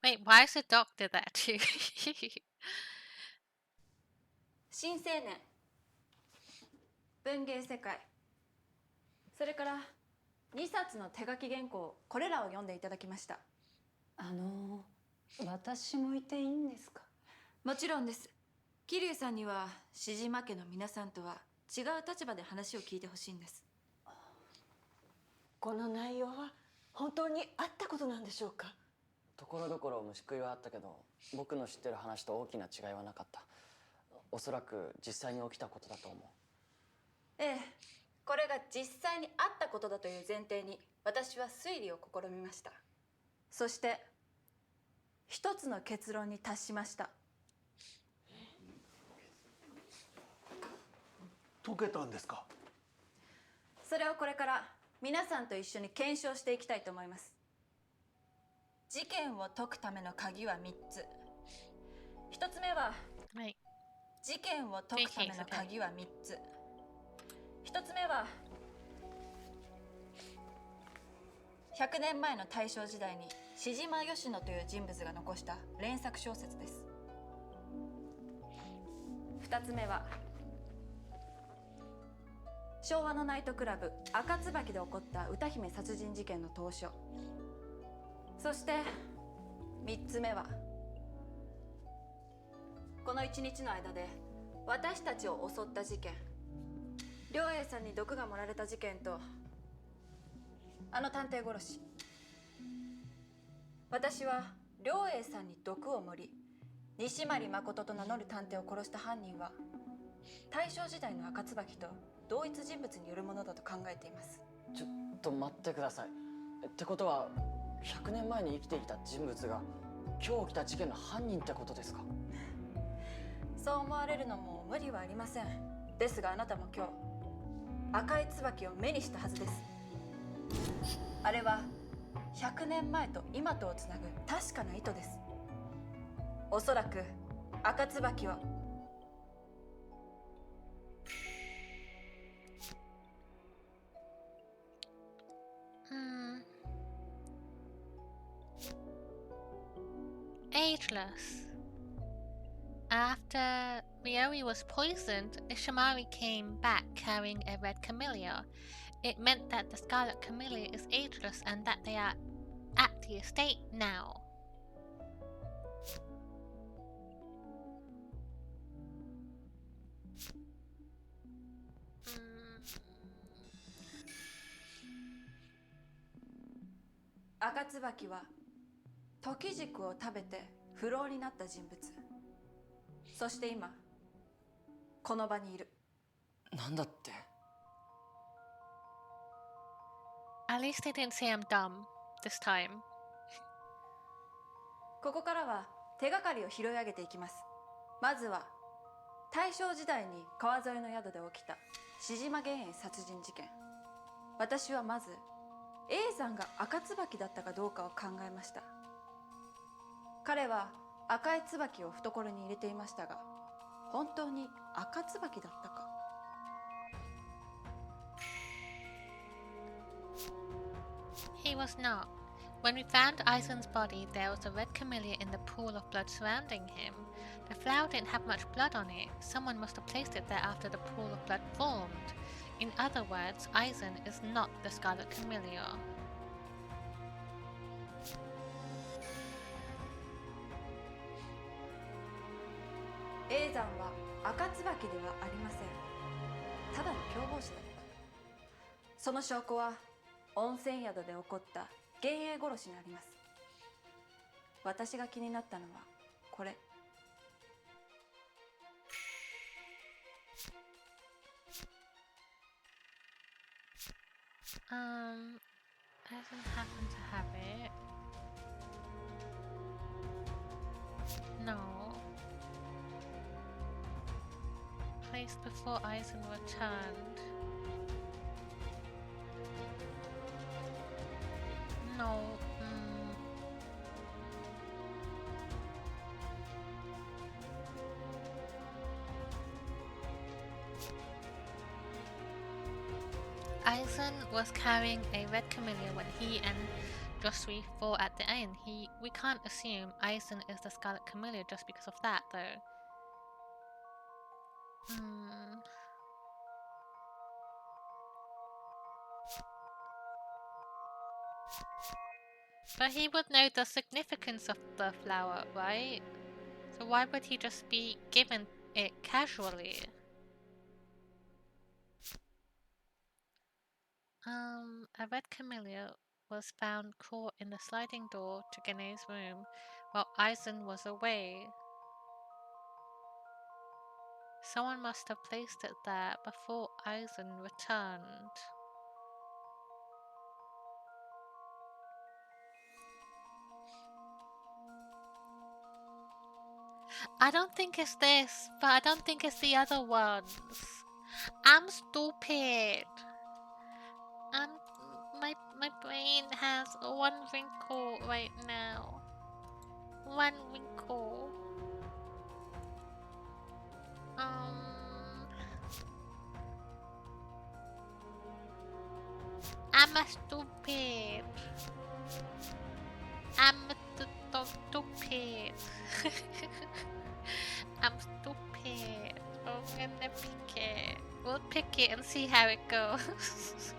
Wait, why is the doctor there too? 新青年、文芸世界、それから2冊の手書き原稿、これらを読んでいただきました。私もいていいんですか？もちろんです。桐生さんには志島家の皆さんとは違う立場で話を聞いてほしいんです。この内容は本当にあったことなんでしょうか？ところどころ虫食いはあったけど、僕の知ってる話と大きな違いはなかった。おそらく実際に起きたことだと思う。ええ、これが実際にあったことだという前提に私は推理を試みました。そして一つの結論に達しました。解けたんですか？それをこれから皆さんと一緒に検証していきたいと思います。事件を解くための鍵は3つ。1つ目は、はい。事件を解くための鍵は3つ。1つ目は100年前の大正時代に志島義野という人物が残した連作小説です。2つ目は昭和のナイトクラブ赤椿で起こった歌姫殺人事件の当初。そして3つ目はこの1日の間で私たちを襲った事件、良栄さんに毒が盛られた事件とあの探偵殺し。私は良栄さんに毒を盛り西丸誠と名乗る探偵を殺した犯人は大正時代の赤椿と同一人物によるものだと考えています。ちょっと待ってください。ってことは100年前に生きていた人物が今日起きた事件の犯人ってことですか？そう思われるのも無理はありません。ですがあなたも今日赤い椿を目にしたはずです。あれは100年前と今とをつなぐ確かな糸です。おそらく赤椿はAgeless. After Ryori was poisoned, Ishimari came back carrying a red camellia. It meant that the scarlet camellia is ageless and that they are at the estate now. Mm. 赤椿は時軸を食べて不老になった人物。そして今この場にいる。なんだって？ At least they didn't say I'm dumb this time. ここからは手がかりを拾い上げていきます。まずは大正時代に川沿いの宿で起きた志島源栄殺人事件。私はまず A さんが赤椿だったかどうかを考えました。彼は赤い椿を懐に入れていましたが、本当に赤椿だったか。He was not. When we found Aizen's body, there was a red camellia in the pool of blood surrounding him. The flower didn't have much blood on it. Someone must have placed it there after the pool of blood formed. In other words, Aizen is not the scarlet camellia. A 山は赤椿ではありません。ただの共謀者だった。その証拠は温泉宿で起こった源栄殺しにあります。私が気になったのはこれ。Doesn't happen to have it. No. Placed before Eisen returned. No. Eisen was carrying a red camellia when he and Josui fought at the end. We can't assume Eisen is the Scarlet Camellia just because of that, though. But he would know the significance of the flower, right? So why would he just be given it casually? A red camellia was found caught in the sliding door to Gene's room while Eisen was away. Someone must have placed it there before Eisen returned. I don't think it's this, but I don't think it's the other ones. I'm stupid. My brain has one wrinkle right now. One wrinkle. I'm a stupid. I'm stupid. I'm stupid. I'm gonna pick it. We'll pick it and see how it goes.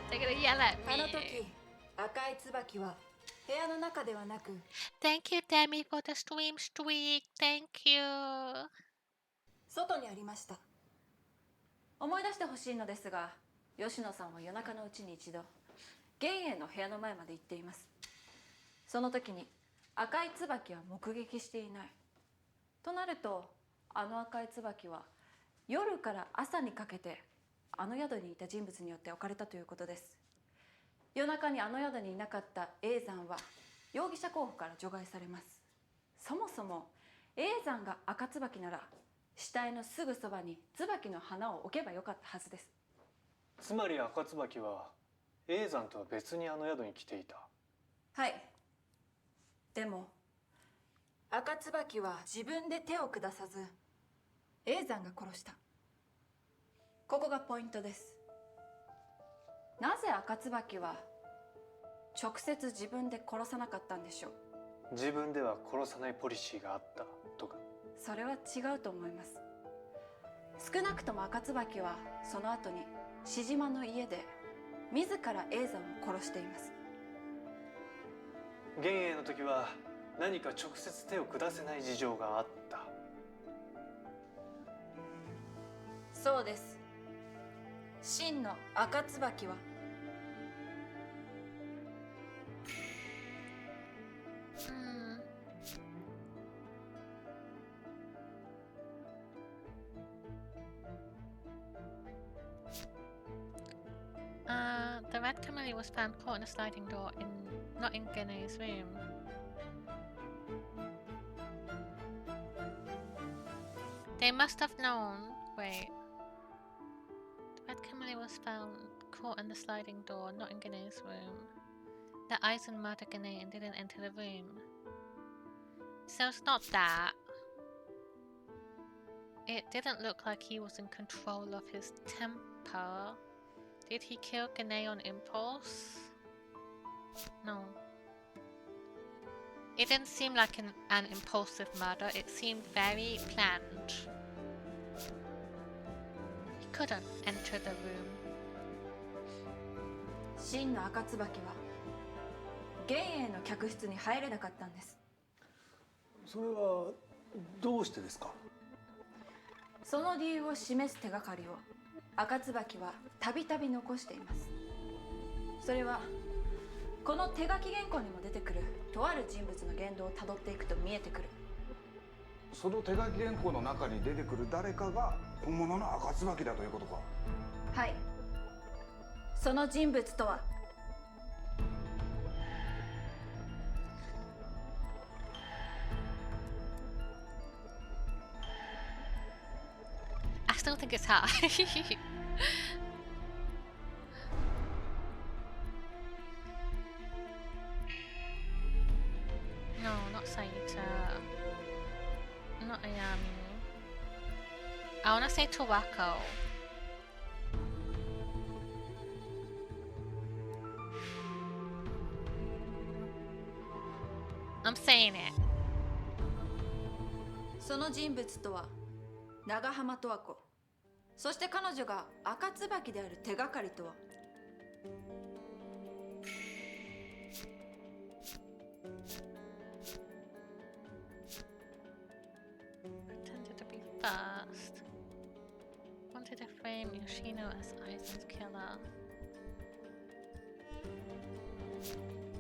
They're gonna yell at あの me. 時赤い椿は部屋の中ではなく Thank you, Demi, for the stream streak. Thank you. 外にありました。思い出してほしいのですが、吉野さんは夜中のうちに一度玄英の部屋の前まで行っています。その時に赤い椿は目撃していない。となると、あの赤い椿は夜から朝にかけてあの宿にいた人物によって置かれたということです。夜中にあの宿にいなかった永山は容疑者候補から除外されます。そもそも永山が赤椿なら死体のすぐそばに椿の花を置けばよかったはずです。つまり赤椿は永山とは別にあの宿に来ていた。はい。でも赤椿は自分で手を下さず永山が殺した。ここがポイントです。なぜ赤椿は直接自分で殺さなかったんでしょう。自分では殺さないポリシーがあったとか。それは違うと思います。少なくとも赤椿はその後に志島の家で自ら永山を殺しています。玄英の時は何か直接手を下せない事情があった。そうです。真の赤椿はThe red camellia was found caught in a sliding door not in Gene's room. They must have known. Wait. The red camellia was found caught in the sliding door not in Gene's room. That Eisen murdered Gene and didn't enter the room. So it's not that. It didn't look like he was in control of his temper. Did he kill Gene on impulse? No. It didn't seem like an impulsive murder. It seemed very planned. He couldn't enter the room. 真の赤椿は玄英の客室に入れなかったんです。それはどうしてですか。その理由を示す手がかりを赤椿はたびたび残しています。それはこの手書き原稿にも出てくるとある人物の言動をたどっていくと見えてくる。その手書き原稿の中に出てくる誰かが本物の赤椿だということか。はい。その人物とは I still think it's her. No, not Saita. Not Ayami. I want to say Tawako. I'm saying it. その人物とは長浜十和子。そして彼女が赤椿である手がかりとは Pretended to be first. Wanted to frame Yoshino as Aizen's killer.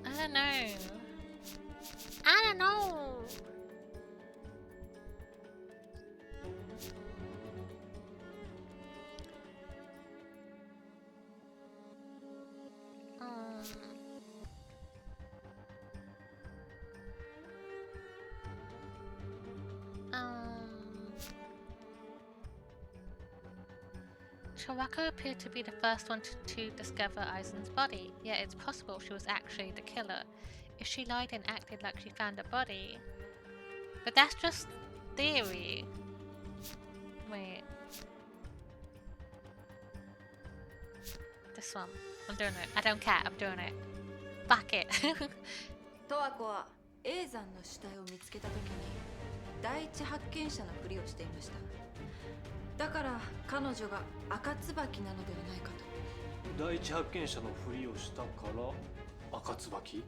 I don't know. I don't know. Tawako appeared to be the first one to discover Aizen's body, yet it's possible she was actually the killer if she lied and acted like she found a body. But that's just theory. Wait. This one. I'm doing it. I don't care. I'm doing it. Fuck it. 十和子は永山の死体を見つけた時に第一発見者のふりをしていました。だから彼女が赤椿なのではないかと。第一発見者のふりをしたから赤椿？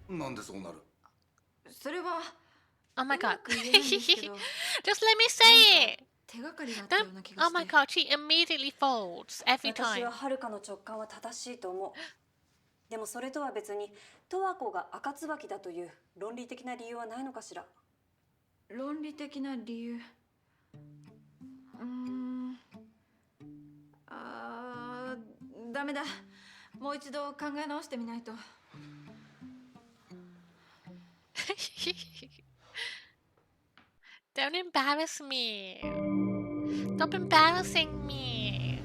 なんでそうなる？それは Oh my god. うまく言えないんですけど Just let me say it. 手がかりがあったよ Don't. うな気が Oh して。 my god. She immediately folds every 私 time. は遥の直感は正しいと思う。でもそれとは別に十和子が赤椿だという論理的な理由はないのかしら。論理的な理由。ダメだ。もう一度考え直してみないと。Don't embarrass me. Stop embarrassing me.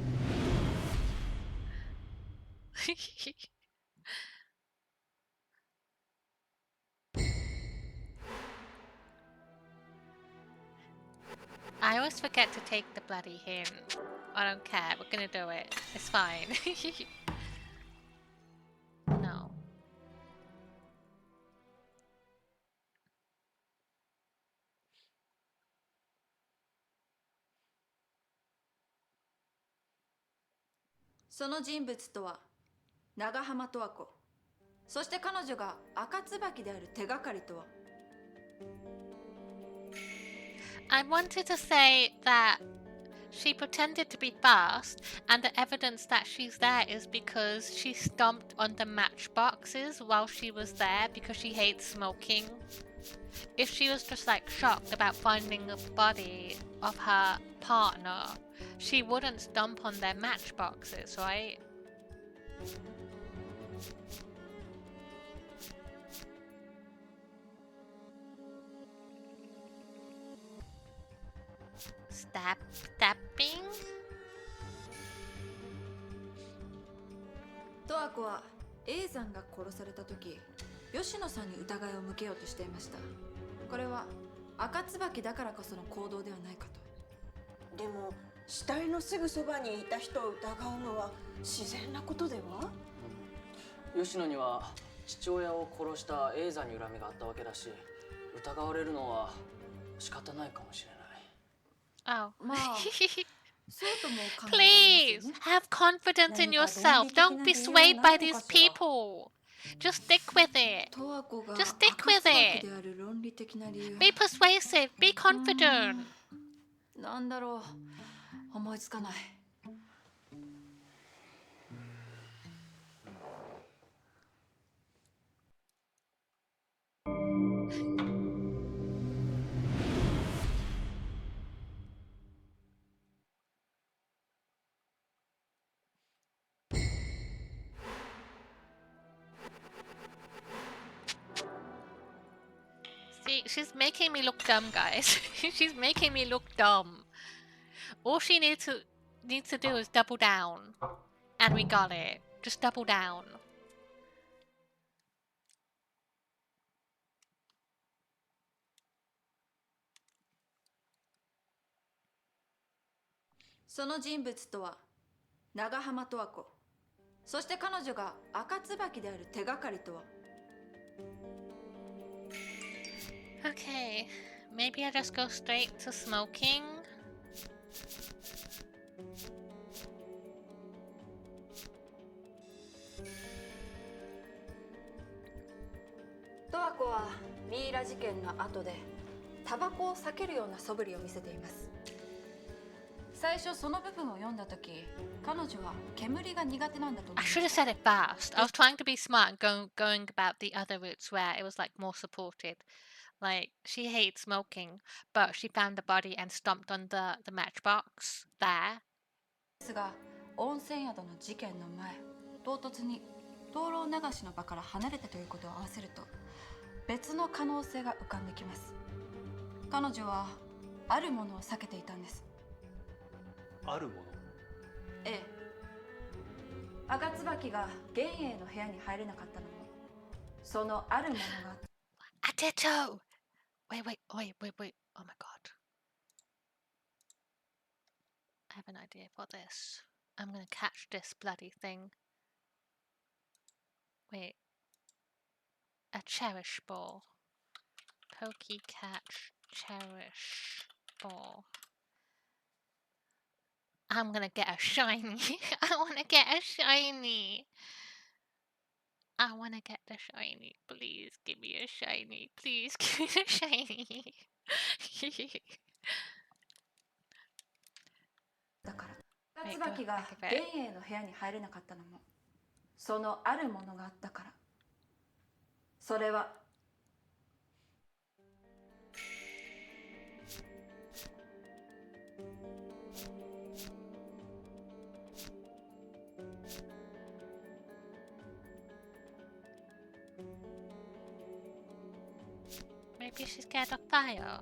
I always forget to take the bloody hint. I don't care. We're gonna do it. It's fine. No. その人物とは長浜十和子。そして彼女が赤椿である手がかりとは。I wanted to say that she pretended to be fast, and the evidence that she's there is because she stomped on the matchboxes while she was there because she hates smoking. If she was just like shocked about finding the body of her partner, she wouldn't stomp on their matchboxes, right? Stabbing? 十和子は永山が殺された時、吉野さんに疑いを向けようとしていました。これは赤椿だからこその行動ではないかと。でも死体のすぐそばにいた人を疑うのは自然なことでは？吉野には父親を殺した永山に恨みがあったわけだし、疑われるのは仕方ないかもしれない。Oh. まあ、そうとも考え Please have confidence in yourself. Don't be swayed by these people. Just stick with it. 十和子が Just stick 赤 with 椿 it. である論理的な理由。 Be persuasive. Be confident. なんだろう、思いつかない。She's making me look dumb, guys. She's making me look dumb. All she needs to do is double down. And we got it. Just double down. その人物とは長浜十和子。そして彼女が赤椿である手がかりとは。Okay, maybe I just go straight to smoking. Toako はミイラ事件の後でタバコを避けるような素振りを見せています。最初その部分を読んだ時、彼女は煙が苦手なんだと思 I います。 should have said it fast. I was trying to be smart and going about the other routes where it was like more supported. Like, she hates smoking, but she found the body and stomped on the matchbox there. ですが、温泉宿の事件の前、唐突に灯籠流しの場から離れたということを合わせると、別の可能性が浮かんできます。彼女はあるものを避けていたんです。あるもの。ええ。赤椿が玄英の部屋に入れなかったのも、そのあるものが。A ditto! Wait. Oh my god. I have an idea for this. I'm gonna catch this bloody thing. Wait. A cherish ball. Pokey catch cherish ball. I'm gonna get a shiny. I wanna get a shiny. I wanna get the shiny. Please give me a shiny. Please give me a shiny. だから赤椿が玄英の部屋に入れなかったのも、そのあるものがあったから。それは。Maybe she's scared of fire.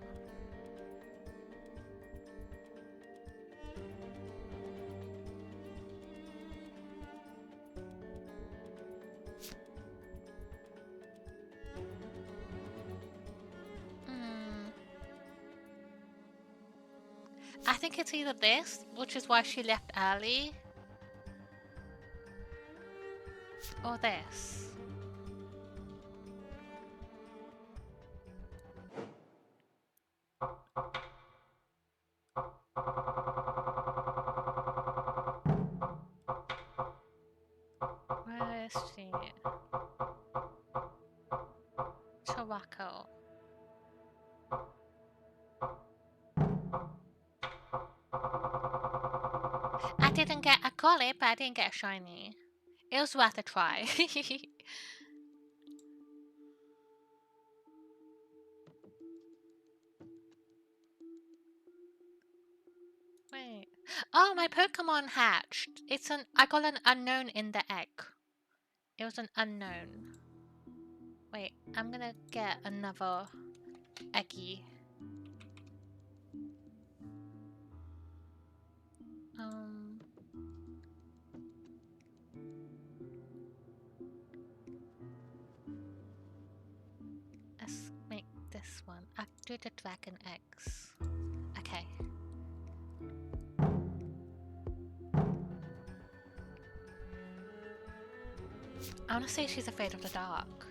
I think it's either this, which is why she left early, or this. Where is she? Tobacco. I didn't get a collie, but I didn't get a shiny. It was worth a try. Wait. Oh, my Pokemon hatched. I got an unknown in the egg. It was an unknown. Wait, I'm gonna get another eggy. Let's make this one. I'll do the dragon eggs. Okay. I wanna say she's afraid of the dark.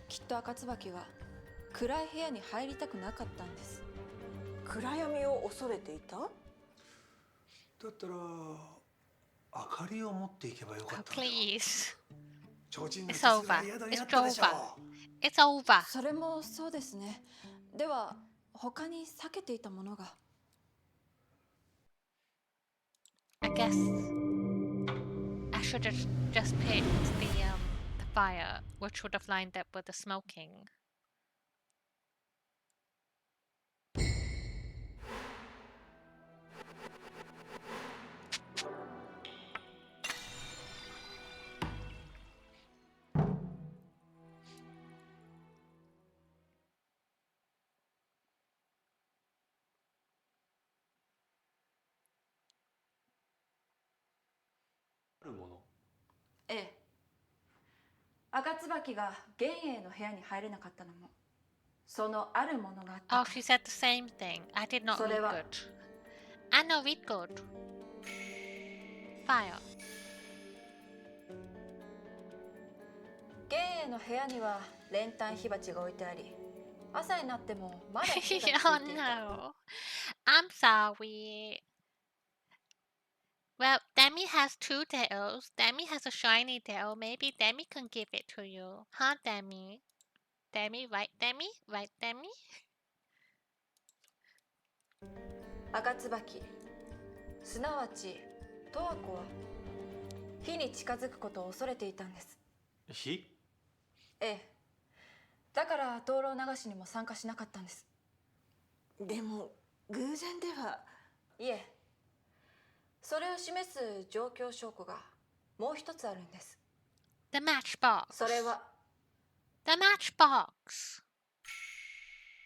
きっと赤椿は暗い部屋に入りたくなかったんです。暗闇を恐れていた？だったら明かりを持っていけばよかった。 Please. 提灯の It's 鉄が over. 宿に It's あったでしょ。 over. It's over. それもそうですね。では他に避けていたものが。I guess I should have just picked the fire, which would have lined up with the smoking. るもの。ええ。赤椿が幻影の部屋に入れなかったのも、そのあるものがあった Oh, she said the same thing. I did not read good. I know read good. Fire. 幻影の部屋には練炭火鉢が置いてあり、朝になってもまだ火がついてい Oh た。 no. I'm sorry. Well, Demi has 2 tails. Demi has a shiny tail. Maybe Demi can give it to you. Huh, Demi? Demi, right, Demi? Right, Demi? 赤椿、すなわち十和子は火に近づくことを恐れていたんです。火？ええ。だから灯籠流しにも参加しなかったんです。でも偶然では。いえ、それを示す状況証拠がもう一つあるんです。 The matchbox. それは The matchbox.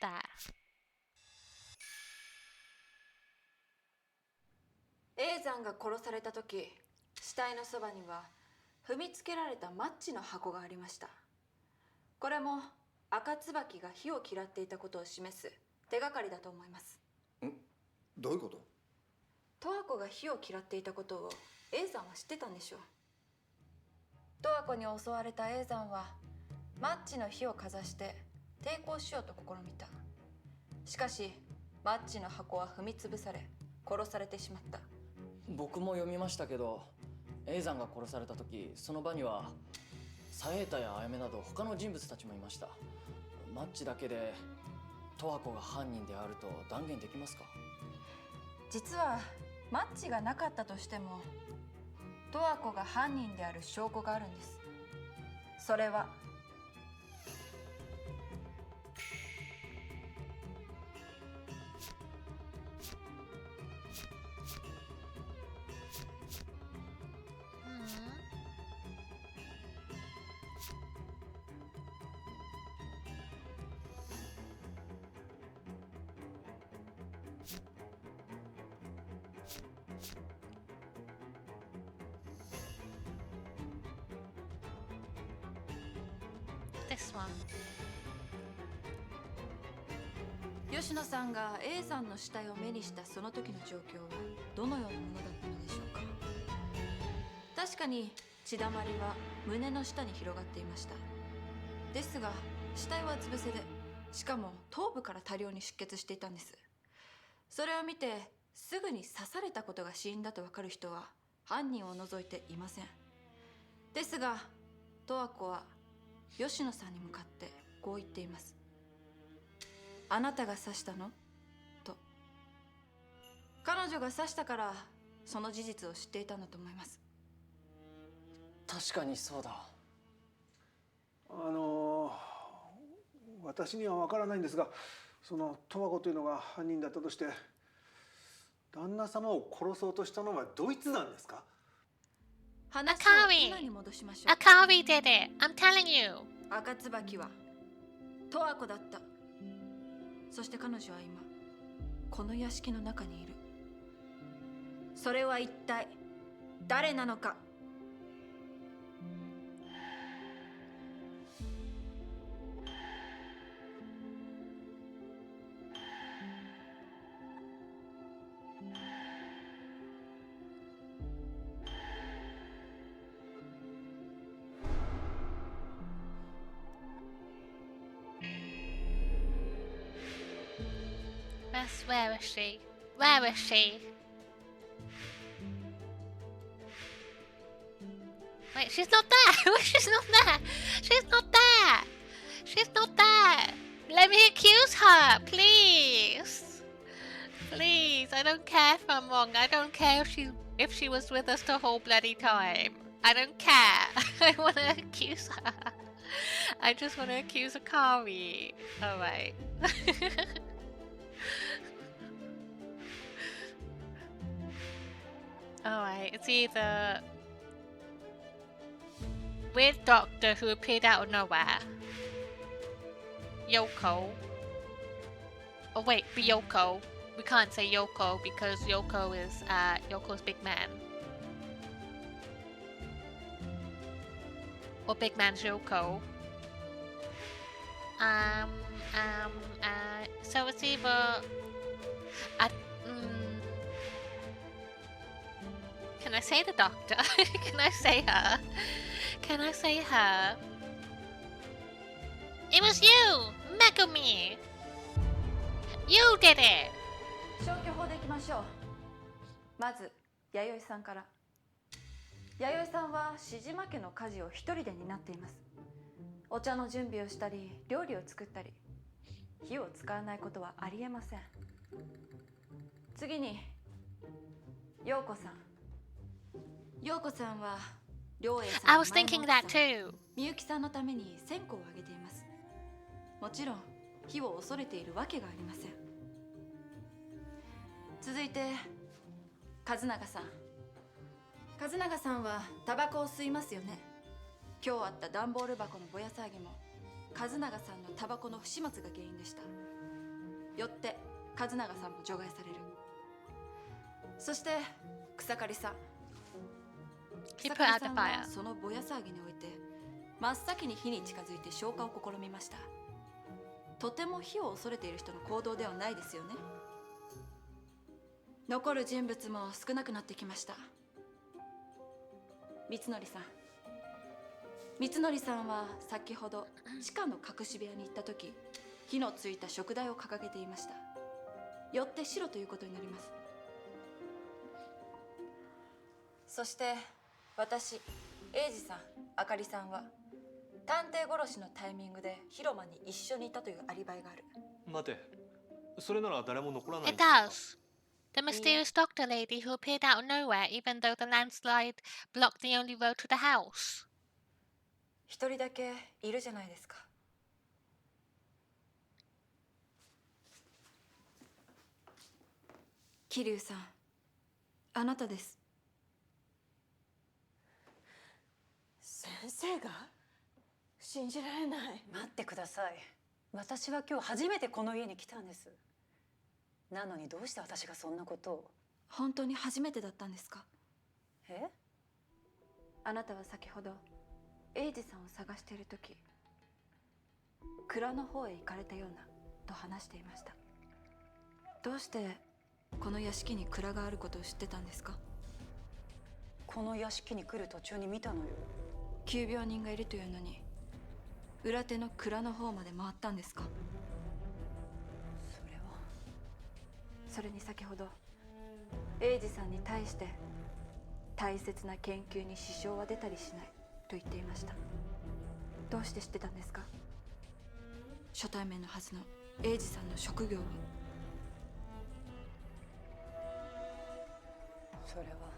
There. 永山が殺された時、死体のそばには踏みつけられたマッチの箱がありました。これも赤椿が火を嫌っていたことを示す手がかりだと思います。どういうこと？十和子が火を嫌っていたことを永山は知ってたんでしょう。十和子に襲われた永山はマッチの火をかざして抵抗しようと試みた。しかしマッチの箱は踏みつぶされ殺されてしまった。僕も読みましたけど、永山が殺された時、その場には左平太やあやめなど他の人物たちもいました。マッチだけで十和子が犯人であると断言できますか？実はマッチがなかったとしても十和子が犯人である証拠があるんです。それはThis one. 吉野さんが A さんの死体を目にしたその時の状況はどのようなものだったのでしょうか。確かに血だまりは胸の下に広がっていました。ですが死体はうつ伏せで、しかも頭部から多量に出血していたんです。それを見てすぐに刺されたことが死因だと分かる人は犯人を除いていません。ですが十和子は吉野さんに向かってこう言っています。あなたが刺したの？と。彼女が刺したからその事実を知っていたんだと思います。確かにそうだ。私には分からないんですが、その十和子というのが犯人だったとして、旦那様を殺そうとしたのはドイツなんですか？話を今に戻しましょう。 Akari did it. I'm telling you. 赤椿は十和子だった。そして彼女は今この屋敷の中にいる。それは一体誰なのか。Where is she? Where is she? Wait, she's not there! She's not there! She's not there! She's not there! Let me accuse her, please! Please, I don't care if I'm wrong. I don't care if she was with us the whole bloody time. I don't care. I want to accuse her. I just want to accuse Akari. Alright. Alright, it's either weird doctor who appeared out of nowhere, Yoko, oh wait, Ryoko. We can't say Yoko because Yoko is Yoko's big man. or Big Man Joko. So it's either. Can I say the doctor? Can I say her? Can I say her? It was you, Megumi. You did it. 消去法でいきましょう。まず弥生さんから。弥生さんは志島家の家事を一人で担っています。お茶の準備をしたり料理を作ったり、火を使わないことはありえません。次に陽子さん。陽子さんは良栄さん I の was 前の thinking 奥 that さん too. みゆきさんのために線香をあげています。もちろん火を恐れているわけがありません。続いて和永さん。和永さんはタバコを吸いますよね。今日あった段ボール箱のぼや騒ぎも和永さんのタバコの不始末が原因でした。よって和永さんも除外される。そして草刈さん。 He 草 put 刈 out さ the んは fire. そのぼや騒ぎにおいて真っ先に火に近づいて消火を試みました。とても火を恐れている人の行動ではないですよね。残る人物も少なくなってきました。三成さん。三成さんは先ほど地下の隠し部屋に行った時、火のついた食台を掲げていました。よって白ということになります。そして私、英二さん、あかりさんは探偵殺しのタイミングで広間に一緒にいたというアリバイがある。待て、それなら誰も残らないん It じゃないか。 does. The mysterious doctor lady who appeared out of nowhere even though the landslide blocked the only road to the house. 一人だけいるじゃないですか。桐生さん、あなたです。先生が信じられない。待ってください。私は今日初めてこの家に来たんです。なのにどうして私がそんなことを。本当に初めてだったんですか？え？あなたは先ほど英二さんを探している時、蔵の方へ行かれたようなと話していました。どうしてこの屋敷に蔵があることを知ってたんですか？この屋敷に来る途中に見たのよ。急病人がいるというのに裏手の蔵の方まで回ったんですか？それは。それに先ほど英二さんに対して大切な研究に支障は出たりしないと言っていました。どうして知ってたんですか？初対面のはずの英二さんの職業を。それは。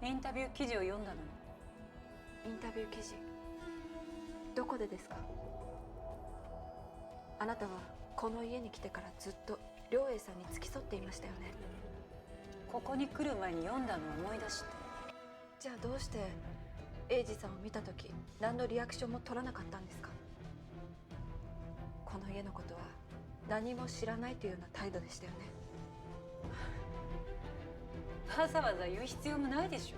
インタビュー記事を読んだのよ。インタビュー記事、どこでですか？あなたはこの家に来てからずっと良栄さんに付き添っていましたよね。ここに来る前に読んだのを思い出して。じゃあどうして英二さんを見た時何のリアクションも取らなかったんですか？この家のことは何も知らないというような態度でしたよね。わざわざ言う必要もないでしょ。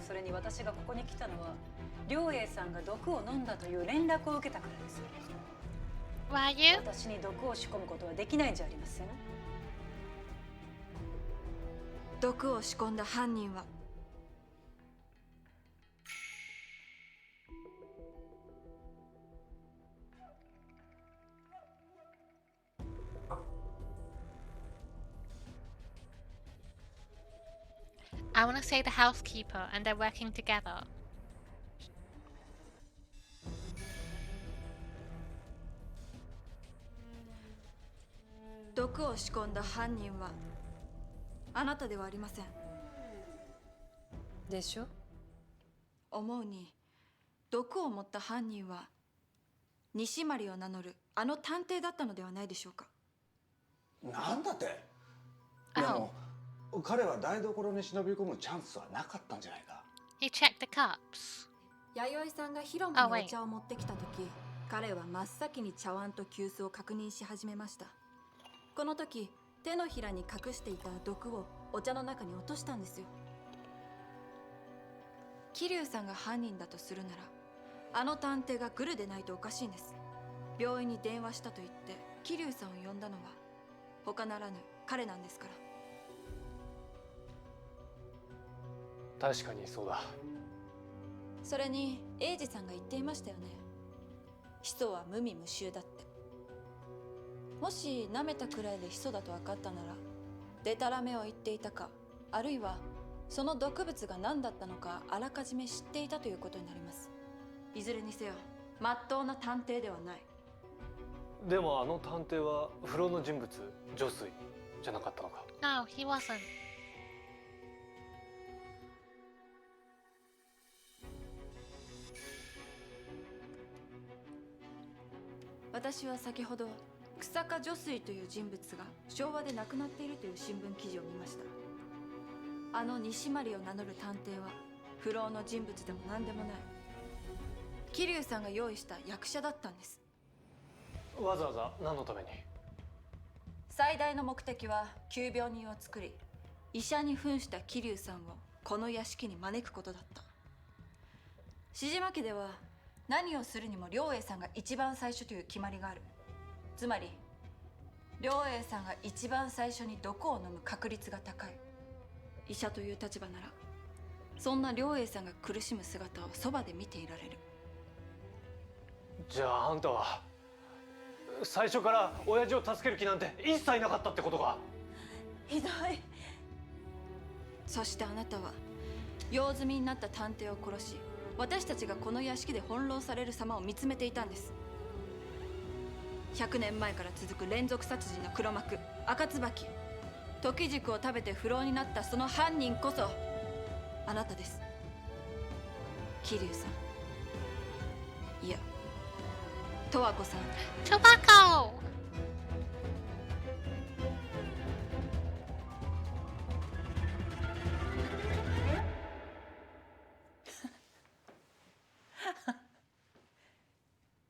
それに私がここに来たのは良栄さんが毒を飲んだという連絡を受けたからです。 Were you? 私に毒を仕込むことはできないんじゃありません。毒を仕込んだ犯人はI want to say the housekeeper and they're working together. 毒を仕込んだ犯人はあなたではありません。でしょ。思うに毒を持った犯人は西丸を名乗るあの探偵だったのではないでしょうか。なんだって。でも彼は台所に忍び込むチャンスはなかったんじゃないか。 He checked the cups. 弥生さんが広間にお茶を持ってきた時、彼は真っ先に茶碗と急須を確認し始めました。この時手のひらに隠していた毒をお茶の中に落としたんですよ。桐生さんが犯人だとするなら、あの探偵がグルでないとおかしいんです。病院に電話したと言って桐生さんを呼んだのは他ならぬ彼なんですから。確かにそうだ。それに英二さんが言っていましたよね。ヒ素は無味無臭だって。もし舐めたくらいでヒ素だと分かったなら、デタラメを言っていたか、あるいはその毒物が何だったのかあらかじめ知っていたということになります。いずれにせよ真っ当な探偵ではない。でもあの探偵は不老の人物女水じゃなかったのか。 No, he wasn't. 私は先ほど草加女水という人物が昭和で亡くなっているという新聞記事を見ました。あの西まりを名乗る探偵は不老の人物でも何でもない。桐生さんが用意した役者だったんです。わざわざ何のために？最大の目的は急病人を作り、医者に扮した桐生さんをこの屋敷に招くことだった。志島家では何をするにも良栄さんが一番最初という決まりがある。つまり良栄さんが一番最初に毒を飲む確率が高い。医者という立場ならそんな良栄さんが苦しむ姿をそばで見ていられる。じゃああんたは最初から親父を助ける気なんて一切なかったってことか？ひどい。そしてあなたは用済みになった探偵を殺し、私たちがこの屋敷で翻弄される様を見つめていたんです。100年前から続く連続殺人の黒幕赤椿、時軸を食べて不老になったその犯人こそあなたです。桐生さん、いや十和子さん。Tobacco!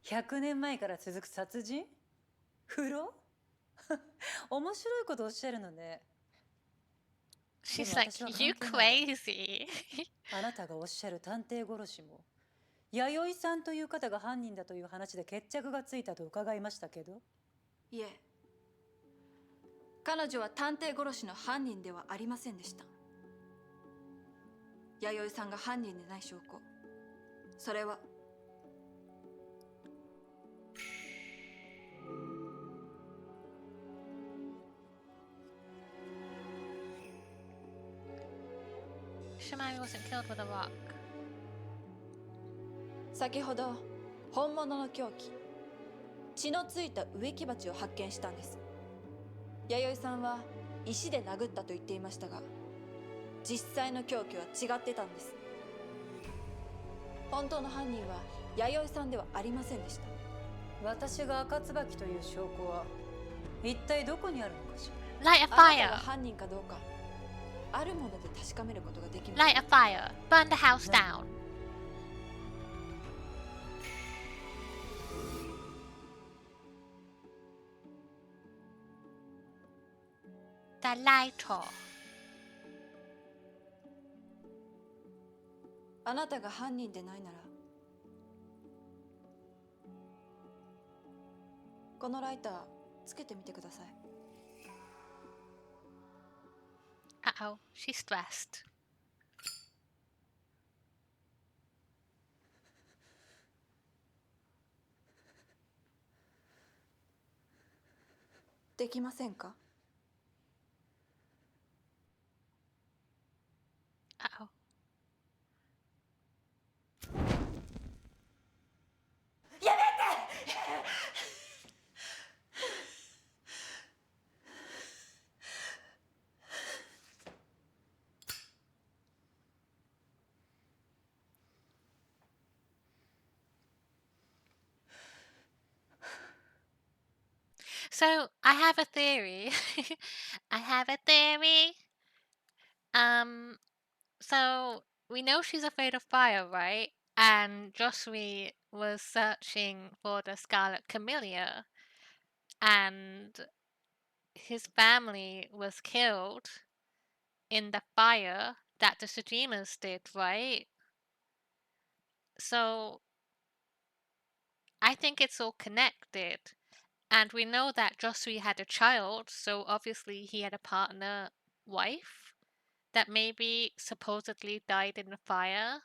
100年前から続く殺人？不老？面白いことおっしゃるのね。 She's でも like, 私は you 関係ないわ。 crazy. あなたがおっしゃる探偵殺しも弥生さんという方が犯人だという話で決着がついたと伺いましたけど。いえ、彼女は探偵殺しの犯人ではありませんでした。弥生さんが犯人でない証拠、それはShimari wasn't killed with a rock. 先ほど本物の凶器、血のついた植木鉢を発見したんです。弥生さんは石で殴ったと言っていましたが、実際の凶器は違ってたんです。本当の犯人は弥生さんではありませんでした。私が赤椿という証拠は一体どこにあるのかしら。 Light a あなたが fire! 犯人かどうか、あるもので確かめることができます。 Light a fire! Burn the house down! The lighter. あなたが犯人でないなら、このライターつけてみてください。Uh-oh, she's stressed. できませんか？ Uh-oh. So I have a theory. I have a theory. So we know she's afraid of fire, right? And Josri was searching for the Scarlet Camellia, and his family was killed in the fire that the Shijimas did, right? So I think it's all connected. And we know that Josui had a child, so obviously he had a partner wife that maybe supposedly died in the fire.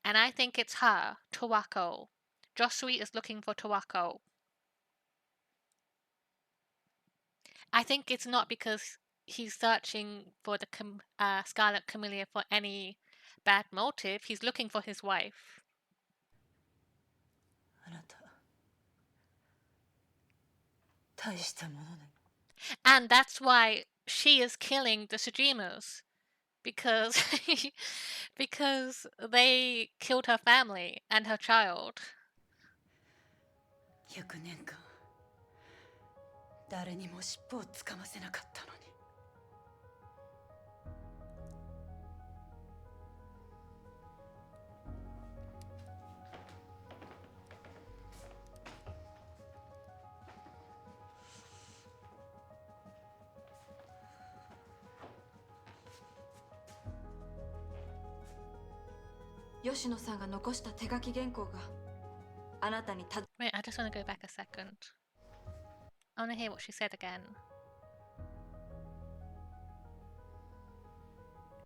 And I think it's her, Tawako. Josui is looking for Tawako. I think it's not because he's searching for the Scarlet Camellia for any bad motive. He's looking for his wife. あなた大したものね。 And that's why she is killing the Shijimas. Because because they killed her family and her child. 100年間誰にも尻尾をつかませなかったのに。吉野さんが残した手書き原稿があなたにた Wait, I just want to go back a second. I want to hear what she said again.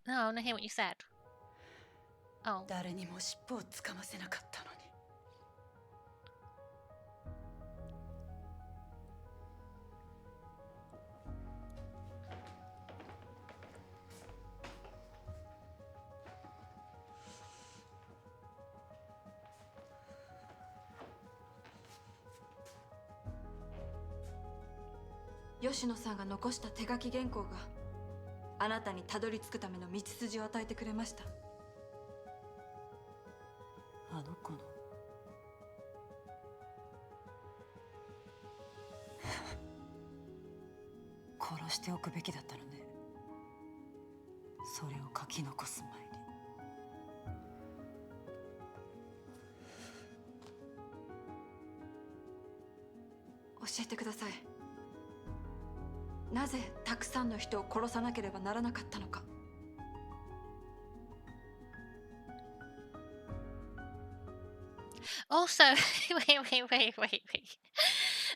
No, I want to hear what you said. Oh. 誰にも尻尾をつかませなかったのに。吉野さんが残した手書き原稿があなたにたどり着くための道筋を与えてくれました。あの子の殺しておくべきだったのね。それを書き残す前に。教えてください。なぜたくさんの人を殺さなければならなかったのか。Also,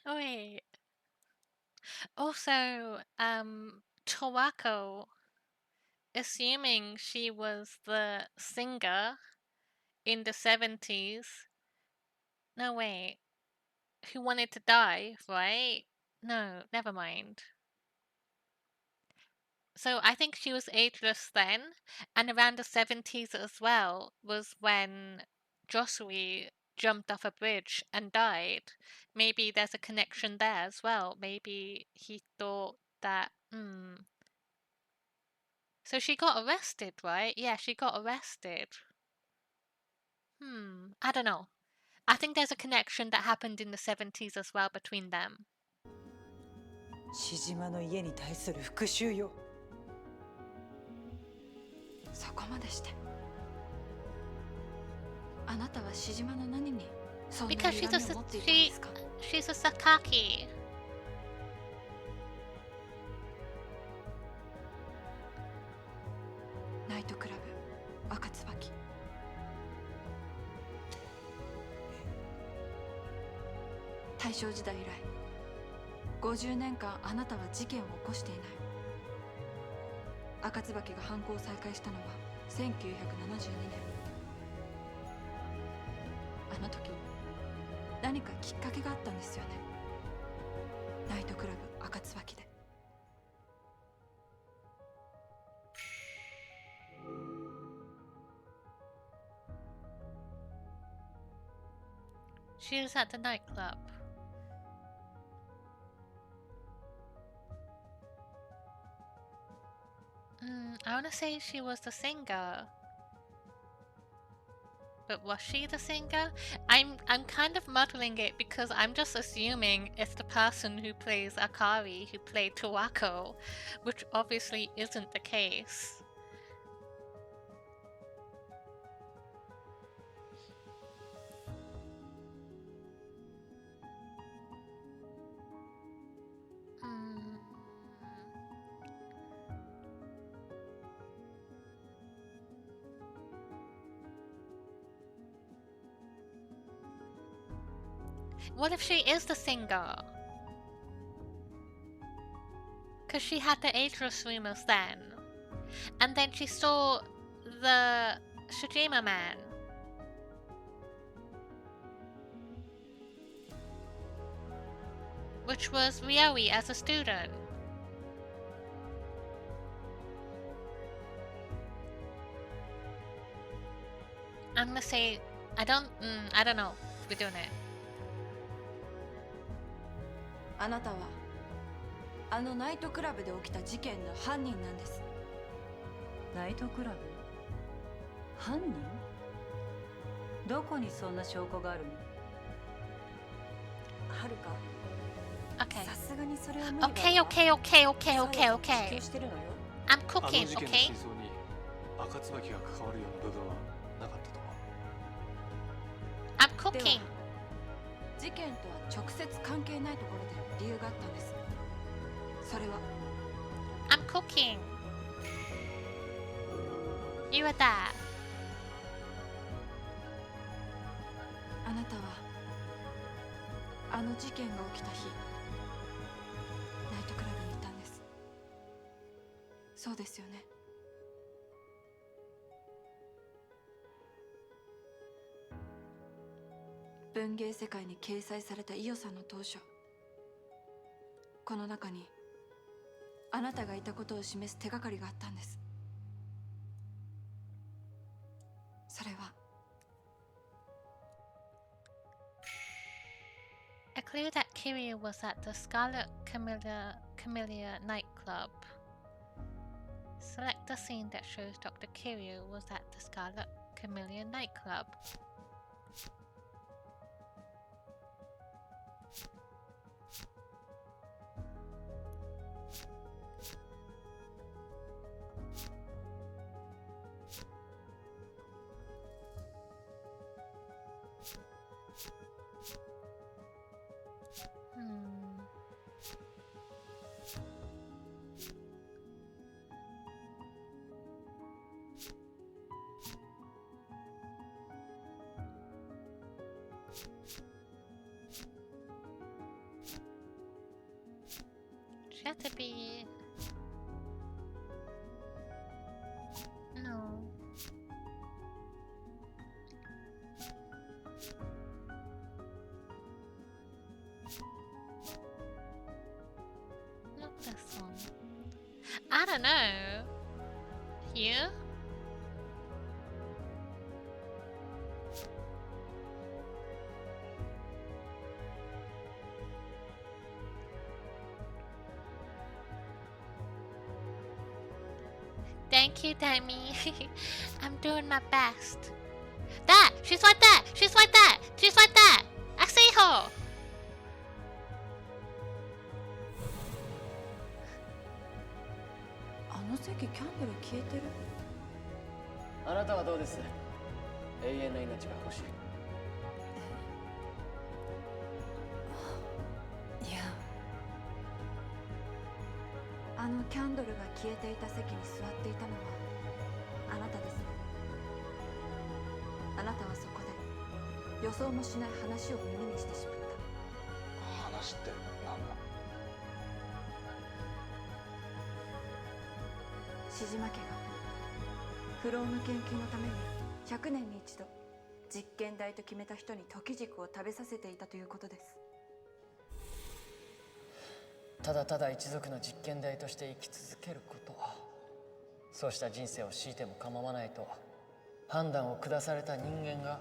wait. Also, Tawako, assuming she was the singer in the 70s. No, wait. Who wanted to die, right? No, never mind. So I think she was ageless then, and around the 70s as well was when Josui jumped off a bridge and died. Maybe there's a connection there as well. Maybe he thought that, So she got arrested, right? Yeah, she got arrested. I don't know. I think there's a connection that happened in the 70s as well between them. シジマの家に対する復讐よ。そこまでしてあなたはシジマの何にそんな Because に恨みを持っていたんですか。 she's a Sakaki. ナイトクラブ赤椿。大正時代以来50年間あなたは事件を起こしていない。赤椿が犯行を再開したのは1972年。あの時何かきっかけがあったんですよね。ナイトクラブ赤椿で。She was at the nightclub. I want to say she was the singer. But was she the singer? I'm kind of muddling it because I'm just assuming it's the person who plays Akari who played Tawako, which obviously isn't the case. What if she is the singer? Because she had the ageless rumors then. And then she saw the Shijima man. Which was Ryoi as a student. I'm gonna say, I don't know. We're doing it. あなたはあのナイトクラブで起きた事件の犯人なんです。ナイトクラブ？犯人？どこにそんな証拠があるの？はるか。 Okay. さすがにそれは無理だわ。Okay, okay, okay, okay, okay, okay. 支給してるのよ。I'm あの cooking, 事件の okay? 真相に赤椿が関わるような部分はなかったと。 I'm cooking. 事件とは直接関係ないところで理由があったんです。それは I'm cooking. You were there. あなたはあの事件が起きた日ナイトクラブにいたんです。そうですよね。文芸世界に掲載された伊代さんの当初、この中にあなたがいたことを示す手がかりがあったんです。それは A clue that Kiryu was at the Scarlet Camellia nightclub. Select the scene that shows Dr. Kiryu was at the Scarlet Camellia nightclub. She had to be... No. Not this one. I don't know. You? Thank you, Demi. I'm doing my best. There! She's right there! She's right there! She's right there! I see her! あの席キャンドル消えてる。あなたはどうです？永遠の命が欲しい。いや、あのキャンドルが消えていた席に座っていたのはあなたですね。あなたはそこで予想もしない話を耳にしてしまった。話ってなんだ？志島家が不老の研究のために100年に一度実験台と決めた人に時軸を食べさせていたということです。ただただ一族の実験台として生き続けること、そうした人生を強いても構わないと判断を下された人間が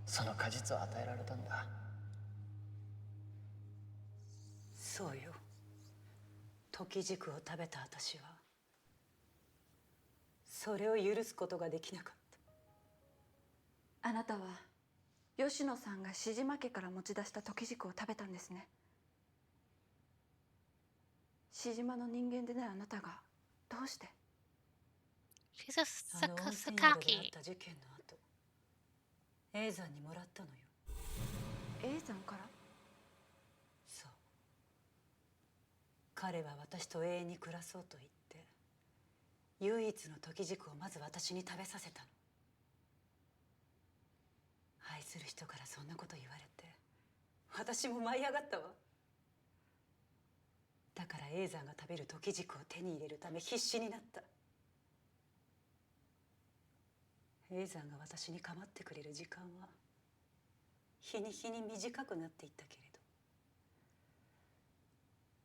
その果実を与えられたんだ。そうよ。時軸を食べた私はそれを許すことができなかった。あなたは吉野さんが志島家から持ち出した時軸を食べたんですね。志島の人間でないあなたがどうして？ She's a あの温泉宿であっ Sakaki. た事件の後、永山にもらったのよ。 A さんから？そう。彼は私と永遠に暮らそうと言って唯一の時軸をまず私に食べさせたの。愛する人からそんなこと言われて私も舞い上がったわ。だから永山が食べる時軸を手に入れるため必死になった。永山が私に構ってくれる時間は日に日に短くなっていったけれど、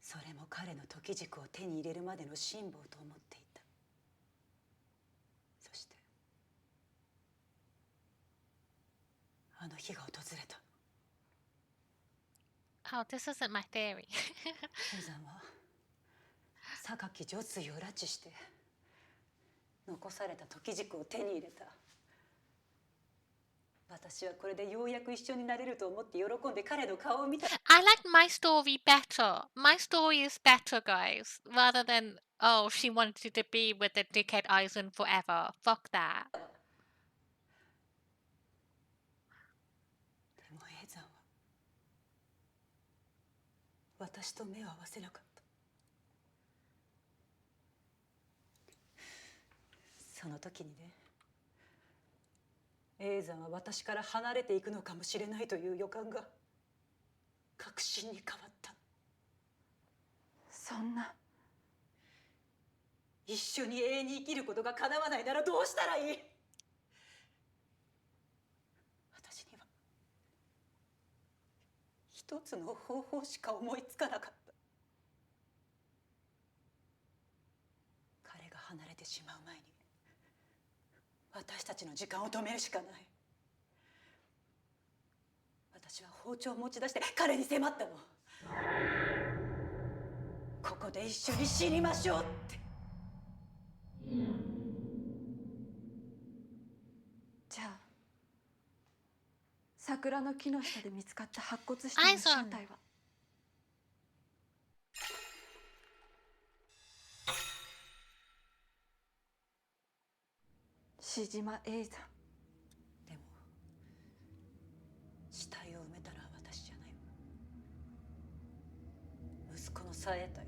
それも彼の時軸を手に入れるまでの辛抱と思っていた。そしてあの日が訪れた。Oh, this isn't my theory. 永山は榊女水を拉致して残された時軸を手に入れた。私はこれでようやく一緒になれると思って喜んで彼の顔を見た。I like my story better. My story is better, guys. Rather than, oh, she wanted to be with the dickhead Aizen forever. Fuck that. でも永山は私と目を合わせなかった。その時にね、永山は私から離れていくのかもしれないという予感が確信に変わった。そんな。一緒に永遠に生きることが叶わないならどうしたらいい？私には一つの方法しか思いつかなかった。彼が離れてしまう前に私たちの時間を止めるしかない。私は包丁を持ち出して彼に迫ったの。ここで一緒に死にましょうって。じゃあ桜の木の下で見つかった白骨死体の正体は？シジマ永山。でも死体を埋めたのは私じゃないわ。息子のさえたよ。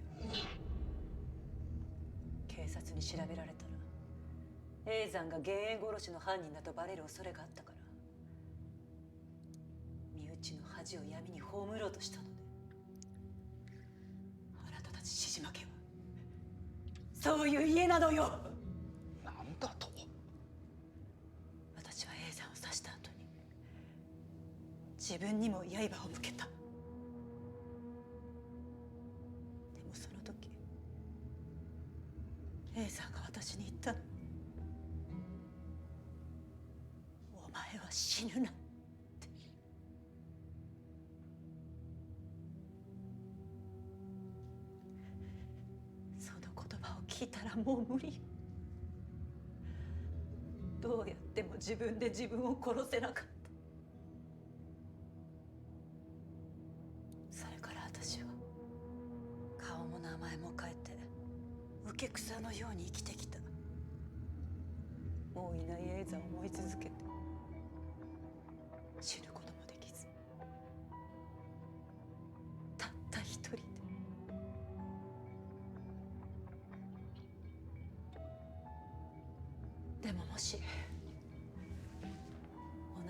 警察に調べられたら永山が幻影殺しの犯人だとバレる恐れがあったから、身内の恥を闇に葬ろうとしたのね。あなたたちシジマ家はそういう家なのよ。なんだと？私は永山を刺した後に自分にも刃を向けた。でもその時永山が私に言ったの。お前は死ぬなって。その言葉を聞いたらもう無理。どうやっても自分で自分を殺せなかった。それから私は顔も名前も変えて受け草のように生きてきた。もういない永山を思い続けて死ぬこともできず、たった一人で。でももし同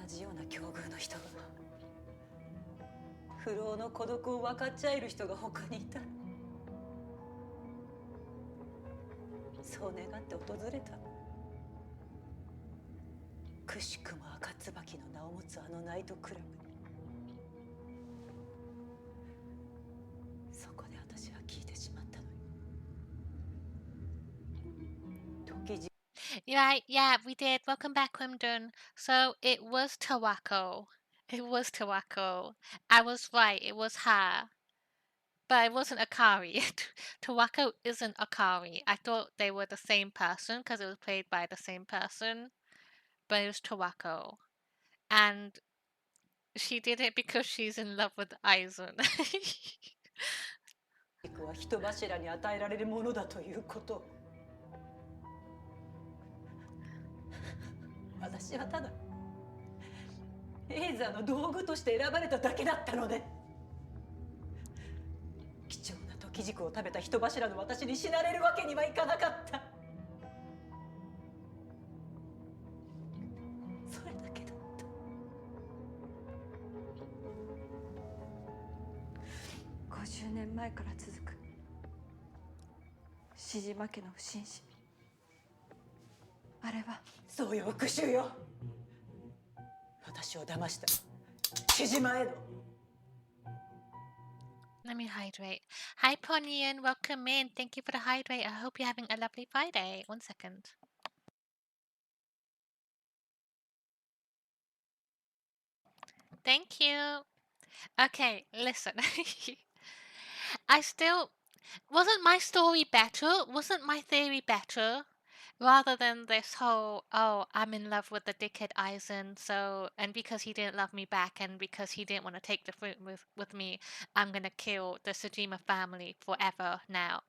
じような境遇の人が、不老の孤独を分かっちゃえる人が他にいたら、そう願って訪れた。くしくも赤椿の名を持つあのナイトクラブに。そこで私は聞いてしまったのよ。時 Right, yeah, we did. Welcome back, Quimdon. So it was Tawako. It was Tawako. I was right, it was her. But it wasn't Akari. Tawako isn't Akari. I thought they were the same person because it was played by the same person. But it was Tawako. And she did it because she's in love with Aizen. は人柱に与えられるものだということ。私はただ永山の道具として選ばれただけだったので、貴重な時軸を食べた人柱の私に死なれるわけにはいかなかった。それだけだった。前から続く志島家の不審死。あれはそうよ、復讐よ。私を騙したシジマへの。 Let me hydrate. Hi, Ponian. Welcome in. Thank you for the hydrate. I hope you're having a lovely Friday. 1 second. Thank you. Okay, listen. I still... Wasn't my story better? Wasn't my theory better? Rather than this whole, oh, I'm in love with the dickhead Aizen, so, and because he didn't love me back and because he didn't want to take the fruit with me, I'm gonna kill the Shijima family forever now.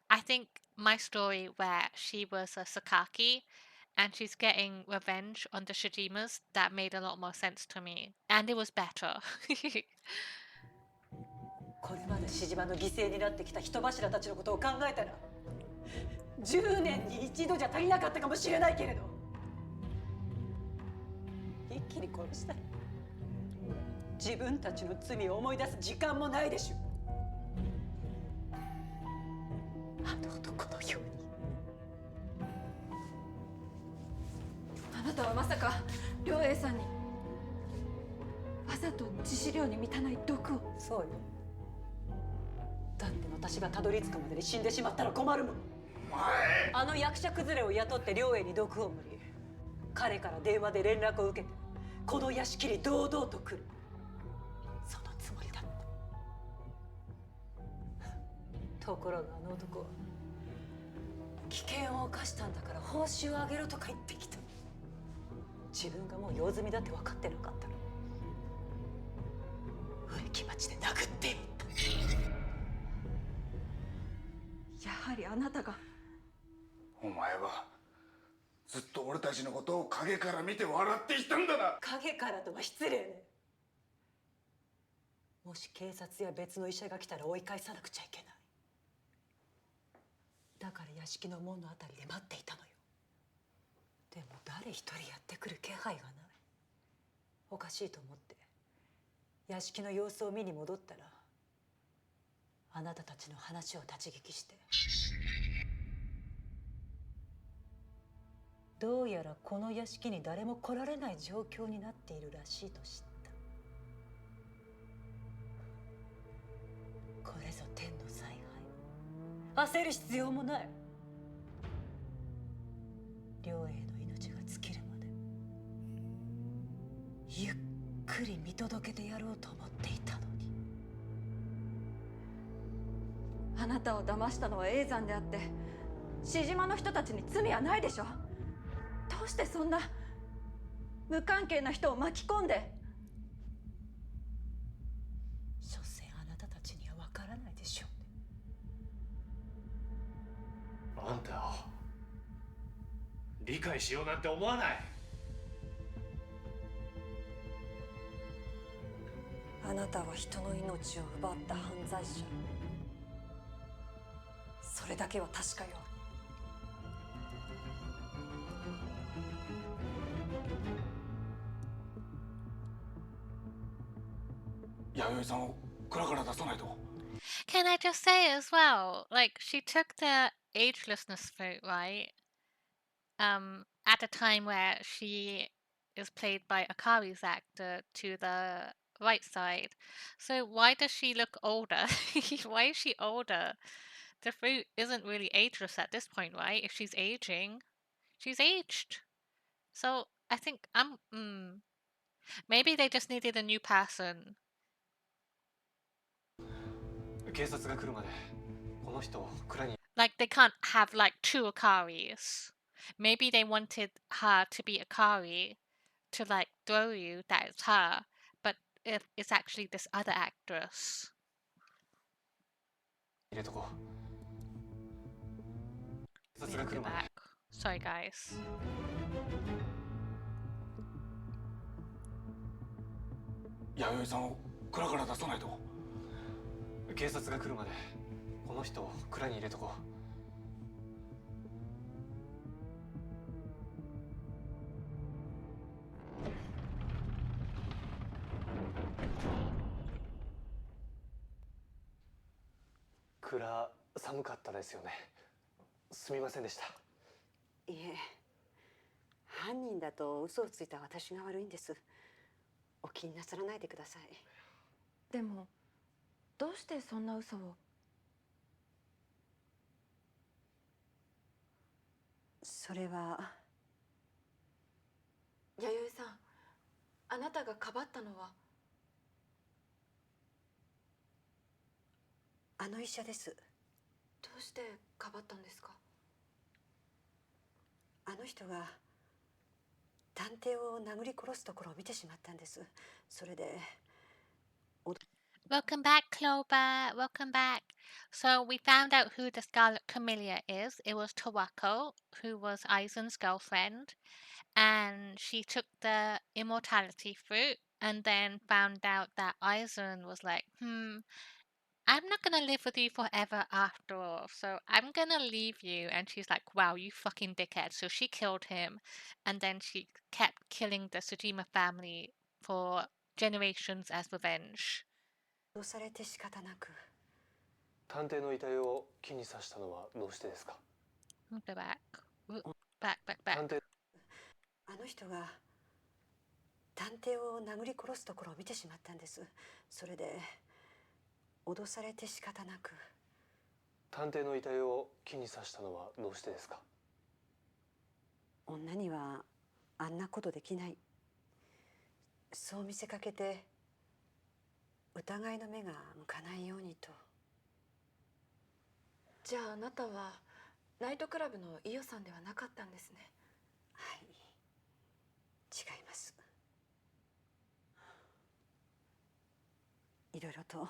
I think my story where she was a Sakaki and she's getting revenge on the Shijimas, that made a lot more sense to me. And it was better. これまでシジマの犠牲になってきた人柱たちのことを考えたら10年に一度じゃ足りなかったかもしれないけれど、一気に殺したら自分たちの罪を思い出す時間もないでしょ。あの男のように。あなたはまさか良栄さんにわざと致死量に満たない毒を。そうよ。だって私がたどり着くまでに死んでしまったら困るもん。あの役者崩れを雇って良栄に毒を盛り、彼から電話で連絡を受けてこの屋敷に堂々と来る、そのつもりだった。ところがあの男は危険を冒したんだから報酬をあげろとか言ってきた。自分がもう用済みだって分かってなかったの。植木鉢で殴っていった。やはりあなたが。お前はずっと俺たちのことを影から見て笑っていたんだな。影からとは失礼ね。もし警察や別の医者が来たら追い返さなくちゃいけない。だから屋敷の門のあたりで待っていたのよ。でも誰一人やってくる気配がない。おかしいと思って屋敷の様子を見に戻ったら、あなたたちの話を立ち聞きして、どうやらこの屋敷に誰も来られない状況になっているらしいと知った。これぞ天の采配。焦る必要もない。良栄の命が尽きるまでゆっくり見届けてやろうと思っていたのに。あなたを騙したのは永山であって、志島の人たちに罪はないでしょ。どうしてそんな無関係な人を巻き込んで。所詮あなたたちには分からないでしょうね。あんたを理解しようなんて思わない。あなたは人の命を奪った犯罪者。それだけは確かよ。弥生さんを蔵から出さないと。 Can I just say as well, like, she took the agelessness vote, right? At a time where she is played by Akari's actor to the right side. So why does she look older? Why is she older? The fruit isn't really ageless at this point, right? If she's aging, she's aged. So I think maybe they just needed a new person. 警察が来るまでこの人を蔵に。 Like they can't have like 2 Akaris. Maybe they wanted her to be Akari to like throw you that it's her, but it's actually this other actress. 入れとこう。警 Let 察 me が来る go まで。 back. Sorry, guys. 弥生さんを蔵から出さないと。警察が来るまでこの人を蔵に入れとこう。暗寒かったですよね。すみませんでした。いえ、犯人だと嘘をついた私が悪いんです。お気になさらないでください。でもどうしてそんな嘘を？それは弥生さん、あなたがかばったのは？あの医者です。どうしてかばったんですか？あの人が探偵を殴り殺すところを見てしまったんです。それで Welcome back, Clover. Welcome back. So we found out who the Scarlet Camellia is. It was Tawako, who was Aizen's girlfriend, and she took the immortality fruit and then found out that Aizen was like, I'm not gonna live with you forever after all, so I'm gonna leave you. And she's like, wow, you fucking dickhead. So she killed him, and then she kept killing the Shijima family for generations as revenge. 脅されて仕方なく。探偵の遺体を木に刺したのはどうしてですか？ Go back. Back. 探偵あの人が探偵を殴り殺すところを見てしまったんです。それで脅されて仕方なく。探偵の遺体を木に刺したのはどうしてですか？女にはあんなことできない。そう見せかけて疑いの目が向かないようにと。じゃああなたはナイトクラブの伊代さんではなかったんですね。はい、違います。いろいろと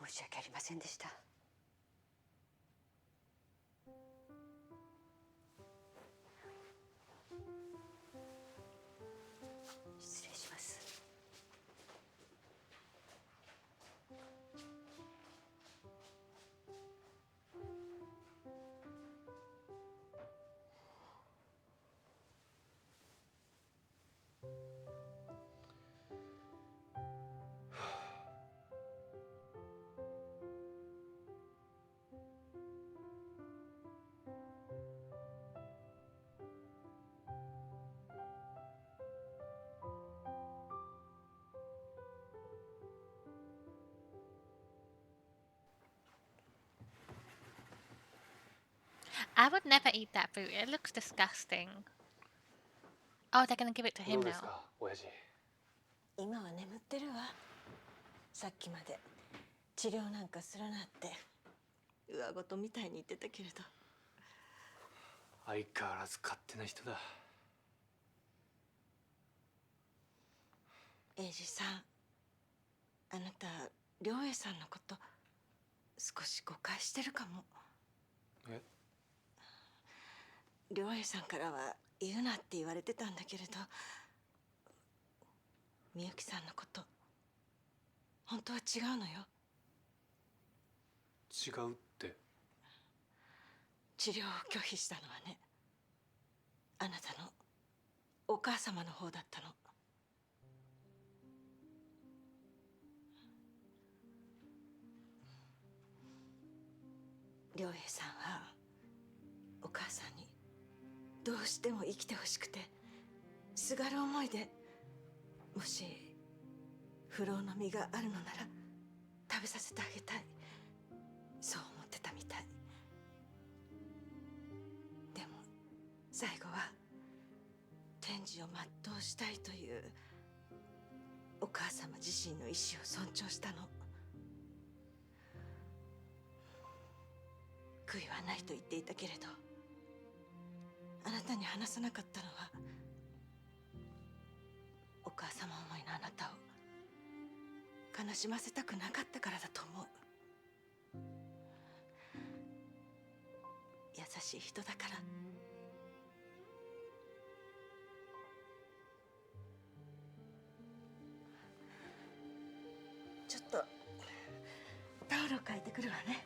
申し訳ありませんでした。失礼します。I would never eat that fruit. It looks disgusting. Oh, they're gonna give it to ど him うです now. か、親父。今は眠ってるわ。さっきまで治療なんかするなって上ごとみたいに言ってたけれど。相変わらず勝手な人だ。英二さん、あなた良栄さんのこと少し誤解してるかも。え？良栄さんからは言うなって言われてたんだけれど、みゆきさんのこと本当は違うのよ。違うって？治療を拒否したのはね、あなたのお母様の方だったの。良栄さんはお母さんにどうしても生きてほしくてすがる思いで、もし不老の実があるのなら食べさせてあげたい、そう思ってたみたい。でも最後は天寿を全うしたいというお母様自身の意志を尊重したの。悔いはないと言っていたけれど、あなたに話さなかったのはお母様思いのあなたを悲しませたくなかったからだと思う。優しい人だから。ちょっとタオルを替えてくるわね。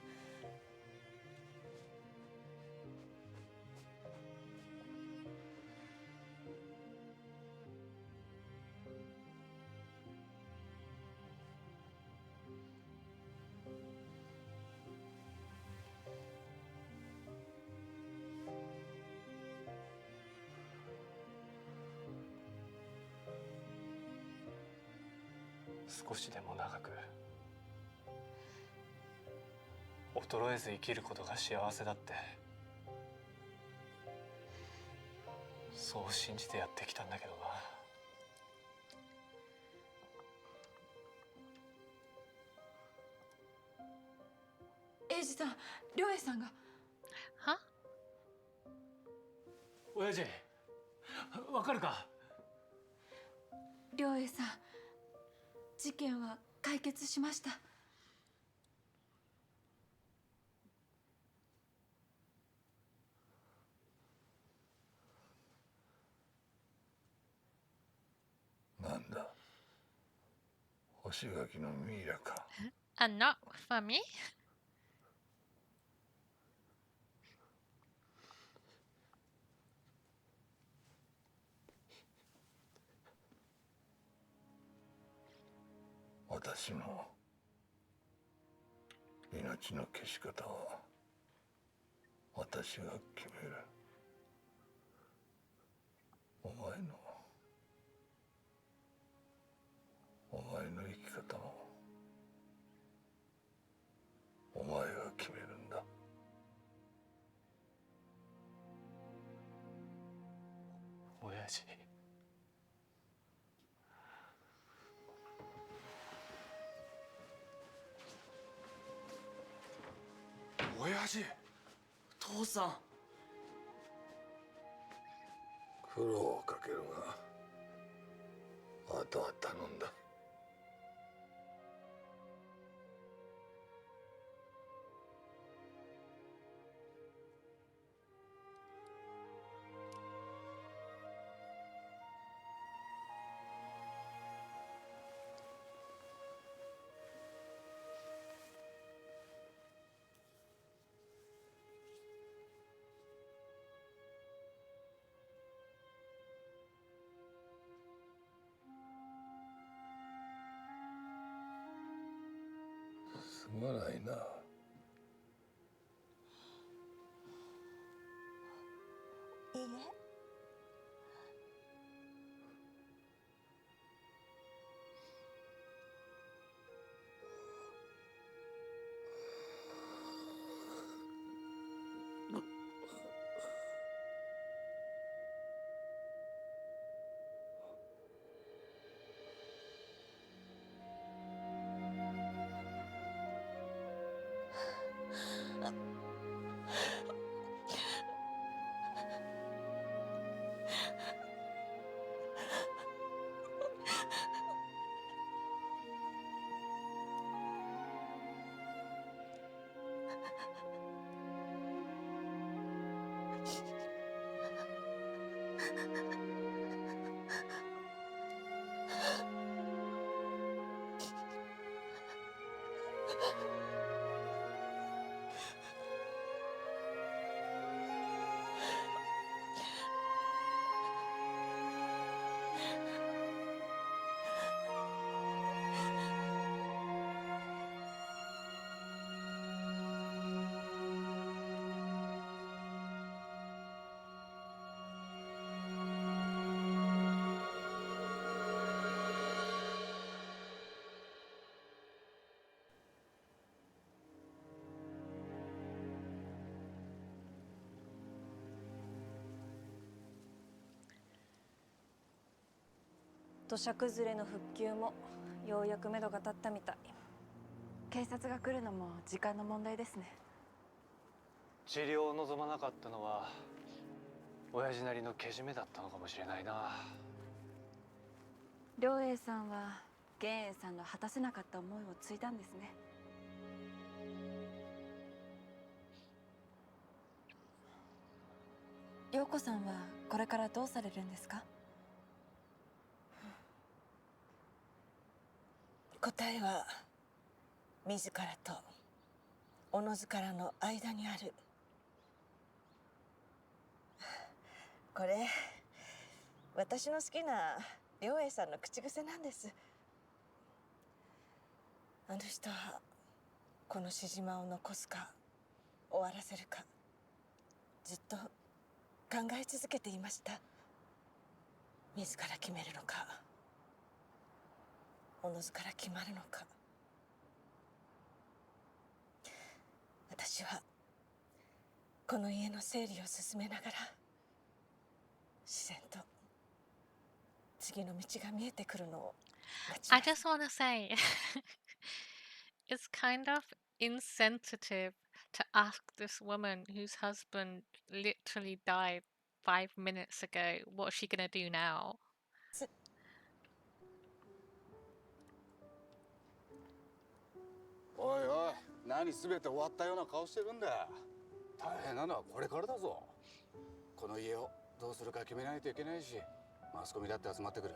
少しでも長く衰えず生きることが幸せだって、そう信じてやってきたんだけどな。英二さん、良栄さんが。は？親父、わかるか？良栄さん、事件は解決しました。なんだ、干し柿のミイラか。And not for me? 私の命の消し方は私が決める。お前の生き方もお前が決めるんだ。親父。親父、父さん。苦労をかけるが、あとは頼んだ。すまないな。いいえ。土砂崩れの復旧もようやく目処が立ったみたい。警察が来るのも時間の問題ですね。治療を望まなかったのは親父なりのけじめだったのかもしれないな。良栄さんは玄英さんの果たせなかった思いを継いだんですね。陽子さんはこれからどうされるんですか？答えは自らとおのずからの間にある。これ私の好きな良栄さんの口癖なんです。あの人はこのシジマを残すか終わらせるかずっと考え続けていました。自ら決めるのかおのずから決まるのか。私はこの家の整理を進めながら自然と次の道が見えてくるのを待ち I ます。 just want to say it's kind of insensitive to ask this woman whose husband literally died 5 minutes ago what's she gonna do now. おいおい、何すべて終わったような顔してるんだ。大変なのはこれからだぞ。この家をどうするか決めないといけないし、マスコミだって集まってくる。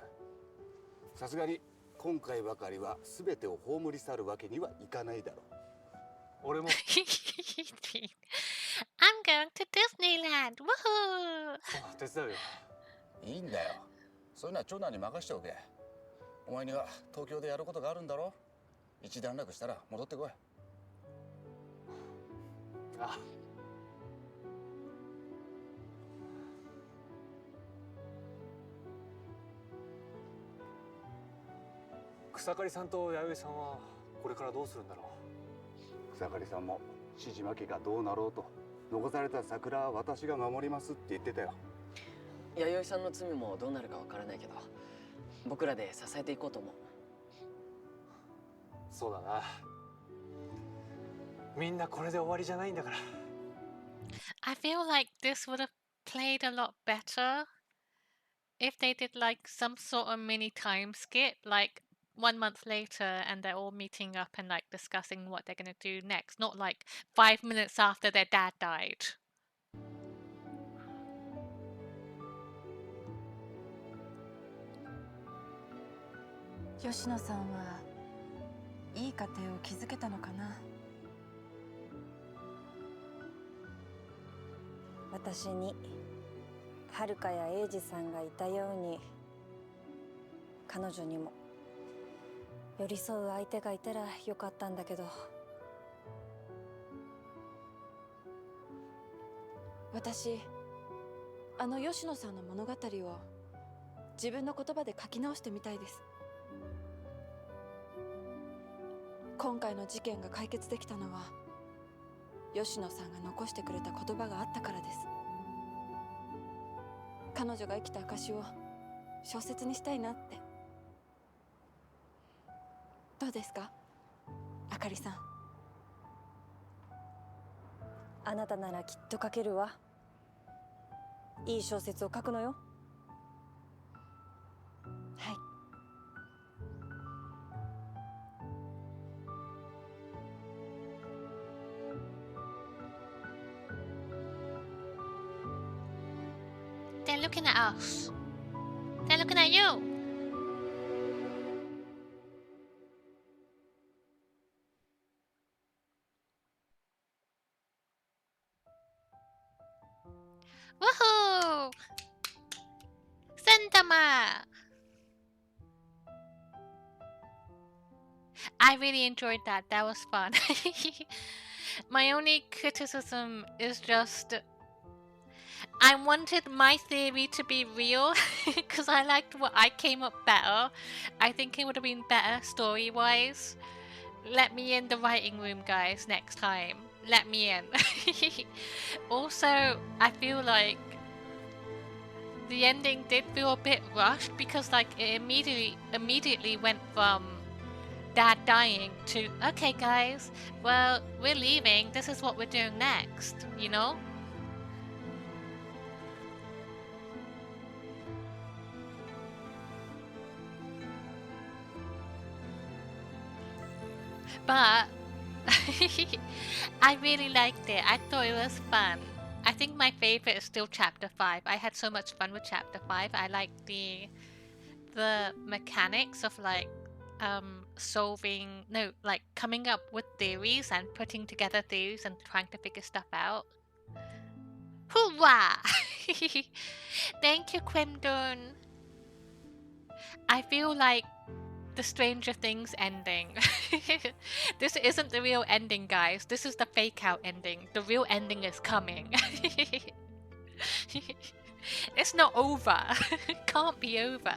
さすがに今回ばかりは全てを葬り去るわけにはいかないだろう。俺も I'm going to Disneyland! Woohoo! 手伝うよ。いいんだよ。そういうのは長男に任しておけ。お前には東京でやることがあるんだろ。一段落したら戻ってこい。あ、草刈さんと弥生さんはこれからどうするんだろう。草刈さんもシジマ家がどうなろうと残された桜は私が守りますって言ってたよ。弥生さんの罪もどうなるかわからないけど、僕らで支えていこうと思う。そうだな。みんなこれで終わりじゃないんだから。I feel like this would have played a lot better if they did like some sort of mini time skip, like 1 month later and they're all meeting up and like discussing what they're gonna do next, not like 5 minutes after their dad died. 吉野さんはいい家庭を築けたのかな。私に遥や英二さんがいたように彼女にも寄り添う相手がいたらよかったんだけど。私あの吉野さんの物語を自分の言葉で書き直してみたいです。今回の事件が解決できたのは吉野さんが残してくれた言葉があったからです。彼女が生きた証を小説にしたいなって。どうですか、あかりさん。あなたならきっと書けるわ。いい小説を書くのよ。はい。They're looking at us. They're looking at you. Woohoo! Sentama! I really enjoyed that. That was fun. My only criticism is just I wanted my theory to be real because I liked what I came up better. I think it would have been better story-wise. Let me in the writing room, guys, next time. Let me in. Also, I feel like the ending did feel a bit rushed because like it immediately went from dad dying to, okay guys, well, we're leaving, this is what we're doing next, you know? But I really liked it. I thought it was fun. I think my favorite is still chapter 5. I had so much fun with chapter 5. I liked the mechanics of like coming up with theories and putting together theories and trying to figure stuff out. Hoorah! Thank you, Quindun. I feel like the Stranger Things ending. This isn't the real ending, guys. This is the fake out ending. The real ending is coming. It's not over. It can't be over.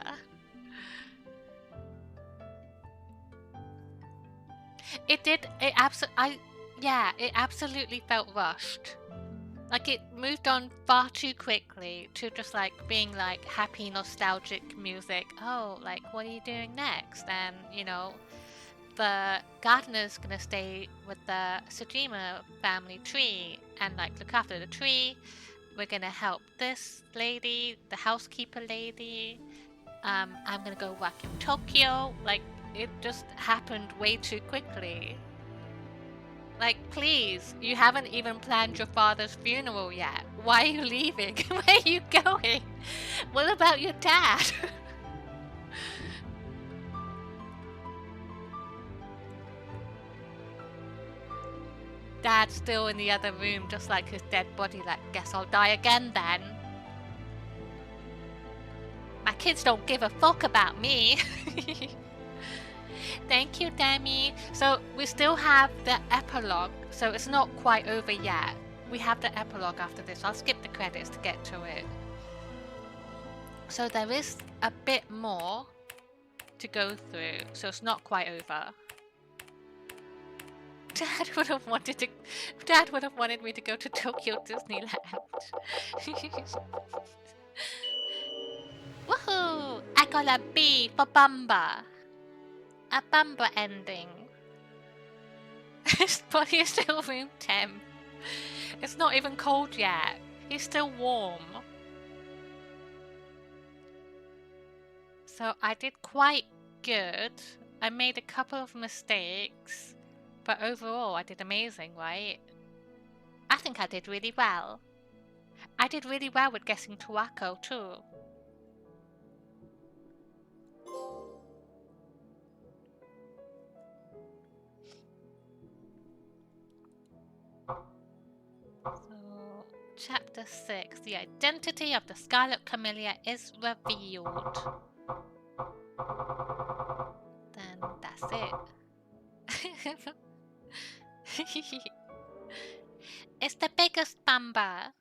It did. It absolutely felt rushed. Like it moved on far too quickly to just like being like happy nostalgic music. Oh, like what are you doing next? And you know, the gardener's gonna stay with the Shijima family tree and like look after the tree. We're gonna help this lady, the housekeeper lady. I'm gonna go work in Tokyo. Like it just happened way too quickly. Like, please, you haven't even planned your father's funeral yet. Why are you leaving? Where are you going? What about your dad? Dad's still in the other room, just like his dead body, like, guess I'll die again then. My kids don't give a fuck about me. Thank you, Demi. So, we still have the epilogue, so it's not quite over yet. We have the epilogue after this. I'll skip the credits to get to it. So there is a bit more to go through, so it's not quite over. Dad would have wanted me to go to Tokyo Disneyland. Woohoo! I got a B for Bamba. A Bamba ending. His body is still room temp. It's not even cold yet. He's still warm. So I did quite good. I made a couple of mistakes, but overall I did amazing, right? I think I did really well. I did really well with guessing Tawako too. So, chapter 6, the identity of the Scarlet Camellia is revealed. Then that's it. It's the biggest Bamba.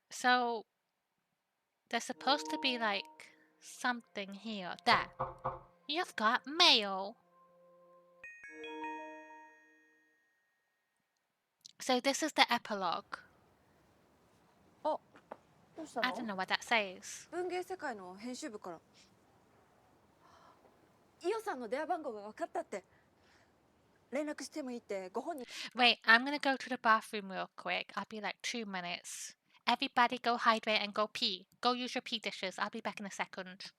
So, there's supposed to be like something here. There. You've got mail. So this is the epilogue. I don't know what that says. 文芸世界の編集部からイオさんの電話番号が分かったって連絡してもいいってご本人 Wait, I'm gonna go to the bathroom real quick. I'll be like 2 minutes. Everybody go hydrate and go pee. Go use your pee dishes. I'll be back in a second.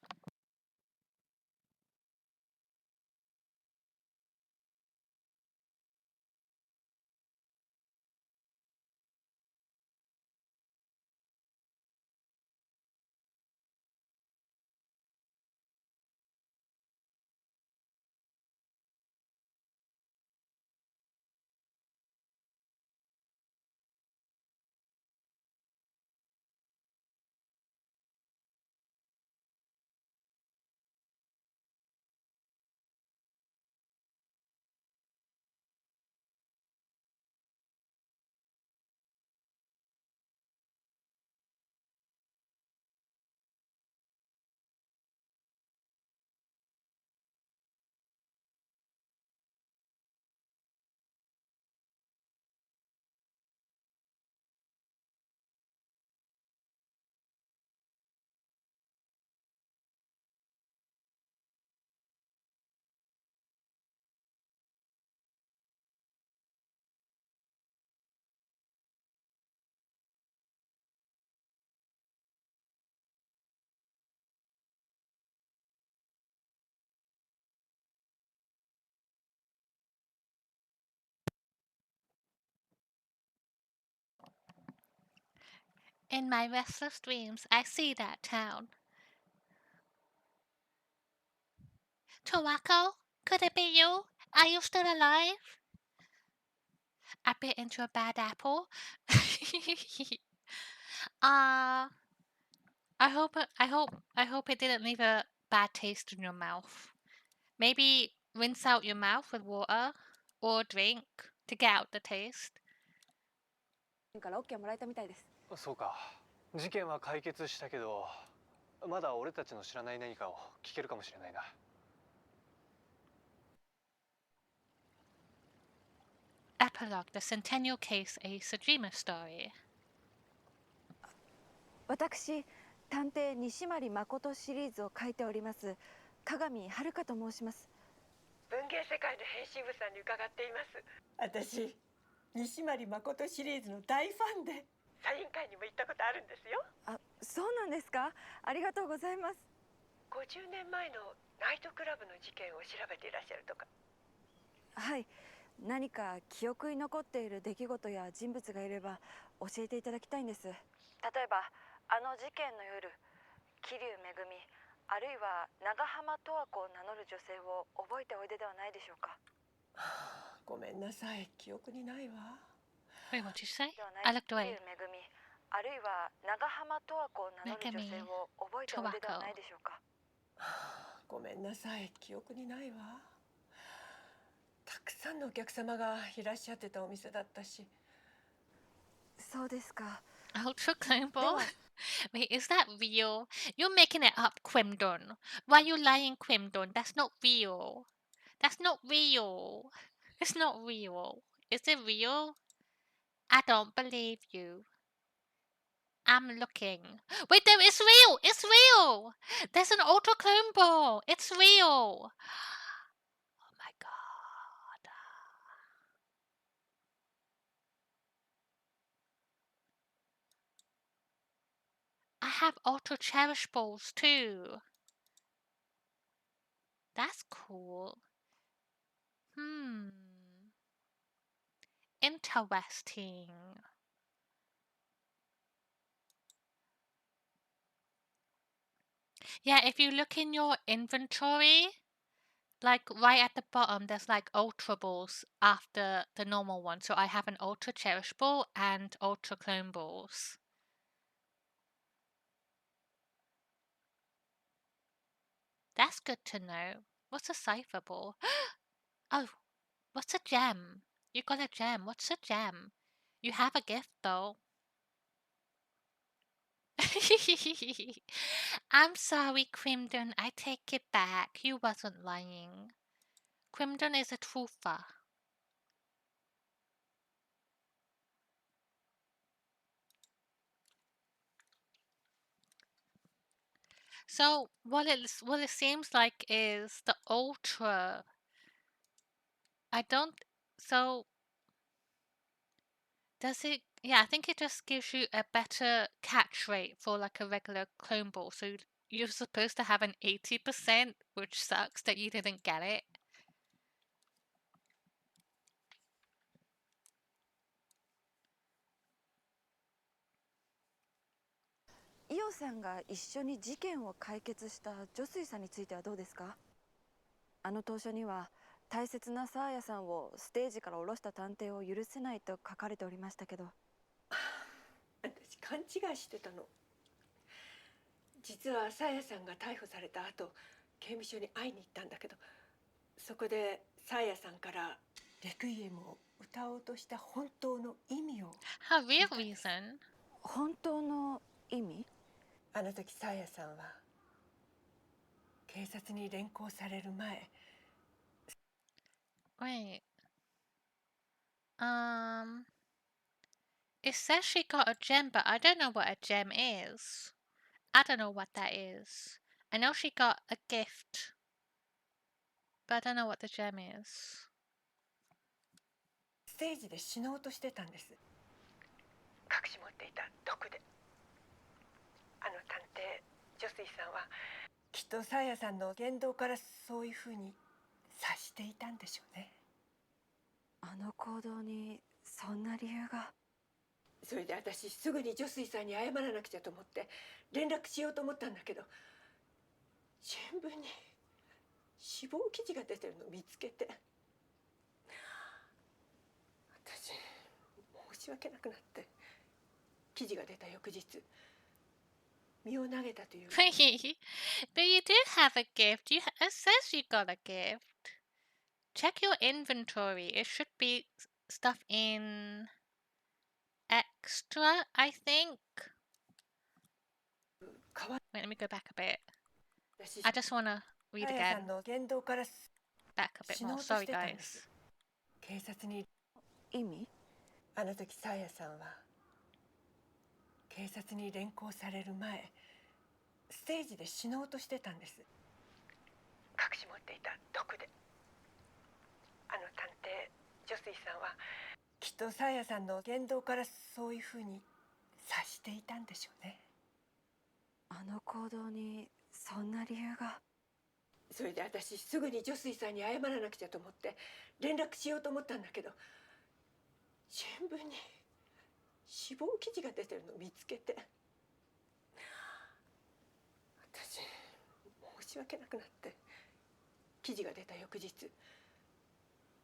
In my restless dreams, I see that town. Tawako? Could it be you? Are you still alive? I bit into a bad apple. I hope it didn't leave a bad taste in your mouth. Maybe rinse out your mouth with water or drink to get out the taste. から OK もらえたみたいです。そうか。事件は解決したけど、まだ俺たちの知らない何かを聞けるかもしれないな。Epilogue: The Centennial Case, a Shijima story. 私探偵西丸誠シリーズを書いております鏡遥と申します。文芸世界の編集部さんに伺っています。私西丸誠シリーズの大ファンでサイン会にも行ったことあるんですよ。あ、そうなんですか。ありがとうございます。50年前のナイトクラブの事件を調べていらっしゃるとか。はい、何か記憶に残っている出来事や人物がいれば教えていただきたいんです。例えばあの事件の夜、桐生めぐみあるいは長浜十和子を名乗る女性を覚えておいでではないでしょうか。ごめんなさい、記憶にないわ。Wait, what did you say? I looked 桐 away. 生めぐみあるいは長浜十和子を名乗る女性を覚えておいでではないでしょうか。ごめんなさい、記憶にないわ。たくさんのお客様がいらっしゃってたお店だったし。そうですか。 Ultra Clone Ball? Wait, is that real? You're making it up, Quimdon. Why are you lying, Quimdon? That's not real. That's not real. It's not real. Is it real? I don't believe you. I'm looking. Wait, there, it's real! It's real! There's an Ultra Clone Ball! It's real! Oh my god. I have Ultra Cherish Balls too. That's cool. Interesting. Yeah, if you look in your inventory, like right at the bottom, there's like Ultra Balls after the normal one. So I have an Ultra Cherish Ball and Ultra Clone Balls. That's good to know. What's a Cipher Ball? Oh, what's a gem? You got a gem. What's a gem? You have a gift though. I'm sorry, Quimdon. I take it back. You wasn't lying. Quimdon is a truther. So what it seems like is the ultra. I don't. So does it? Yeah, I think it just gives you a better catch rate for like a regular clone ball. So you're supposed to have an 80%, which sucks that you didn't get it.伊代さんが一緒に事件を解決した女水さんについてはどうですか。あの投書には大切なサーヤさんをステージから下ろした探偵を許せないと書かれておりましたけど。私勘違いしてたの。実はサーヤさんが逮捕された後、刑務所に会いに行ったんだけど、そこでサーヤさんからレクイエムを歌おうとした本当の意味を。Her real reason? 本当の意味？あの時サーヤさんは警察に連行される前。Wait. It says she got a gem, but I don't know what a gem is. I don't know what that is. I know she got a gift, but I don't know what the gem is. ステージで死のうとしてたんです。隠し持っていた毒で。あの探偵女水さんはきっとサーヤさんの言動からそういうふうに察していたんでしょうね。あの行動にそんな理由が。それで私すぐに女水さんに謝らなくちゃと思って連絡しようと思ったんだけど、新聞に死亡記事が出てるのを見つけて、私申し訳なくなって記事が出た翌日身を投げたという。But you do have a gift. It says you got a gift. Check your inventory. It should be stuff in extra, I think. Wait, let me go back a bit. I just want to read さやさ again. んの言動から Back a bit 死の more. うとし Sorry, てたんです guys. 警察に意味？あの時さやさんは警察に連行される前ステージで死のうとしてたんです。隠し持っていた毒で。あの探偵女水さんはきっとさやさんの言動からそういうふうに察していたんでしょうね。あの行動にそんな理由が。それで私すぐに女水さんに謝らなくちゃと思って連絡しようと思ったんだけど、新聞に死亡記事が出てるのを見つけて、私申し訳なくなって記事が出た翌日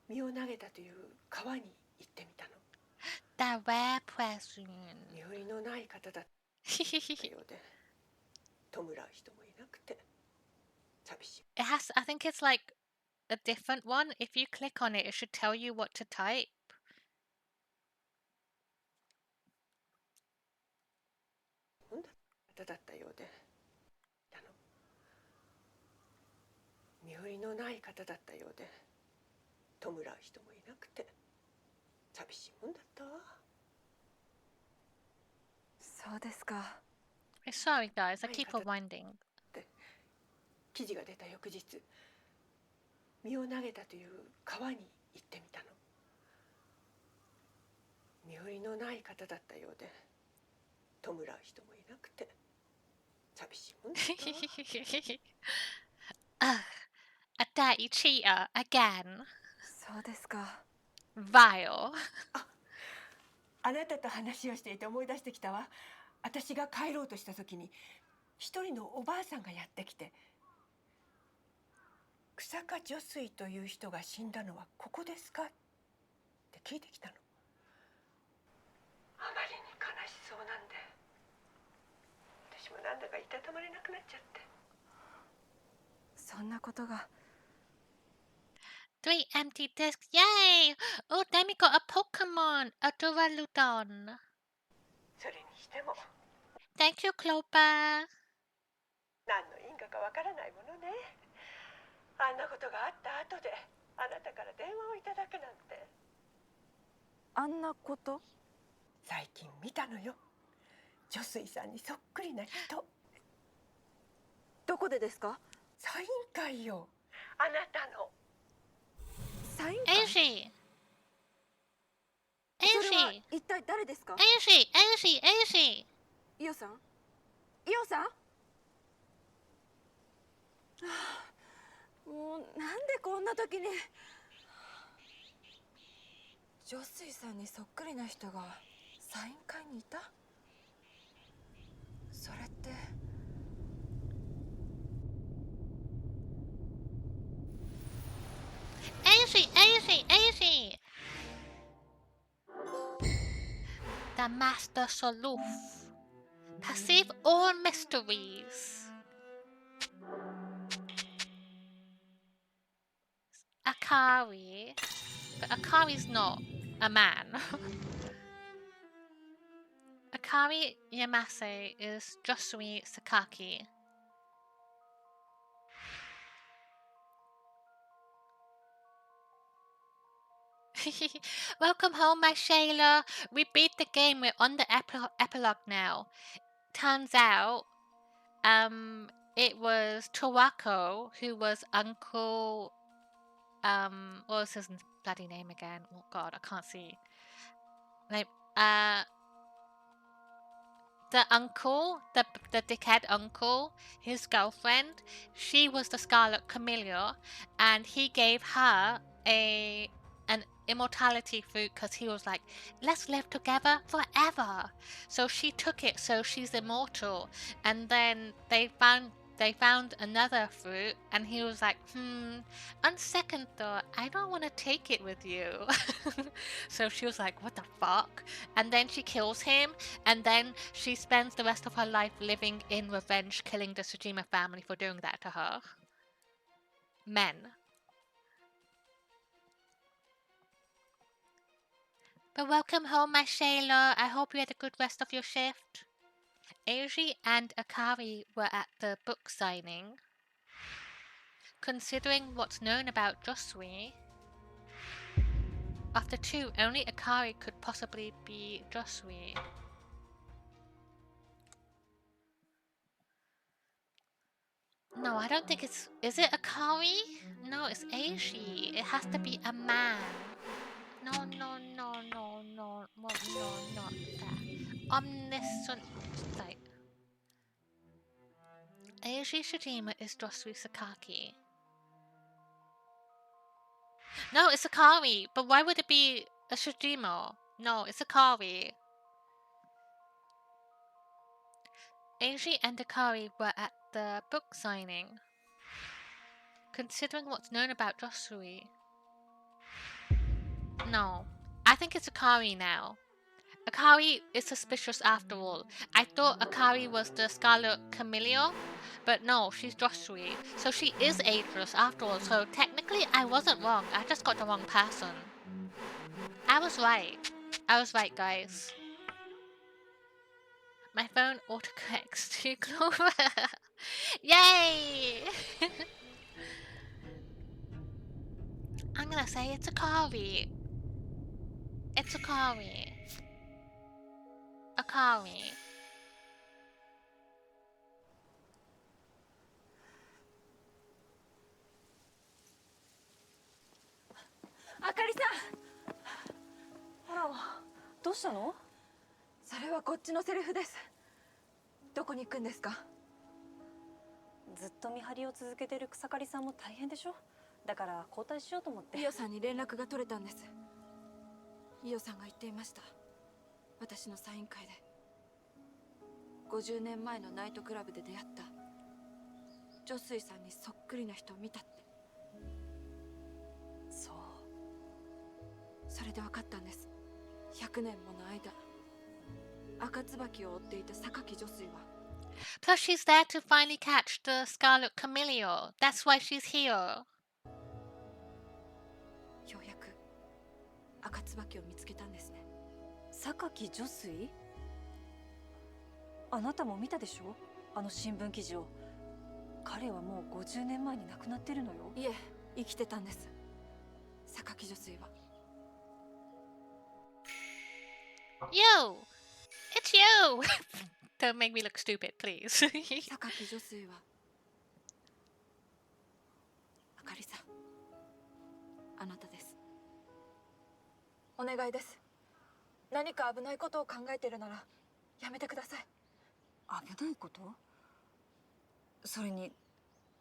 身を投げたという川に行ってみたの。 The rare present. 身寄りのない方だったようで弔う人もいなくて寂しい。 It has. I think it's like a different one. If you click on it, it should tell you what to type. 方だったようで、身寄りのない方だったようで弔う人もいなくて寂しいもんだったわ。そうですか。Sorry, guys. I keep rewinding. 記事が出た翌日身を投げたという川に行ってみたの。身寄りのない方だったようで弔う人もいなくて寂しいもんだったわ。 Ugh, a dirty cheater again. そうですか。Vile. あなたと話をしていて思い出してきたわ。私が帰ろうとした時に一人のおばあさんがやってきて、草加女水という人が死んだのはここですかって聞いてきたの。あまりに悲しそうなんで私もなんだかいたたまれなくなっちゃって。そんなことが。 3 empty discs. Yay! Oh, then we got a Pokemon. A Duraludon. それにしても Thank you, Clover. 何の因果かわからないものね。あんなことがあった後であなたから電話をいただくなんて。あんなこと？最近見たのよ。女水さんにそっくりな人。どこでですか？サイン会よ。あなたの。サイン会？ Ashi. それは Ashi. 一体誰ですか？ Ashi. イオさん？イオさん？はあ、もうなんでこんな時に。女水さんにそっくりな人がサイン会にいた？それって。Ashi. The Master Soluf. Perceive all mysteries. Akari. But Akari's not a man. Akari Yamase is Josui Sakaki. Welcome home, my Shayla. We beat the game. We're on the epilogue now. Turns out, it was Tawako who was Uncle. What was his bloody name again? Oh God, I can't see. Like, the uncle, the dickhead uncle, his girlfriend. She was the Scarlet Camellia, and he gave her an immortality fruit because he was like, let's live together forever. So she took it, so she's immortal. And then they found another fruit, and he was like, on second thought, I don't want to take it with you. So she was like, what the fuck? And then she kills him, and then she spends the rest of her life living in revenge, killing the Shijima family for doing that to her. Men. But welcome home, my Shayla. I hope you had a good rest of your shift. Eiji and Akari were at the book signing. Considering what's known about Josui, of the two, only Akari could possibly be Josui. No, I don't think it's... Is it Akari? No, it's Eiji. It has to be a man. No. Well, no, not that. Omniscient... Like... Eiji Shijima is Josui Sakaki. No, it's Akari. But why would it be a Shijima? No, it's Akari. Eiji and Akari were at the book signing. Considering what's known about Josui... No. I think it's Akari now. Akari is suspicious after all. I thought Akari was the Scarlet Camellia, but no, she's Josui. So she is ageless after all, so technically I wasn't wrong. I just got the wrong person. I was right. I was right, guys. My phone autocorrects to Clover. Yay! I'm gonna say it's Akari. It's Akari. Akari.あかりさん。あら、どうしたの？それはこっちのセリフです。どこに行くんですか？ずっと見張りを続けてる草刈さんも大変でしょ。だから交代しようと思って。伊代さんに連絡が取れたんです。伊代さんが言っていました。私のサイン会で50年前のナイトクラブで出会った女水さんにそっくりな人を見たって。そう。それで分かったんです。100年もの間赤椿を追っていた榊女水は Plus she's there to finally catch the Scarlet Camellia. That's why she's here. ようやく赤椿を見つけたんですね。榊女水？あなたも見たでしょ？あの新聞記事を。彼はもう50年前に亡くなってるのよ。いえ、生きてたんです。榊女水は。You! It's you! Don't make me look stupid, please. 榊女水はあかりさん、あなたです。お願いです。何か危ないことを考えてるならやめてください。危ないこと？それに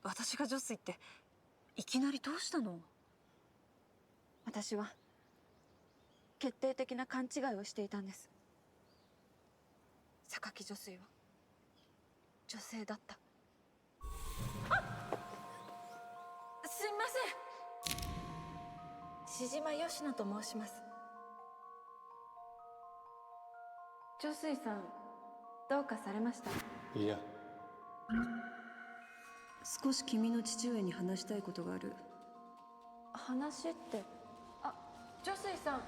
私が女水っていきなりどうしたの？私は決定的な勘違いをしていたんです。榊女水は女性だった。すみません。志島吉野と申します。女水さん、どうかされました？いや。少し君の父上に話したいことがある。話って、あ、女水さん。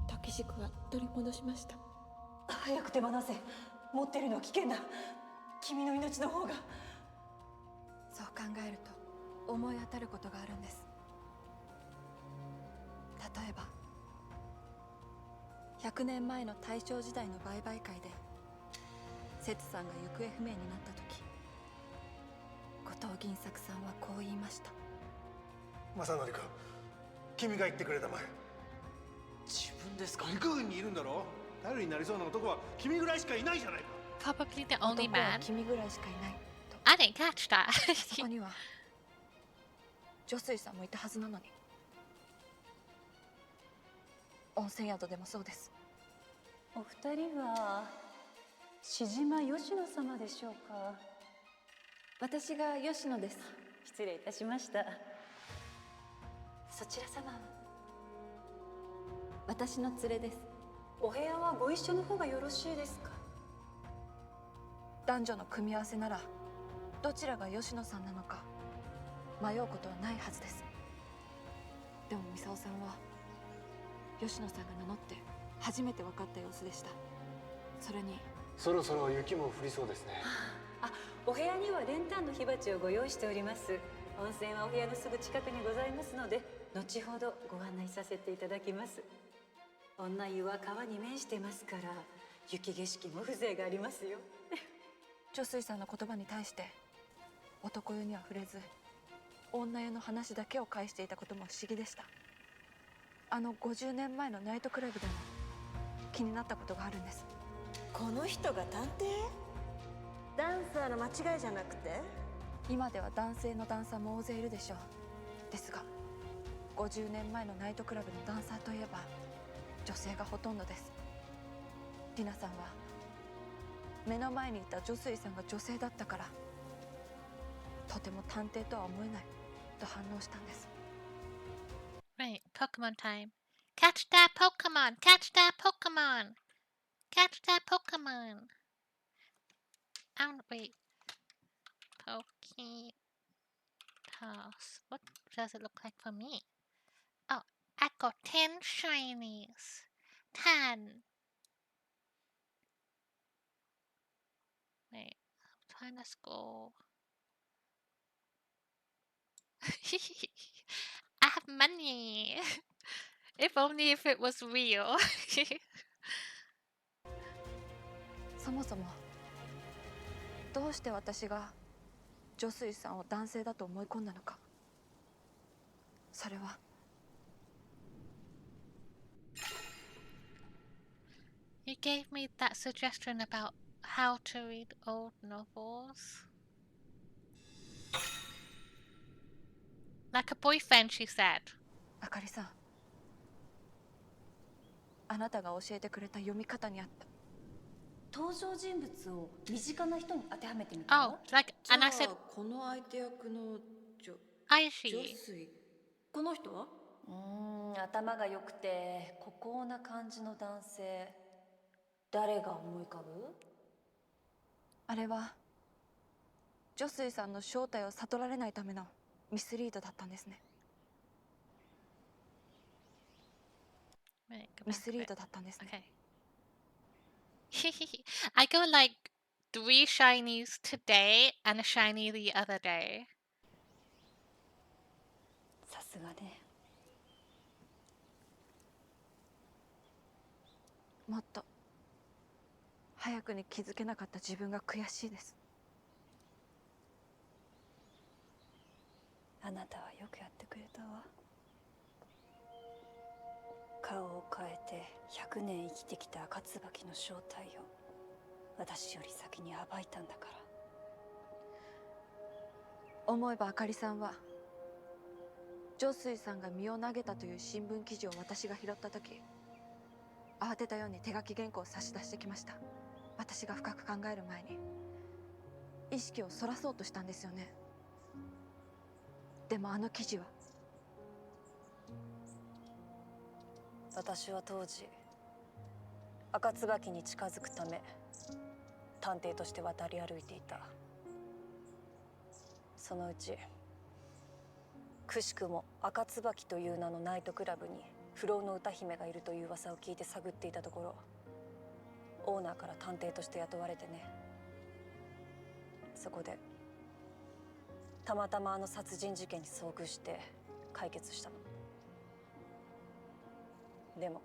時軸は取り戻しました。早く手放せ。持ってるのは危険だ。君の命の方が。そう考えると思い当たることがあるんです。例えば100年前の大正時代の売買会で摂さんが行方不明になった時、後藤銀作さんはこう言いました。正則君、君が言ってくれたまえ。自分ですか？陸軍にいるんだろ。頼りになりそうな男は君ぐらいしかいないじゃないか。 Probably the only 男は man. 君ぐらいしかいないと。 I didn't catch that. そこには女水さんもいたはずなのに。温泉宿でもそうです。お二人は志島吉野様でしょうか？私が吉野です。失礼いたしました。そちら様。私の連れです。お部屋はご一緒の方がよろしいですか？男女の組み合わせならどちらが吉野さんなのか迷うことはないはずです。でもミサオさんは吉野さんが名乗って初めて分かった様子でした。それにそろそろ雪も降りそうですね。あ、お部屋には練炭の火鉢をご用意しております。温泉はお部屋のすぐ近くにございますので、後ほどご案内させていただきます。女湯は川に面してますから、雪景色も風情がありますよ。女水さんの言葉に対して男湯には触れず女湯の話だけを返していたことも不思議でした。あの50年前のナイトクラブでも気になったことがあるんです。この人が探偵？ダンサーの間違いじゃなくて？今では男性のダンサーも大勢いるでしょう。ですが50年前のナイトクラブのダンサーといえば女性がほとんどです。リナさんは目の前にいた女水さんが女性だったからとても探偵とは思えないと反応したんです。 Right, Pokemon time. Catch that Pokemon! Catch that Pokemon! Catch that Pokemon! Wait. Poke Toss. What does it look like for me? Oh, I got 10 shinies. 10. Wait, I'm trying to score. I have money. If only if it was real. そもそもどうして私が女水さんを男性だと思い込んだのか。それはYou gave me that suggestion about how to read old novels. Like a boyfriend, she said. あかりさん、あなたが教えてくれた読み方にあった。登場人物を身近な人に当てはめてみたら。 Oh, like, and I じゃ said, あこの相手役の女 Aishi. 水、この人は？頭が良くて孤高な感じの男性、誰が思い浮かぶ？あれは女水さんの正体を悟られないためのミスリードだったんですね。 Wait, go ミ back ス a リー bit. ドだったんですね。 Okay. I got like 3 shinies today and a shiny the other day. さすがね。もっと早くに気づけなかった自分が悔しいです。あなたはよくやってくれたわ。顔を変えて100年生きてきた赤椿の正体を私より先に暴いたんだから。思えばあかりさんは女水さんが身を投げたという新聞記事を私が拾った時、慌てたように手書き原稿を差し出してきました。私が深く考える前に意識をそらそうとしたんですよね。でもあの記事は私は当時赤椿に近づくため探偵として渡り歩いていた。そのうちくしくも赤椿という名のナイトクラブに不老の歌姫がいるという噂を聞いて探っていたところ、オーナーから探偵として雇われてね。そこでたまたまあの殺人事件に遭遇して解決したの。でも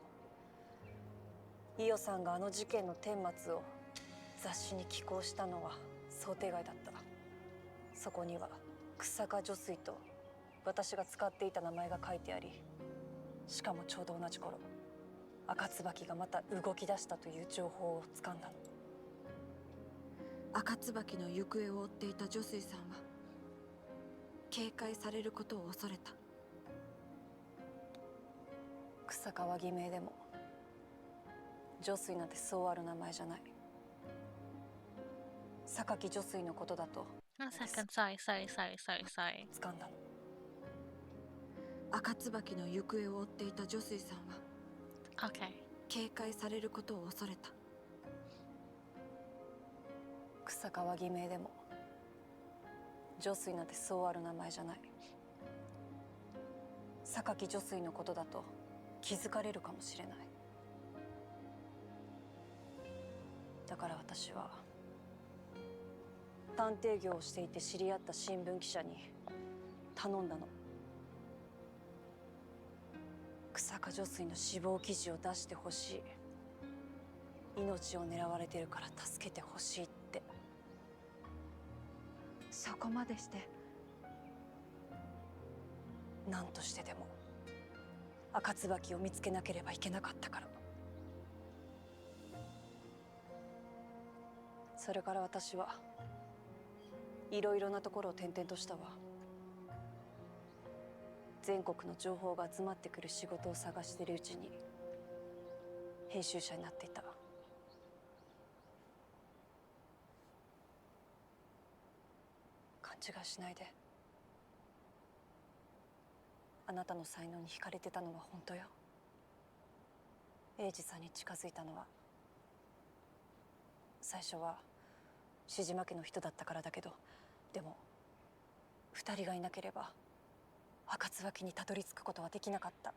伊代さんがあの事件の顛末を雑誌に寄稿したのは想定外だった。そこには草加女水と私が使っていた名前が書いてあり、しかもちょうど同じ頃赤椿がまた動き出したという情報をつかんだの。赤椿の行方を追っていた女水さんは警戒されることを恐れた。草川偽名でも女水なんてそうある名前じゃない。榊女水のことだと 1 second. Sorry. 掴んだの。赤椿の行方を追っていた女水さんは Okay. 警戒されることを恐れた。草川偽名でも女水なんてそうある名前じゃない。榊女水のことだと気づかれるかもしれない。だから私は探偵業をしていて知り合った新聞記者に頼んだの。草加女水の死亡記事を出してほしい、命を狙われてるから助けてほしいって。そこまでして何としてでも赤椿を見つけなければいけなかったから。それから私はいろいろなところを転々としたわ。全国の情報が集まってくる仕事を探しているうちに編集者になっていた。勘違いしないで。あなたの才能に惹かれてたのは本当よ。英二さんに近づいたのは最初は志島家の人だったからだけど、でも2人がいなければ赤椿にたどり着くことはできなかった。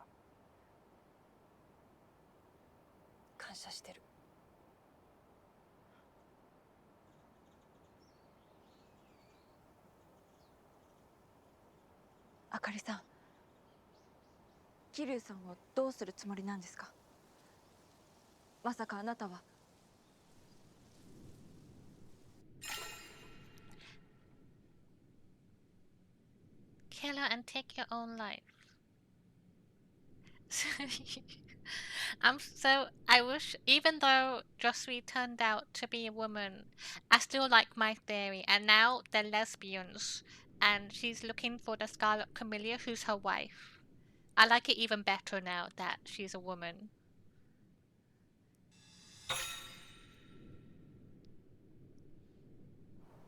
感謝してる。あかりさん、桐生さんをどうするつもりなんですか？まさかあなたは。Kill her and take your own life. I wish, even though Josui turned out to be a woman, I still like my theory, and now they're lesbians, and she's looking for the Scarlet Camellia, who's her wife. I like it even better now that she's a woman.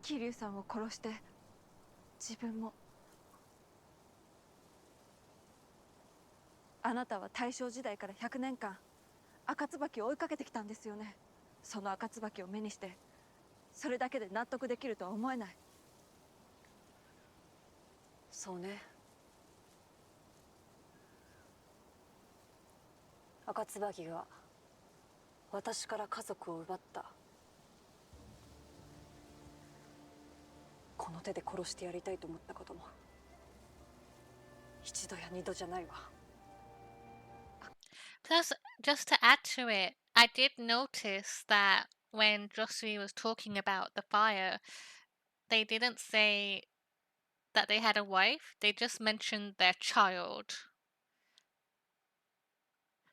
桐生さんを殺して自分も。あなたは大正時代から100年間赤椿を追いかけてきたんですよね。その赤椿を目にしてそれだけで納得できるとは思えない。そうね。赤椿が私から家族を奪った。この手で殺してやりたいと思ったことも一度や二度じゃないわ。Plus, just to add to it, I did notice that when Josui was talking about the fire, they didn't say that they had a wife, they just mentioned their child.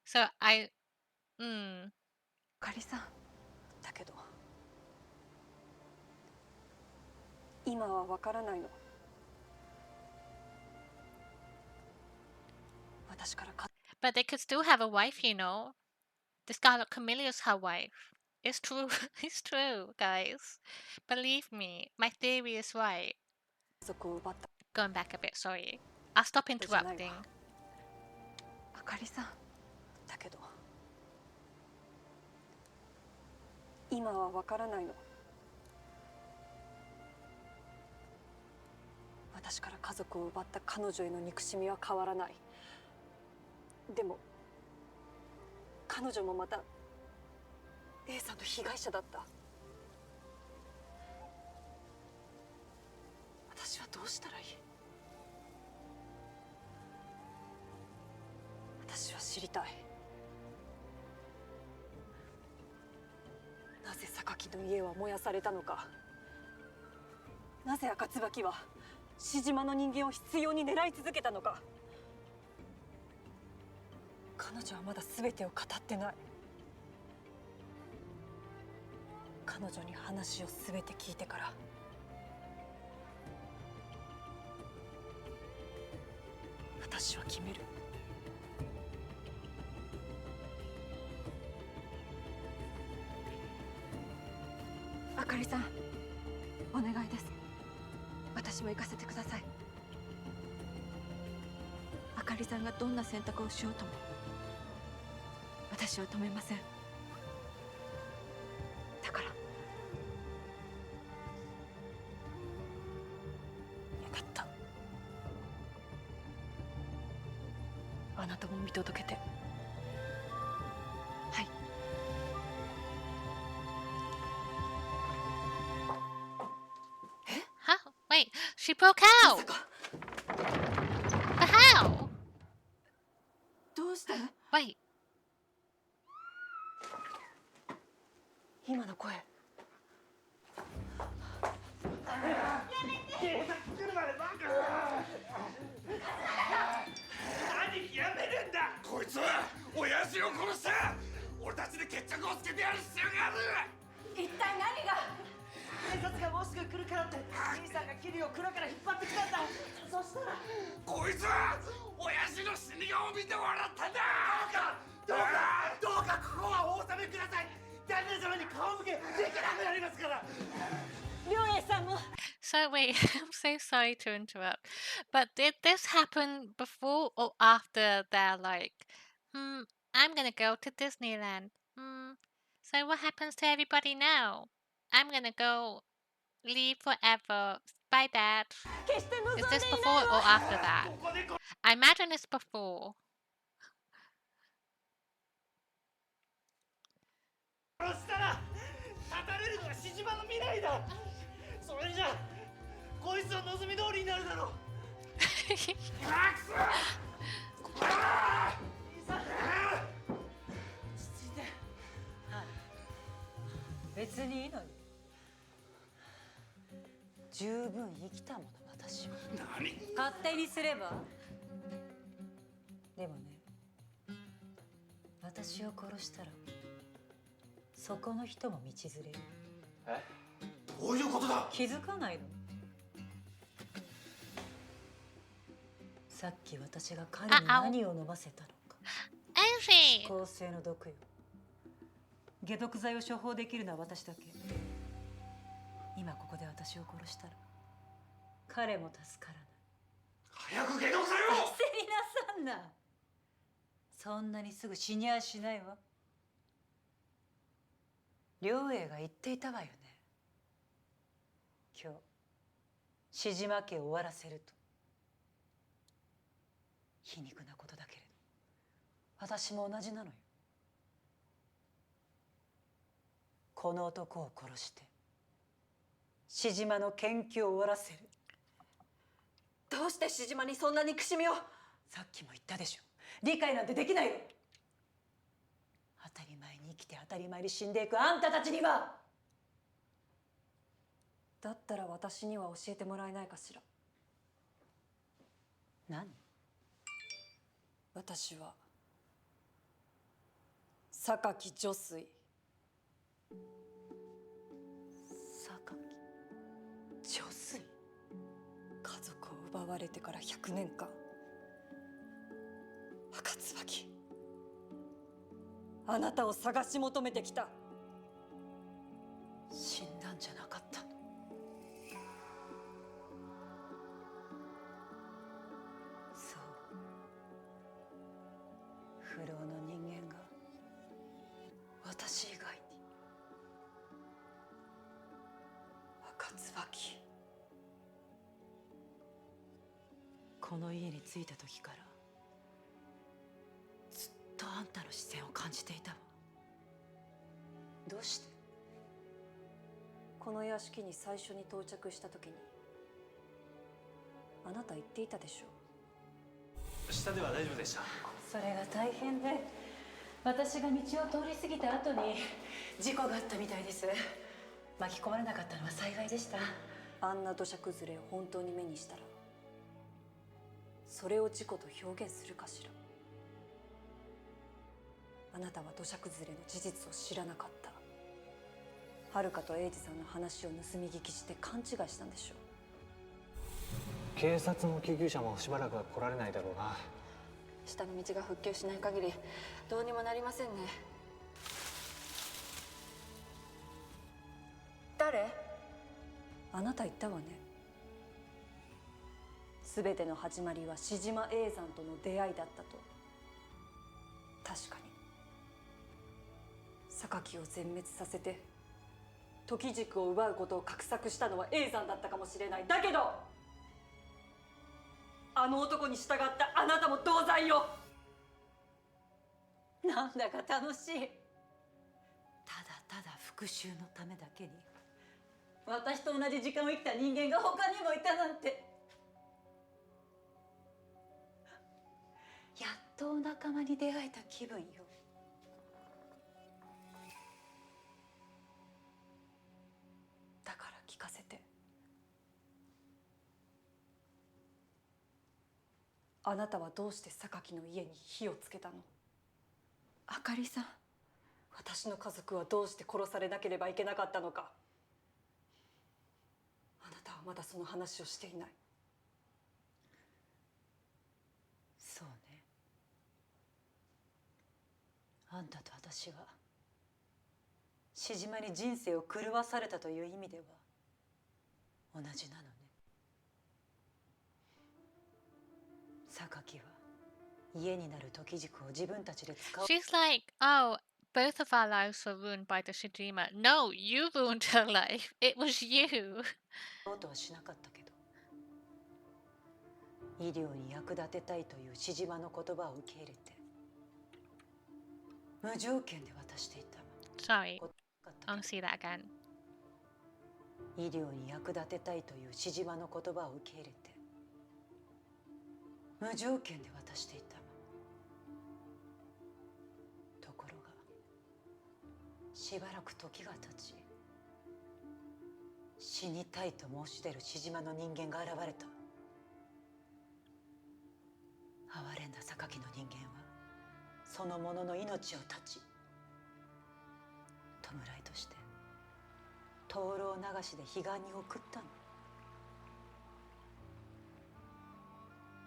So I... かりさん。だけど今はわからないの。私からか。But they could still have a wife, you know. The Scarlet Camellia's her wife. It's true. It's true, guys. Believe me, my theory is right. 家族を奪った。 Going back a bit, sorry. I'll stop interrupting. あかりさん。だけど今はわからないの。私から家族を奪った彼女への憎しみは変わらない。でも彼女もまた A さんの被害者だった。私はどうしたらいい？私は知りたい。なぜ榊の家は燃やされたのか。なぜ赤椿は志島の人間を執拗に狙い続けたのか。彼女はまだ全てを語ってない。彼女に話を全て聞いてから私は決める。あかりさん、お願いです。私も行かせてください。あかりさんがどんな選択をしようとも私は止めません。だから。よかった。あなたも見届けて。はい。broke out. But how? どうして？ Wait. 今の声。兄貴やめるんだ。こいつは親父を殺した。俺たちで決着をつけてやる必要がある。一体何が？警察がもうすぐ来るからって兄さんがキリを蔵から引っ張ってきたんだ。そしたらこいつは親父の死に顔を見て笑ったんだ。どうかここはお納めください。旦那様に顔向けできなくなりますから。良栄さんも。 So wait, I'm so sorry to interrupt. But did this happen before or after they're like, I'm gonna go to Disneyland. So what happens to everybody now? I'm gonna go leave forever. Bye, Dad. Is this before or after that? I imagine it's before. 殺したら立たれるのはシジマの未来だ。それじゃこいつの望み通りになるだろう。マックス！別にいいのよ。十分生きたもの私は。何？勝手にすれば。でもね、私を殺したらそこの人も道連れよ。え？どういうことだ？気づかないの？さっき私が彼に何を飲ませたのか。Angie! 抗生の毒よ。解毒剤を処方できるのは私だけ。今ここで私を殺したら彼も助からない。早く解毒剤を！焦りなさんな。そんなにすぐ死にはしないわ。良栄が言っていたわよね。今日シジマ家を終わらせると。皮肉なことだけれど私も同じなのよ。この男を殺してシジマの研究を終わらせる。どうしてシジマにそんな憎しみを？さっきも言ったでしょ。理解なんてできないよ。当たり前に生きて当たり前に死んでいくあんたたちには。だったら私には教えてもらえないかしら。何？私は榊女水。榊女水？家族を奪われてから100年間、赤椿、あなたを探し求めてきた。死んだんじゃなかったの？そう、不老の人間が私以外に。赤椿。この家に着いた時からずっとあんたの視線を感じていたわ。どうして？この屋敷に最初に到着した時にあなた言っていたでしょう。下では大丈夫でした。それが大変で、私が道を通り過ぎた後に事故があったみたいです。巻き込まれなかったのは幸いでした。あんな土砂崩れを本当に目にしたらそれを事故と表現するかしら。あなたは土砂崩れの事実を知らなかった。遥と英二さんの話を盗み聞きして勘違いしたんでしょう。警察も救急車もしばらくは来られないだろうな。下の道が復旧しない限りどうにもなりませんね。誰？あなた言ったわね。全ての始まりはシジマ永山との出会いだったと。確かに榊を全滅させて時軸を奪うことを画策したのは永山だったかもしれない。だけどあの男に従ったあなたも同罪よ。なんだか楽しい。ただただ復讐のためだけに私と同じ時間を生きた人間が他にもいたなんて。と仲間に出会えた気分よ。だから聞かせて。あなたはどうして榊の家に火をつけたの？あかりさん、私の家族はどうして殺されなければいけなかったのか。あなたはまだその話をしていない。そうね。あんたと私はしじまに人生を狂わされたという意味では同じなのね。榊は家になる時軸を自分たちで使う。 She's like, oh, both of our lives were ruined by the Shijima. No, you ruined her life. It was you. とはしなかったけど、医療に役立てたいというしじまの言葉を受け入れて無条件で渡していた。 Sorry, I'll see that again. 医療に役立てたいというしじまの言葉を受け入れて無条件で渡していた。ところがしばらく時が経ち、死にたいと申し出るしじまの人間が現れた。哀れんだ榊の人間はその者の命を絶ち、弔いとして灯籠流しで彼岸に送ったの。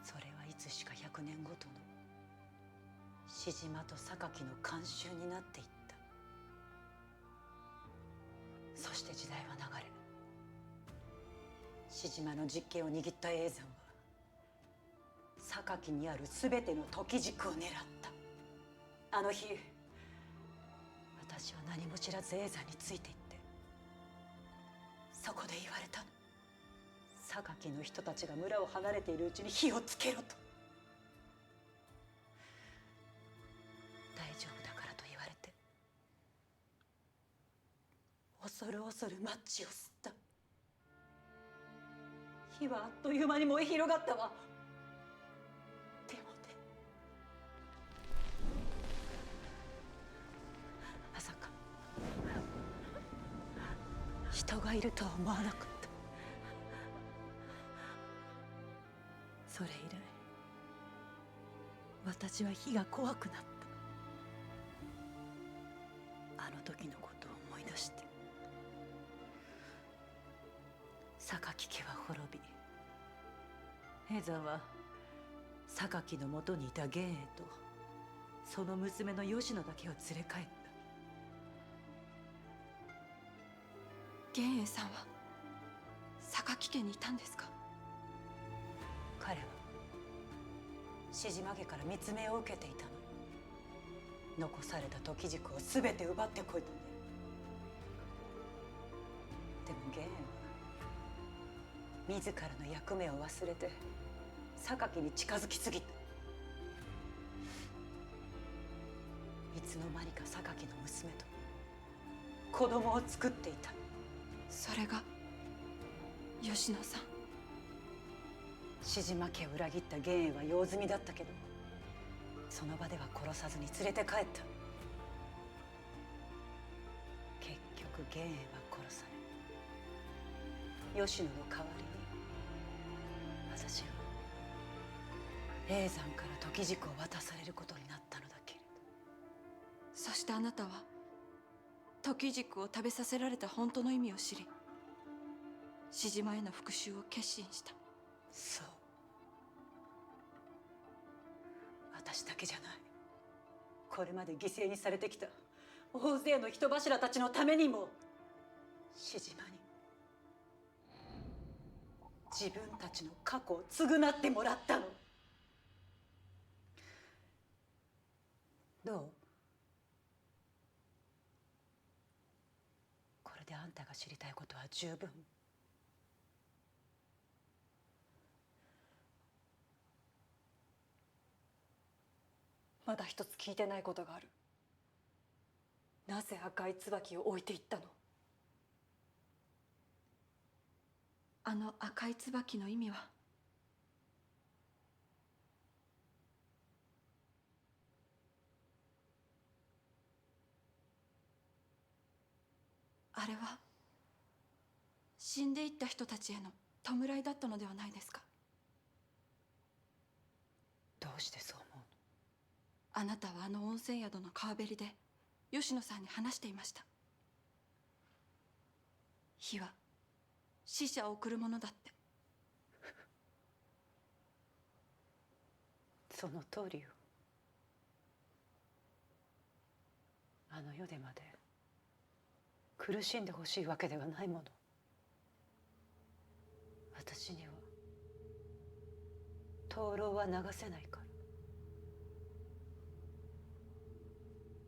それはいつしか100年ごとのしじまと榊の慣習になっていった。そして時代は流れ、しじまの実権を握った叡山は榊にある全ての時軸を狙った。あの日私は何も知らず叡山についていって、そこで言われたの。榊の人たちが村を離れているうちに火をつけろと。大丈夫だからと言われて恐る恐るマッチを吸った。火はあっという間に燃え広がったわ。でもね、まさか人がいるとは思わなかった。それ以来私は火が怖くなった。あの時のことを思い出して、榊家は滅び、叡山は榊のもとにいた玄英とその娘の吉野だけを連れ帰った。玄英さんは榊家にいたんですか？彼はしじま家から密命を受けていたの。残された時軸を全て奪ってこいとね。でも玄英は自らの役目を忘れて榊に近づきすぎた。いつの間にか榊の娘と子供を作っていた。それが吉野さん。しじま家を裏切った玄英は用済みだったけど、その場では殺さずに連れて帰った。結局玄英は殺され、吉野の代わりに私は叡山から時軸を渡されることになったのだけれど。そしてあなたは時軸を食べさせられた本当の意味を知り、しじまへの復讐を決心した。そう。私だけじゃない。これまで犠牲にされてきた大勢の人柱たちのためにも、しじまに自分たちの過去を償ってもらったの。どう？これであんたが知りたいことは十分。まだ一つ聞いてないことがある。なぜ赤い椿を置いていったの？あの赤い椿の意味は？あれは死んでいった人たちへの弔いだったのではないですか？どうしてそう思うの？あなたはあの温泉宿の川べりで吉野さんに話していました。火は死者を送るものだって。その通りよ。あの世でまで苦しんでほしいわけではないもの。私には灯籠は流せないから。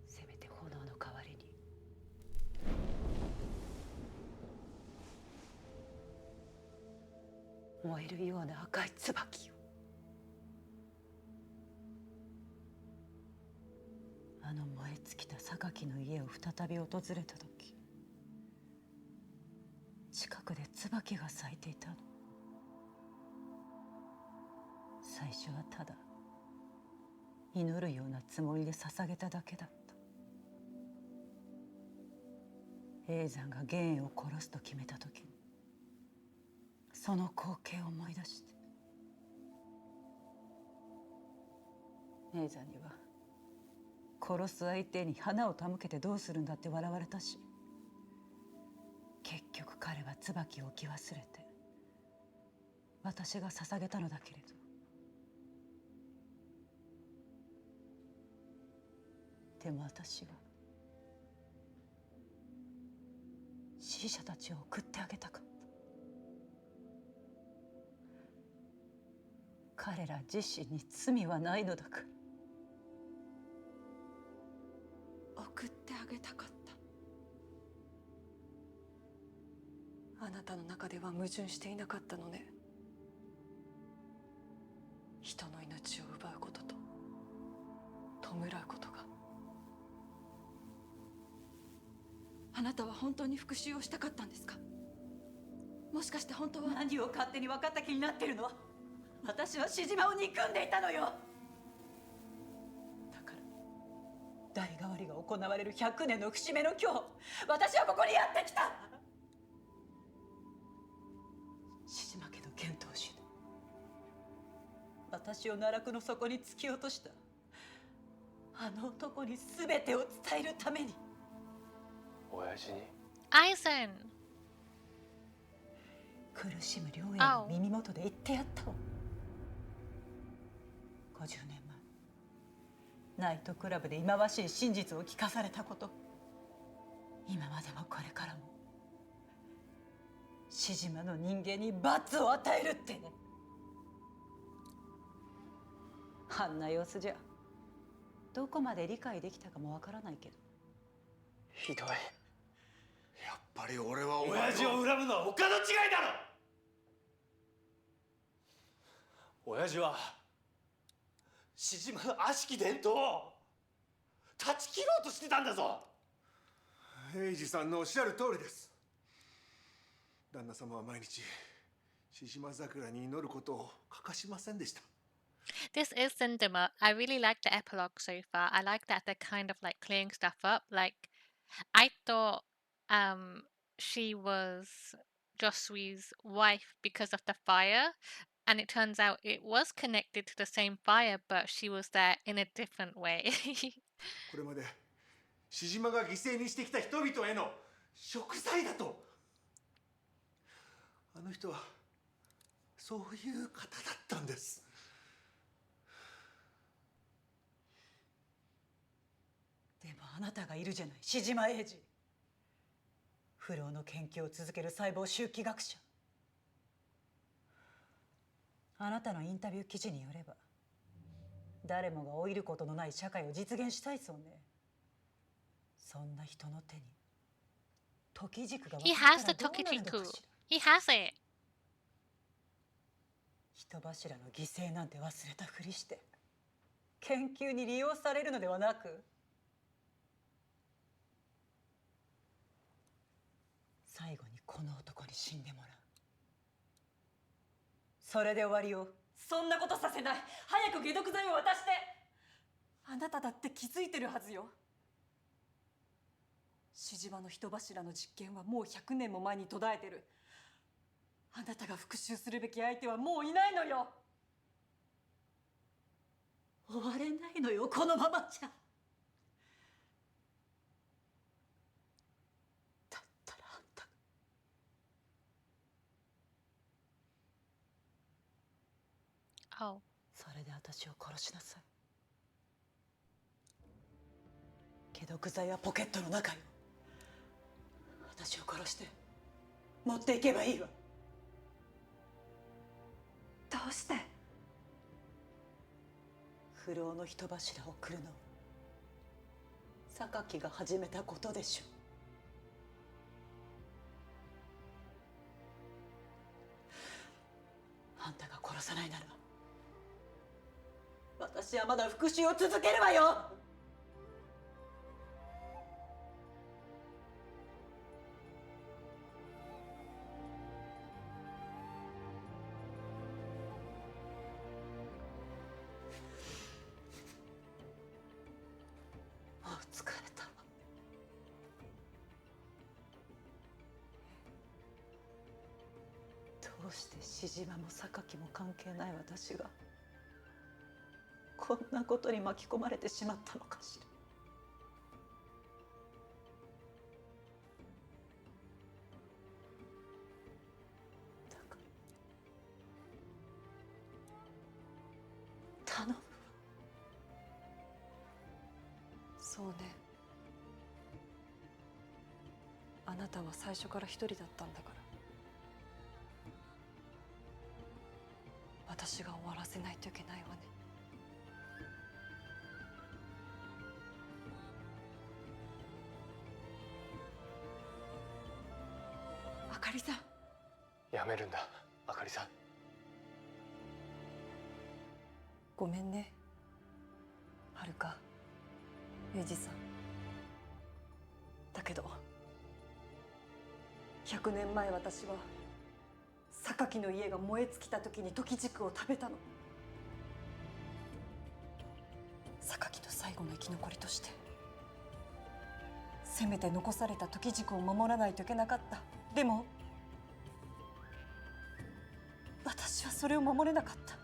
せめて炎の代わりに燃えるような赤い椿を。あの燃え尽きた榊の家を再び訪れた時、近くで椿が咲いていたの。最初はただ祈るようなつもりで捧げただけだった。叡山が玄英を殺すと決めた時にその光景を思い出して、叡山には殺す相手に花を手向けてどうするんだって笑われたし、結局彼は椿を置き忘れて私が捧げたのだけれど、でも私は死者たちを送ってあげたかった。彼ら自身に罪はないのだから。送ってあげたかった。あなたの中では矛盾していなかったのね。人の命を奪うことと弔うことが。あなたは本当に復讐をしたかったんですか？もしかして本当は。何を勝手に分かった気になってるの？私はシジマを憎んでいたのよ。だから代替わりが行われる100年の節目の今日、私はここにやってきた。シジマ家の剣闘士で私を奈落の底に突き落としたあの男に全てを伝えるために。親父にAizen! 苦しむ両親の耳元で言ってやったわ。50年前ナイトクラブで忌まわしい真実を聞かされたこと、今までもこれからもシジマの人間に罰を与えるってね。あんな様子じゃどこまで理解できたかもわからないけど。ひどい。やっぱり俺はお前親父を恨むのは他の違いだろ。親父はシジマの悪しき伝統を断ち切ろうとしてたんだぞ。英二さんのおっしゃる通りです。旦那様は毎日シジマ桜に祈ることを欠かしませんでした。This is Cinema. I really like the epilogue so far. I like that they're kind of like clearing stuff up. Like, I thought she was Josue's wife because of the fire, and it turns out it was connected to the same fire, but she was there in a different way. これまでシジマが犠牲にしてきた人々への贖罪だと。あの人はそういう方だったんです。でもあなたがいるじゃない、シジマ英二。不老の研究を続ける細胞周期学者。あなたのインタビュー記事によれば、誰もが老いることのない社会を実現したいそうね。そんな人の手に時軸が He has the Tokijiku. He has it. 人柱の犠牲なんて忘れたふりして研究に利用されるのではなく、最後にこの男に死んでもらう。それで終わりよ。そんなことさせない。早く解毒剤を渡して。あなただって気づいてるはずよ。シジマの人柱の実験はもう100年も前に途絶えてる。あなたが復讐するべき相手はもういないのよ。終われないのよ、このままじゃ。だったらあんたOh. それで私を殺しなさい。解毒剤はポケットの中よ。私を殺して持っていけばいいわ。どうして？不老の人柱を送るのは榊が始めたことでしょう。あんたが殺さないなら私はまだ復讐を続けるわよ。もう疲れたわ。どうしてシジマも榊も関係ない私がこんなことに巻き込まれてしまったのかしら。だから頼むわ。そうね。あなたは最初から一人だったんだから。私が終わらせないといけないわね。あかりさん。やめるんだ、あかりさん。ごめんね。はるか、エイジさん。だけど100年前私は榊の家が燃え尽きた時に時軸を食べたの。榊の最後の生き残りとしてせめて残された時軸を守らないといけなかった。でも私はそれを守れなかった。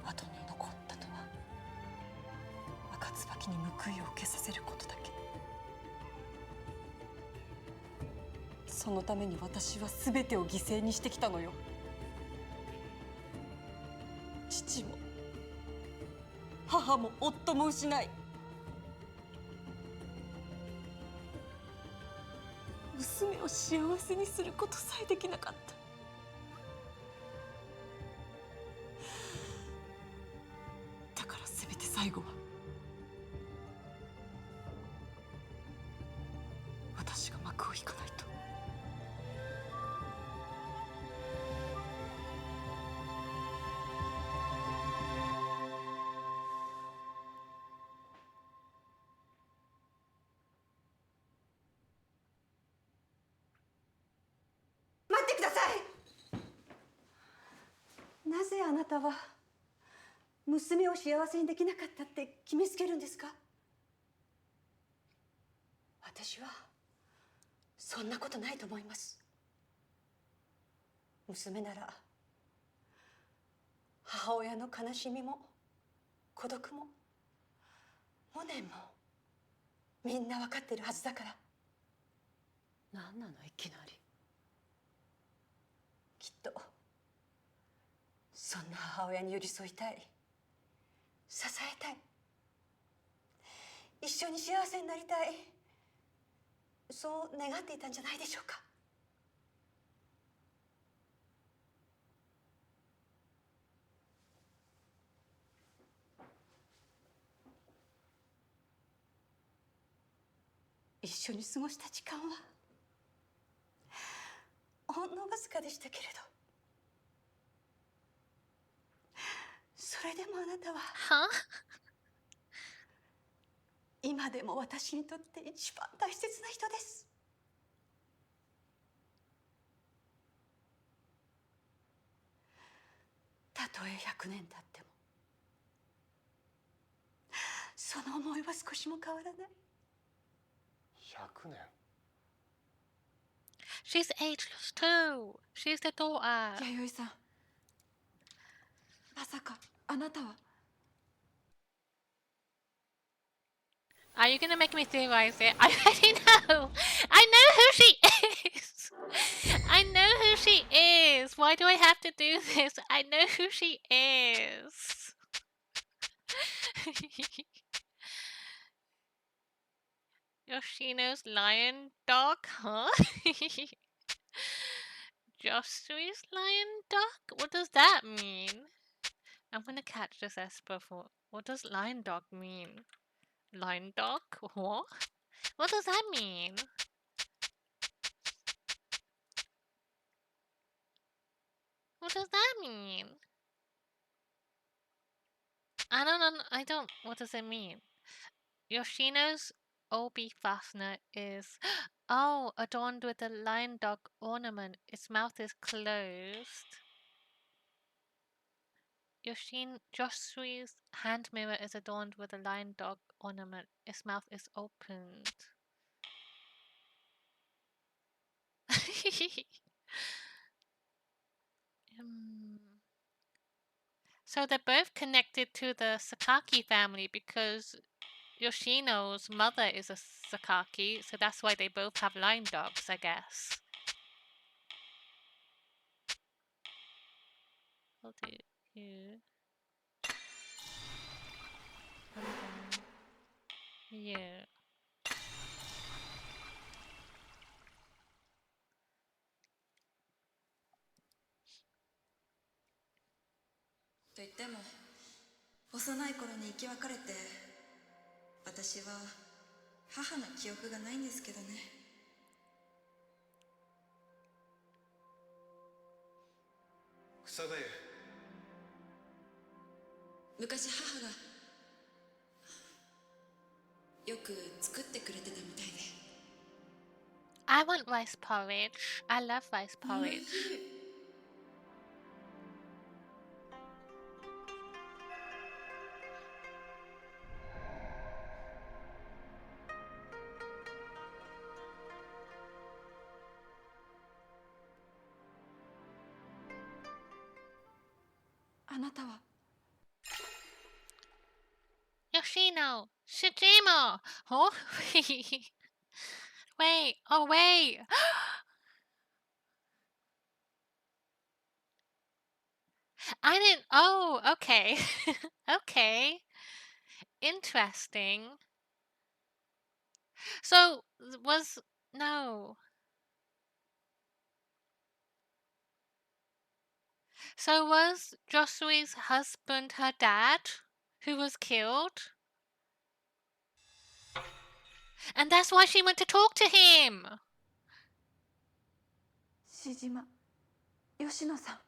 後に残ったのは赤椿に報いを受けさせることだけ。そのために私は全てを犠牲にしてきたのよ。父も母も夫も失い、娘を幸せにすることさえできなかった。だからせめて最後は私が幕を引かないと。待ってください。なぜあなたは娘を幸せにできなかったって決めつけるんですか？私はそんなことないと思います。娘なら母親の悲しみも孤独も無念もみんな分かってるはずだから。何なのいきなり。きっとそんな母親に寄り添いたい、支えたい、一緒に幸せになりたい、そう願っていたんじゃないでしょうか。一緒に過ごした時間はほんのわずかでしたけれど、それでもあなたは今でも私にとって一番大切な人です。たとえ100年経っても思いは少しも変わらない。100年。 She's ageless too. She's the daughter. 弥生さん、まさかあなたは。 Are you gonna make me theorize it? I already know. I know who she is. I know who she is. Why do I have to do this? I know who she is. Yoshino's lion dog, huh? Josui's lion dog? What does that mean? I'm gonna catch this Esper for. What does lion dog mean? Lion dog? What? What does that mean? What does that mean? I don't know. I don't. What does it mean? Yoshino's obi fastener is. Oh, adorned with a lion dog ornament. Its mouth is closed. Josui's hand mirror is adorned with a lion dog ornament. Its mouth is opened. So they're both connected to the Sakaki family because Yoshino's mother is a Sakaki, so that's why they both have lion dogs, I guess. I'll do you. And then you. と言っても幼い頃に生き別れて、私は母の記憶がないんですけどね。草がゆ、昔母がよく作ってくれてたみたいで。 I want rice porridge. I love rice porridge. あなたは。 Yoshino! Shijima! Oh, wait. Oh, wait. I didn't. Oh, okay. Okay. Interesting. So, was. No. So, was Josui's husband her dad who was killed? And that's why she went to talk to him! しじま、吉野さん。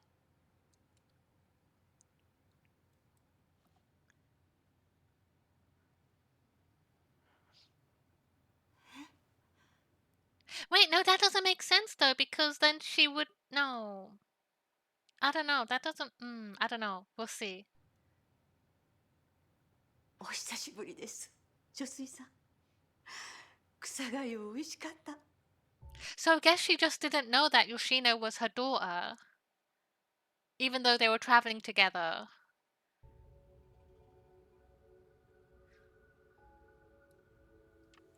Wait, no, that doesn't make sense though, because then she would. No. I don't know. That doesn't. I don't know. We'll see. お久しぶりです、女水さん。草がゆ美味しかった。 So I guess she just didn't know that Yoshino was her daughter, even though they were traveling together.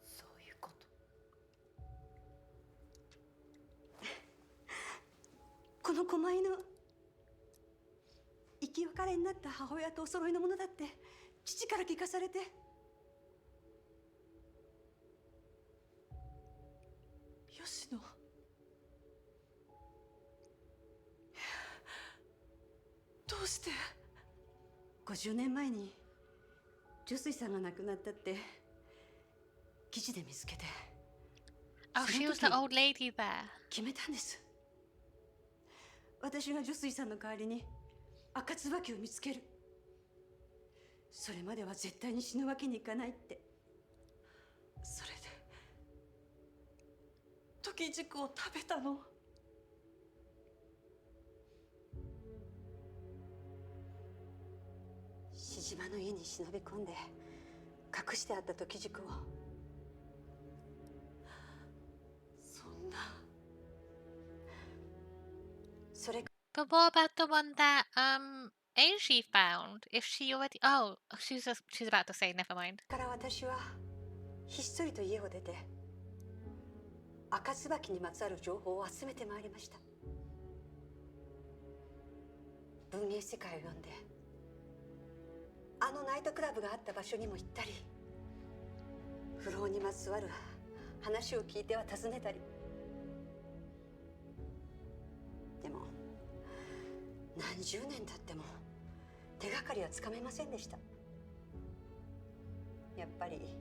そういうこと。この狛犬、生き別れになった母親とお揃いのものだって父から聞かされて。吉野。どうして。50年前に女水さんが亡くなったって記事で見つけて。 Oh, she was the old lady there. 決めたんです。私が女水さんの代わりに赤椿を見つける。それまでは絶対に死ぬわけにいかないって。それで時軸を食べたの。しじまの家に忍び込んで隠隠してあった時軸を。そんな。それ But what about the one that Aoshi found? If she already she's about to say never mind. から私はひっそりと家を出て赤椿にまつわる情報を集めてまいりました。文芸世界を読んであのナイトクラブがあった場所にも行ったり、不老にまつわる話を聞いては尋ねたり。でも何十年経っても手がかりはつかめませんでした。やっぱり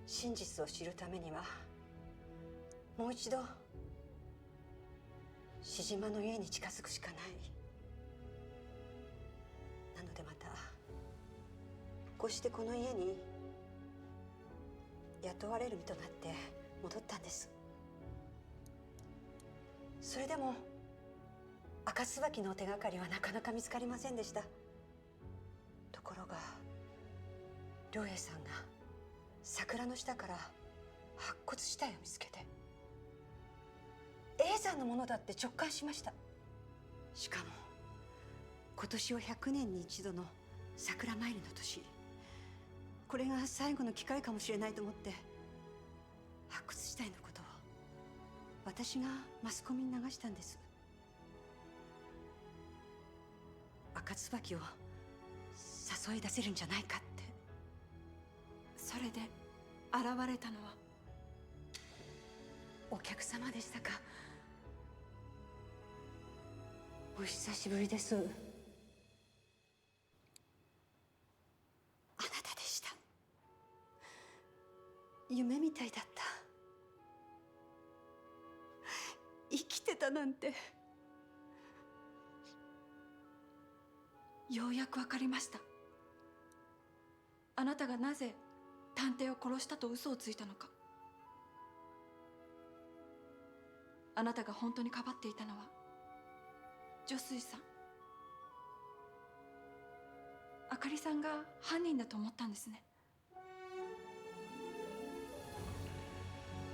真実を知るためにはもう一度志島の家に近づくしかない。なのでまたこうしてこの家に雇われる身となって戻ったんです。それでも赤椿の手がかりはなかなか見つかりませんでした。ところが良平さんが桜の下から白骨死体を見つけて A さんのものだって直感しました。しかも今年は100年に一度の桜参りの年。これが最後の機会かもしれないと思って白骨死体のことを私がマスコミに流したんです。赤椿を誘い出せるんじゃないかって。それで現れたのはお客様でしたか。お久しぶりです。あなたでした。夢みたいだった。生きてたなんて。ようやく分かりました。あなたがなぜ探偵を殺したと嘘をついたのか。あなたが本当にかばっていたのは女水さん、あかりさんが犯人だと思ったんですね。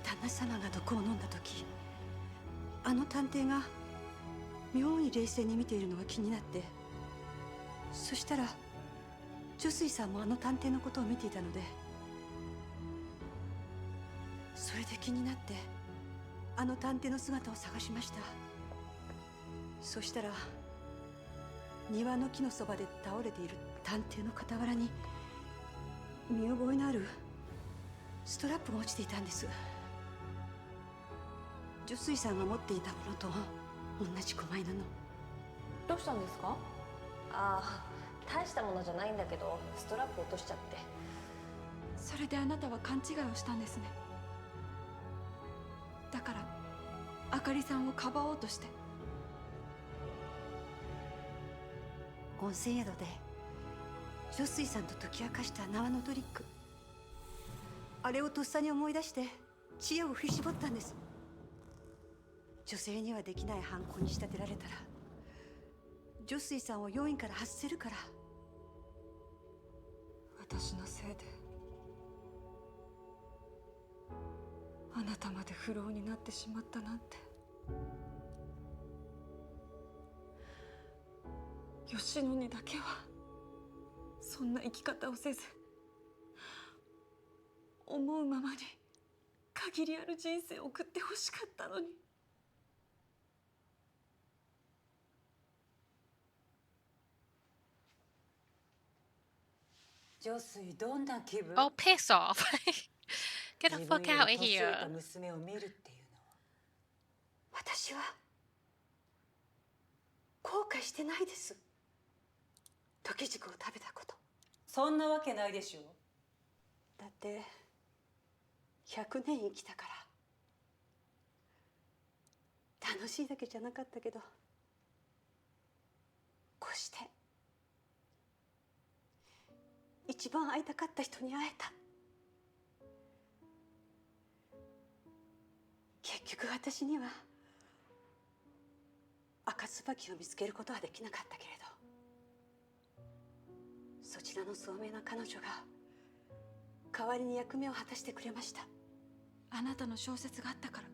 旦那様が毒を飲んだ時、あの探偵が妙に冷静に見ているのが気になって、そしたら女水さんもあの探偵のことを見ていたので、それで気になってあの探偵の姿を探しました。そしたら庭の木のそばで倒れている探偵の傍らに見覚えのあるストラップが落ちていたんです。女水さんが持っていたものと同じ狛犬の。どうしたんですか？ああ、大したものじゃないんだけどストラップ落としちゃって。それであなたは勘違いをしたんですね。だからあかりさんをかばおうとして。温泉宿で女水さんと解き明かした縄のトリック、あれをとっさに思い出して知恵を振り絞ったんです。女性にはできない犯行に仕立てられたら女水さんを要因から外せるから。私のせいであなたまで不老になってしまったなんて。吉野にだけはそんな生き方をせず、思うままに限りある人生を送ってほしかったのに。女水、どんな気分？ Oh, piss off. Get the 自分 fuck よ out り of 年老いた here. 娘を見るっていうのは。私は後悔してないです。時軸を食べたこと。そんなわけないでしょ。だって100年生きたから。楽しいだけじゃなかったけど、こうして一番会いたかった人に会えた。結局私には赤椿を見つけることはできなかったけれど、そちらの聡明な彼女が代わりに役目を果たしてくれました。あなたの小説があったから。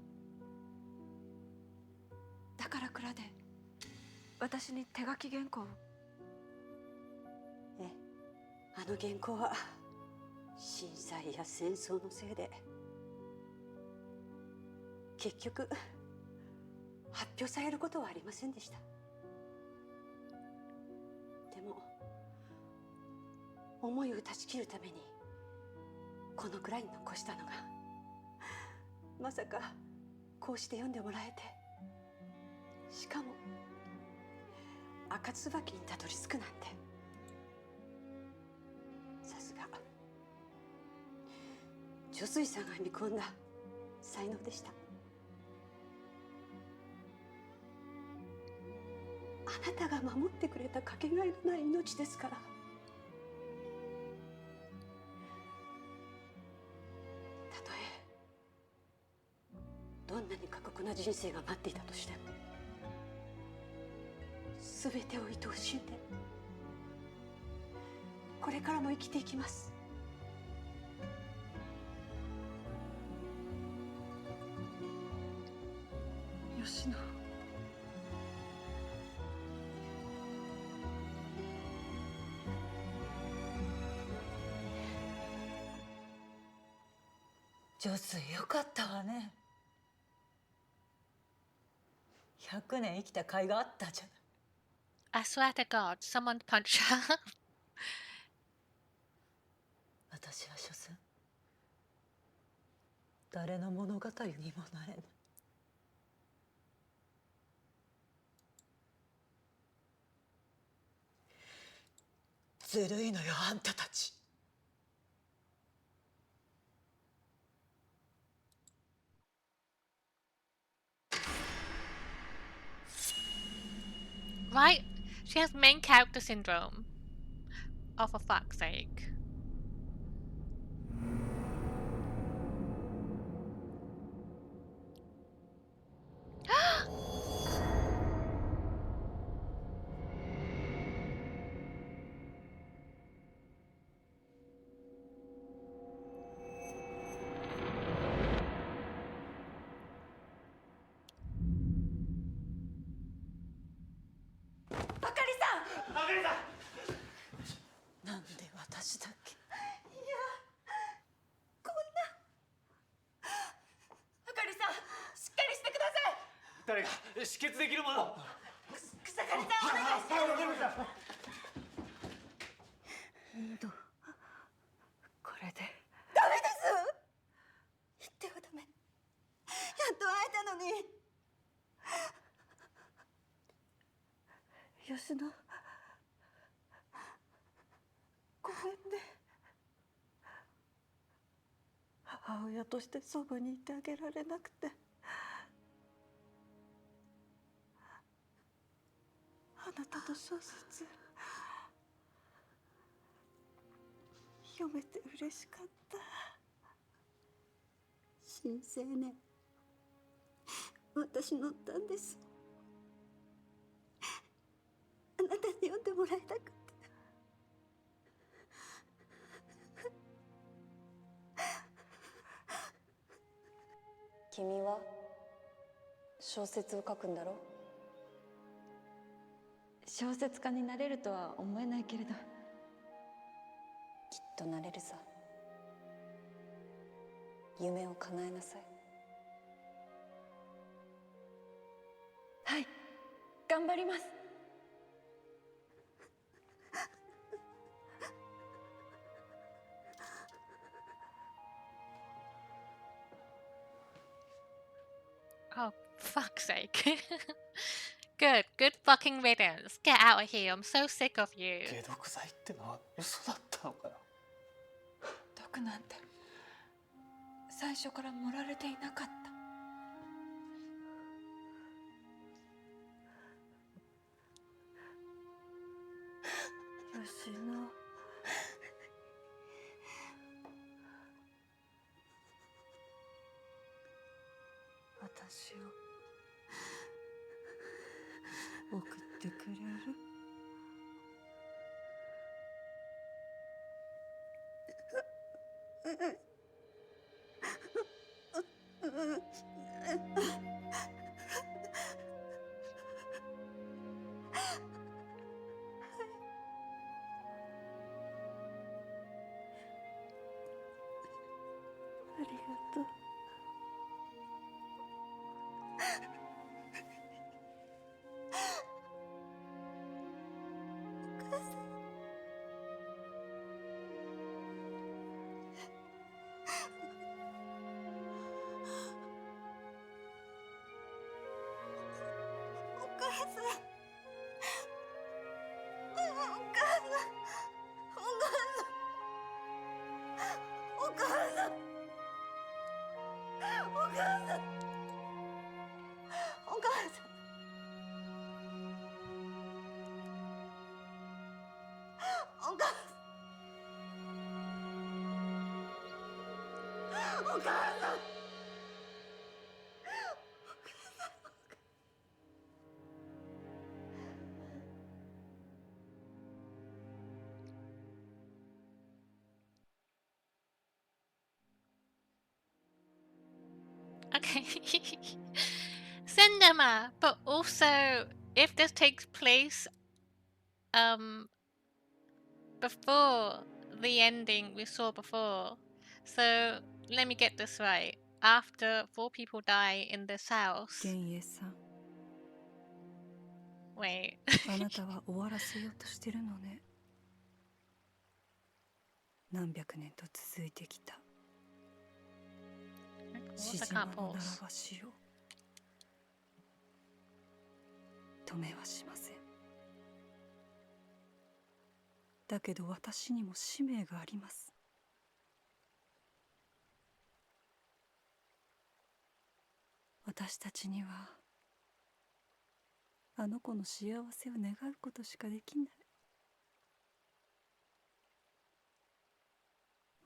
だから蔵で私に手書き原稿を。ええ、あの原稿は震災や戦争のせいで結局発表されることはありませんでした。でも思いを断ち切るためにこのくらいに残したのが、まさかこうして読んでもらえて、しかも赤椿にたどり着くなんて。さすが女水さんが見込んだ才能でした。あなたが守ってくれたかけがえのない命ですから。たとえどんなに過酷な人生が待っていたとしても、全てを愛おしんでこれからも生きていきます。吉野。女水よかったわね。100年生きた甲斐があったじゃない。I swear to God, someone punch her. 私は所詮誰の物語にもなれない。ずるいのよ、あんたたち。Right? She has main character syndrome. Oh, for fuck's sake.なんで私だけ。誰が止血できるもの。草刈さん、お願いします。これでダメです。言ってはダメ。やっと会えたのに。吉野、ごめんね。母親としてそばにいてあげられなくて。あなたの小説読めて嬉しかった。新青年、私乗ったんです。あなたに読んでもらいたくて。君は小説を書くんだろ？小説家になれるとは思えないけれど、きっとなれるさ。夢を叶えなさい。はい、頑張ります。Oh, fuck's sake. Good fucking riddance. Get out of here. I'm so sick of you. 解毒剤ってのは嘘だったのかよ。毒なんて最初から盛られていなかった。吉野、私を送ってくれる？ありがとう。Okay. Cinema, but also if this takes place before the ending we saw before. So let me get this right. After 4 people die in this house. 玄英さん Wait. あなたは終わらせようとしてるのね。何百年と続いてきた What was シ I ジマ can't の pause? 習わしを止めはしません。だけど私にも使命があります。私たちにはあの子の幸せを願うことしかできない。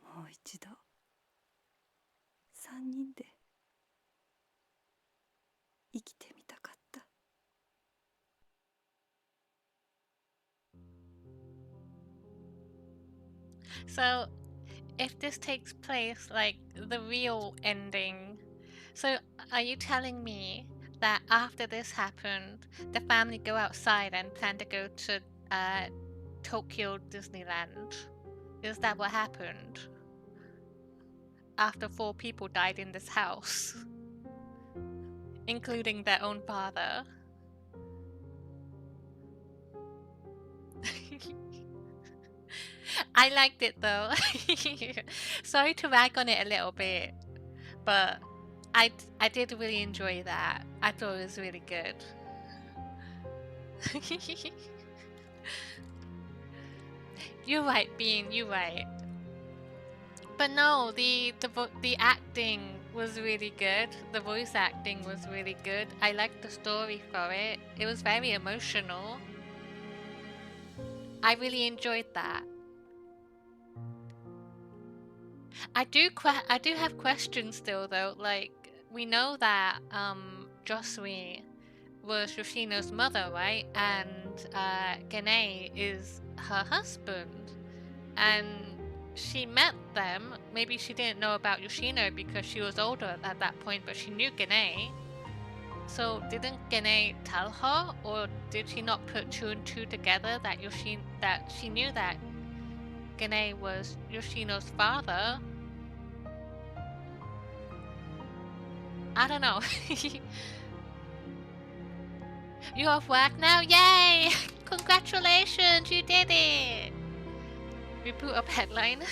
もう一度3人で生きてみたかった。So if this takes place like the real ending, so are you telling me that after this happened, the family go outside and plan to go to Tokyo Disneyland? Is that what happened? After 4 people died in this house, including their own father. I liked it though. Sorry to rag on it a little bit, but I did really enjoy that. I thought it was really good. You're right, Bean. You're right. But no, the acting was really good. The voice acting was really good. I liked the story for it. It was very emotional. I really enjoyed that. I do have questions still though. Like we know that Josui was Yoshino's mother, right? And Gene is her husband. And she met them. Maybe she didn't know about Yoshino because she was older at that point, but she knew Gene. So didn't Gene tell her, or did she not put 2 and 2 together that she knew that Gene was Yoshino's father? I don't know. You're off work now? Yay! Congratulations, you did it! We put up headline.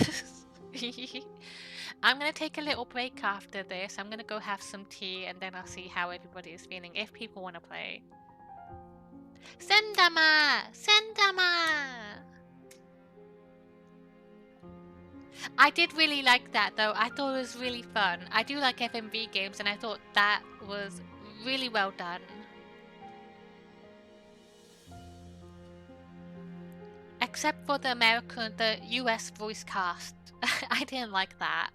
I'm gonna take a little break after this. I'm gonna go have some tea and then I'll see how everybody is feeling if people want to play. Sendama! Sendama! I did really like that though. I thought it was really fun. I do like FMV games and I thought that was really well done. Except for the US voice cast. I didn't like that.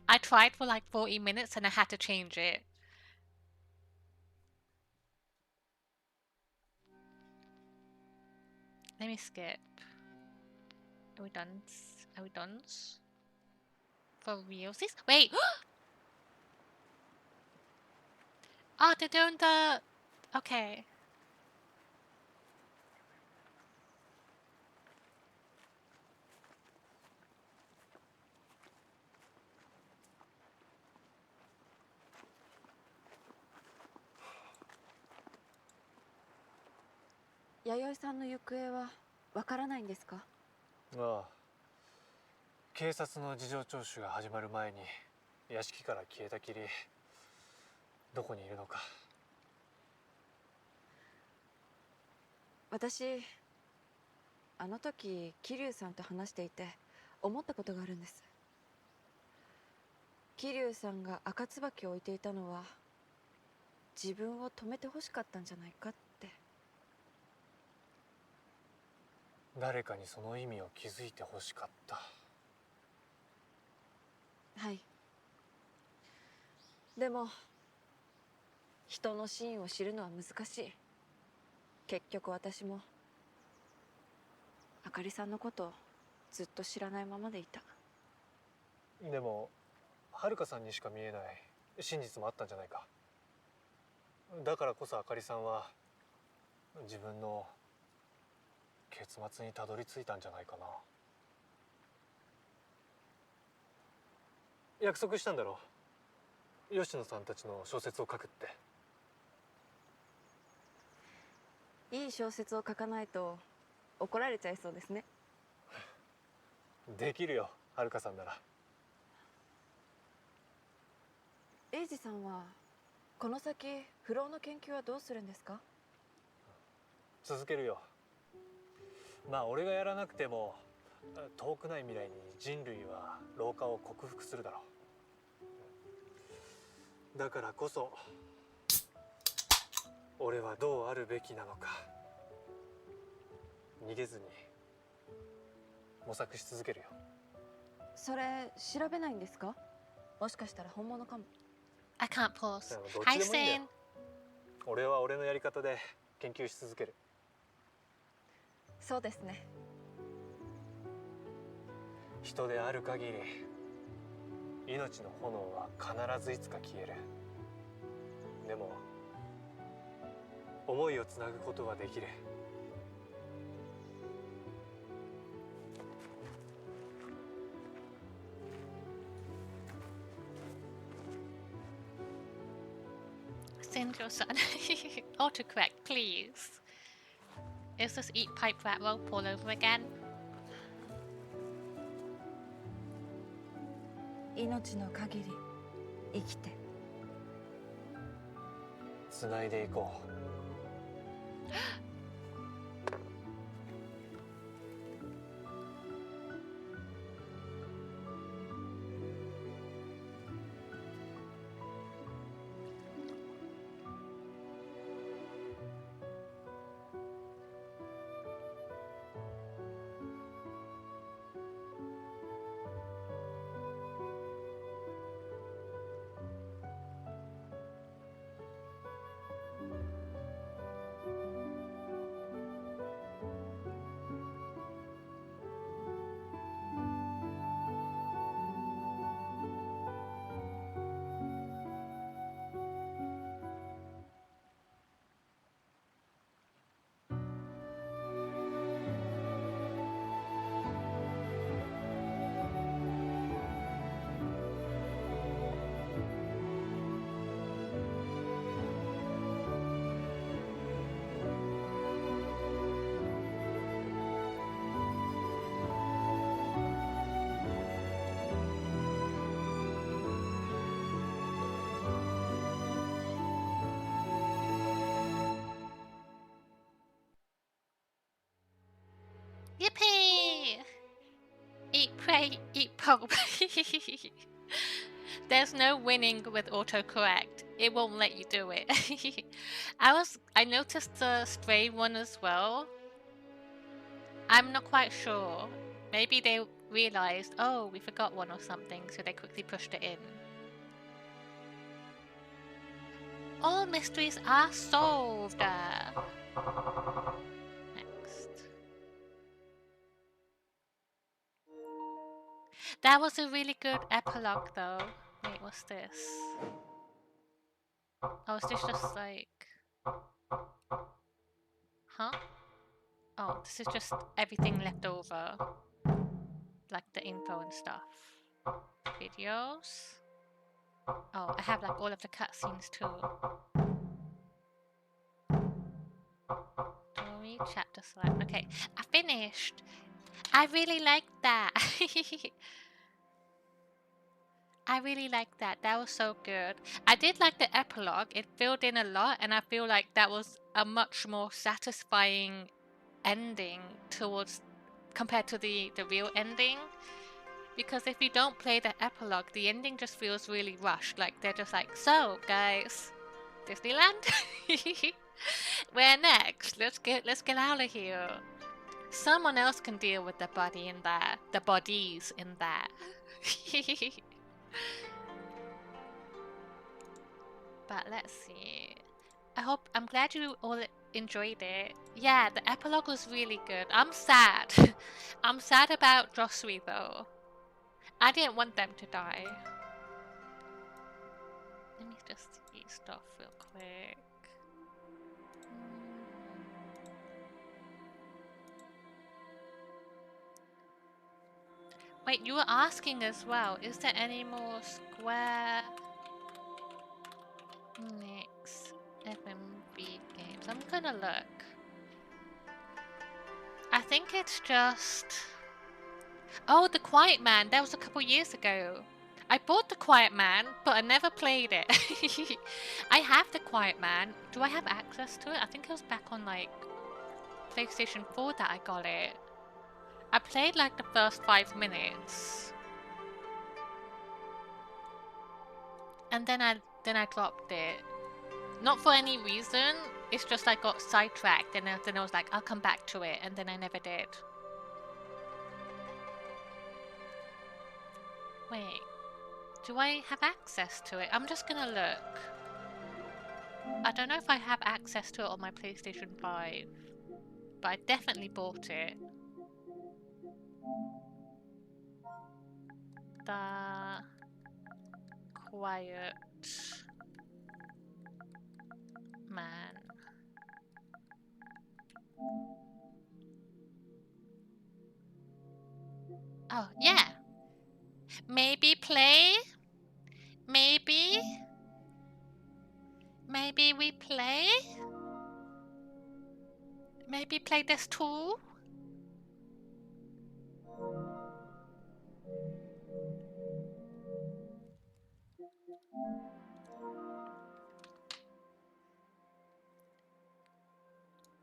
I tried for like 40 minutes and I had to change it. Let me skip. Are we done? Are we done? For realsies? Wait! Ah, they're doing the... Okay.弥生さんの行方はわからないんですか？ああ、警察の事情聴取が始まる前に屋敷から消えたきり、どこにいるのか。私あの時桐生さんと話していて思ったことがあるんです。桐生さんが赤椿を置いていたのは自分を止めてほしかったんじゃないかって。誰かにその意味を気づいてほしかった。はい。でも人の真を知るのは難しい。結局私もあかりさんのことをずっと知らないままでいた。でもはるかさんにしか見えない真実もあったんじゃないか。だからこそあかりさんは自分の結末にたどり着いたんじゃないかな。約束したんだろう、吉野さんたちの小説を書くって。いい小説を書かないと怒られちゃいそうですね。できるよ、はるかさんなら。英二さんはこの先不老の研究はどうするんですか？続けるよ。まあ俺がやらなくても遠くない未来に人類は老化を克服するだろう。だからこそ俺はどうあるべきなのか、逃げずに模索し続けるよ。それ調べないんですか？もしかしたら本物かも。I can't pause. どっ Hi, ちでもいいんだよ。 Sin. 俺は俺のやり方で研究し続ける。そうですね。人である限り命の炎は必ずいつか消える。でも思いをつなぐことはできる。Send your son. Autocorrect, please. Is this eat pipe rat rope all over again? 命の限り生きて。つないでいこう。Yippee! Eat, pray, eat pulp. There's no winning with autocorrect. It won't let you do it. I noticed the stray one as well. I'm not quite sure. Maybe they realized, oh, we forgot one or something, so they quickly pushed it in. All mysteries are solved. That was a really good epilogue though. Wait, what's this? Oh, is this just like... Huh? Oh, this is just everything left over. Like the info and stuff. Videos. Oh, I have like all of the cutscenes too. Story, chapter select. Okay, I finished. I really liked that. I really liked that. That was so good. I did like the epilogue. It filled in a lot, and I feel like that was a much more satisfying ending towards compared to the real ending. Because if you don't play the epilogue, the ending just feels really rushed. Like they're just like, so guys, Disneyland? Where next? Let's get out of here. Someone else can deal with the body in there. The bodies in there. But let's see. I'm glad you all enjoyed it. Yeah, the epilogue was really good. I'm sad. I'm sad about Josui though. I didn't want them to die. Let me just eat stuff real quick. Wait, you were asking as well, is there any more Square Enix FMV games? I'm gonna look. I think it's just... Oh, The Quiet Man, that was a couple years ago. I bought The Quiet Man, but I never played it. I have The Quiet Man. Do I have access to it? I think it was back on like PlayStation 4 that I got it. I played like the first 5 minutes. And then I dropped it. Not for any reason, it's just I got sidetracked and then I was like, I'll come back to it, and then I never did. Wait, do I have access to it? I'm just gonna look. I don't know if I have access to it on my PlayStation 5, but I definitely bought it. The Quiet Man. Oh, yeah. Maybe play? Maybe? Maybe we play? Maybe play this too?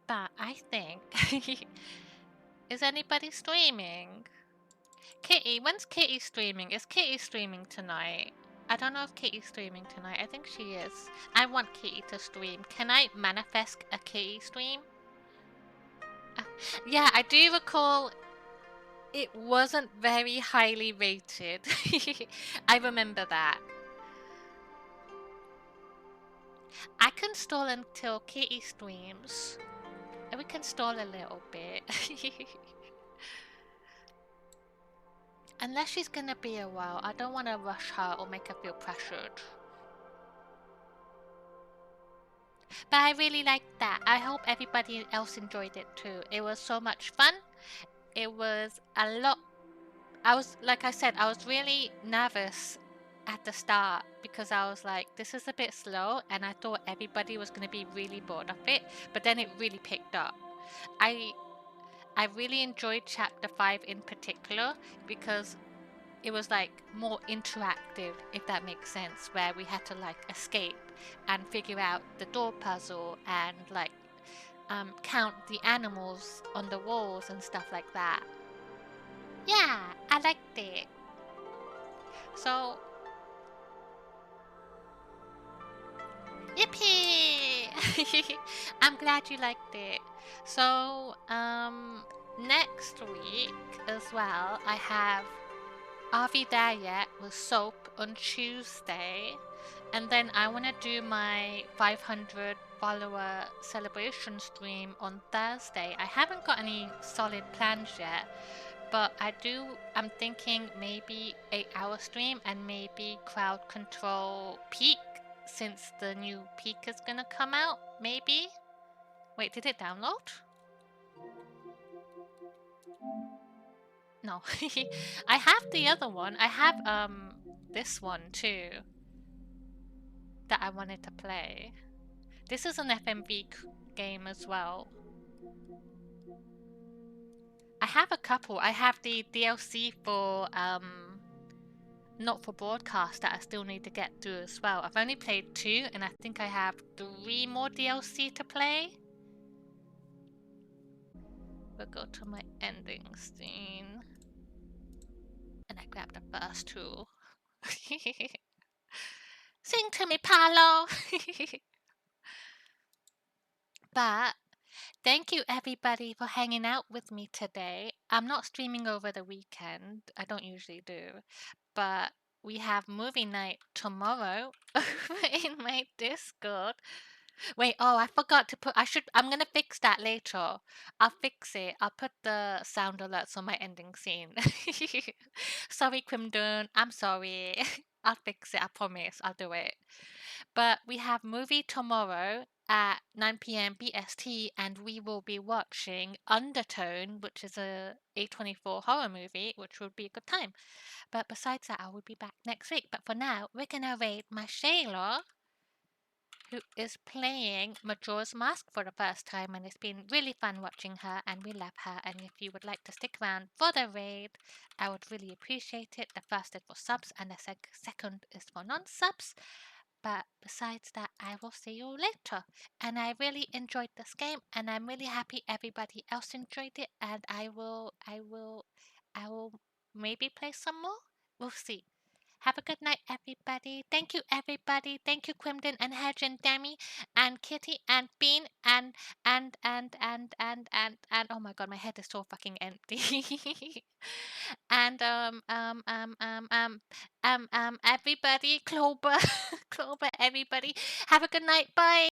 But I think... Is anybody streaming? Kitty, when's Kitty streaming? Is Kitty streaming tonight? I don't know if Kitty's streaming tonight. I think she is. I want Kitty to stream. Can I manifest a Kitty stream? Yeah, I do recall it wasn't very highly rated. I remember that. I can stall until Kitty streams. And we can stall a little bit. Unless she's gonna be a while, I don't want to rush her or make her feel pressured. But I really liked that. I hope everybody else enjoyed it too. It was so much fun. It was a lot. Like I said, I was really nervous at the start because I was like, this is a bit slow, and I thought everybody was going to be really bored of it, but then it really picked up. I really enjoyed chapter 5 in particular because it was like more interactive, if that makes sense, where we had to like escape and figure out the door puzzle and like count the animals on the walls and stuff like that. Yeah, I liked it. So, yippee! I'm glad you liked it. So, next week as well, I have Are We There Yet with Soap on Tuesday, and then I want to do my 500 follower celebration stream on Thursday. I haven't got any solid plans yet, But I'm thinking maybe 8-hour stream and maybe crowd control peak, since the new peak is gonna come out, maybe? Wait, did it download? No. I have the other one. I have this one too that I wanted to play. This is an FMV game as well. I have a couple. I have the DLC for not for broadcast that I still need to get through as well. I've only played 2 and I think I have 3 more DLC to play. We'll go to my ending scene. And I grab the first 2. Sing to me, Paolo! But thank you everybody for hanging out with me today. I'm not streaming over the weekend. I don't usually do. But we have movie night tomorrow in my Discord. Wait, oh, I forgot to put, I'm gonna fix that later. I'll fix it. I'll put the sound alerts on my ending scene. Sorry, Quimdon. I'm sorry. I'll fix it. I promise. I'll do it. But we have movie tomorrow at 9 p.m. BST, and we will be watching Undertone, which is a A24 horror movie, which will be a good time. But besides that, I will be back next week. But for now, we're gonna raid my Shayla, who is playing Majora's Mask for the first time, and it's been really fun watching her, and we love her. And if you would like to stick around for the raid, I would really appreciate it. The first is for subs, and the second is for non-subs. But besides that, I will see you later. And I really enjoyed this game, and I'm really happy everybody else enjoyed it. And I will maybe play some more. We'll see. Have a good night, everybody. Thank you, everybody. Thank you, Quimden and Hedge and Demi and Kitty and Bean and oh my god, my head is so fucking empty. And everybody, Clover, Clover, everybody. Have a good night. Bye.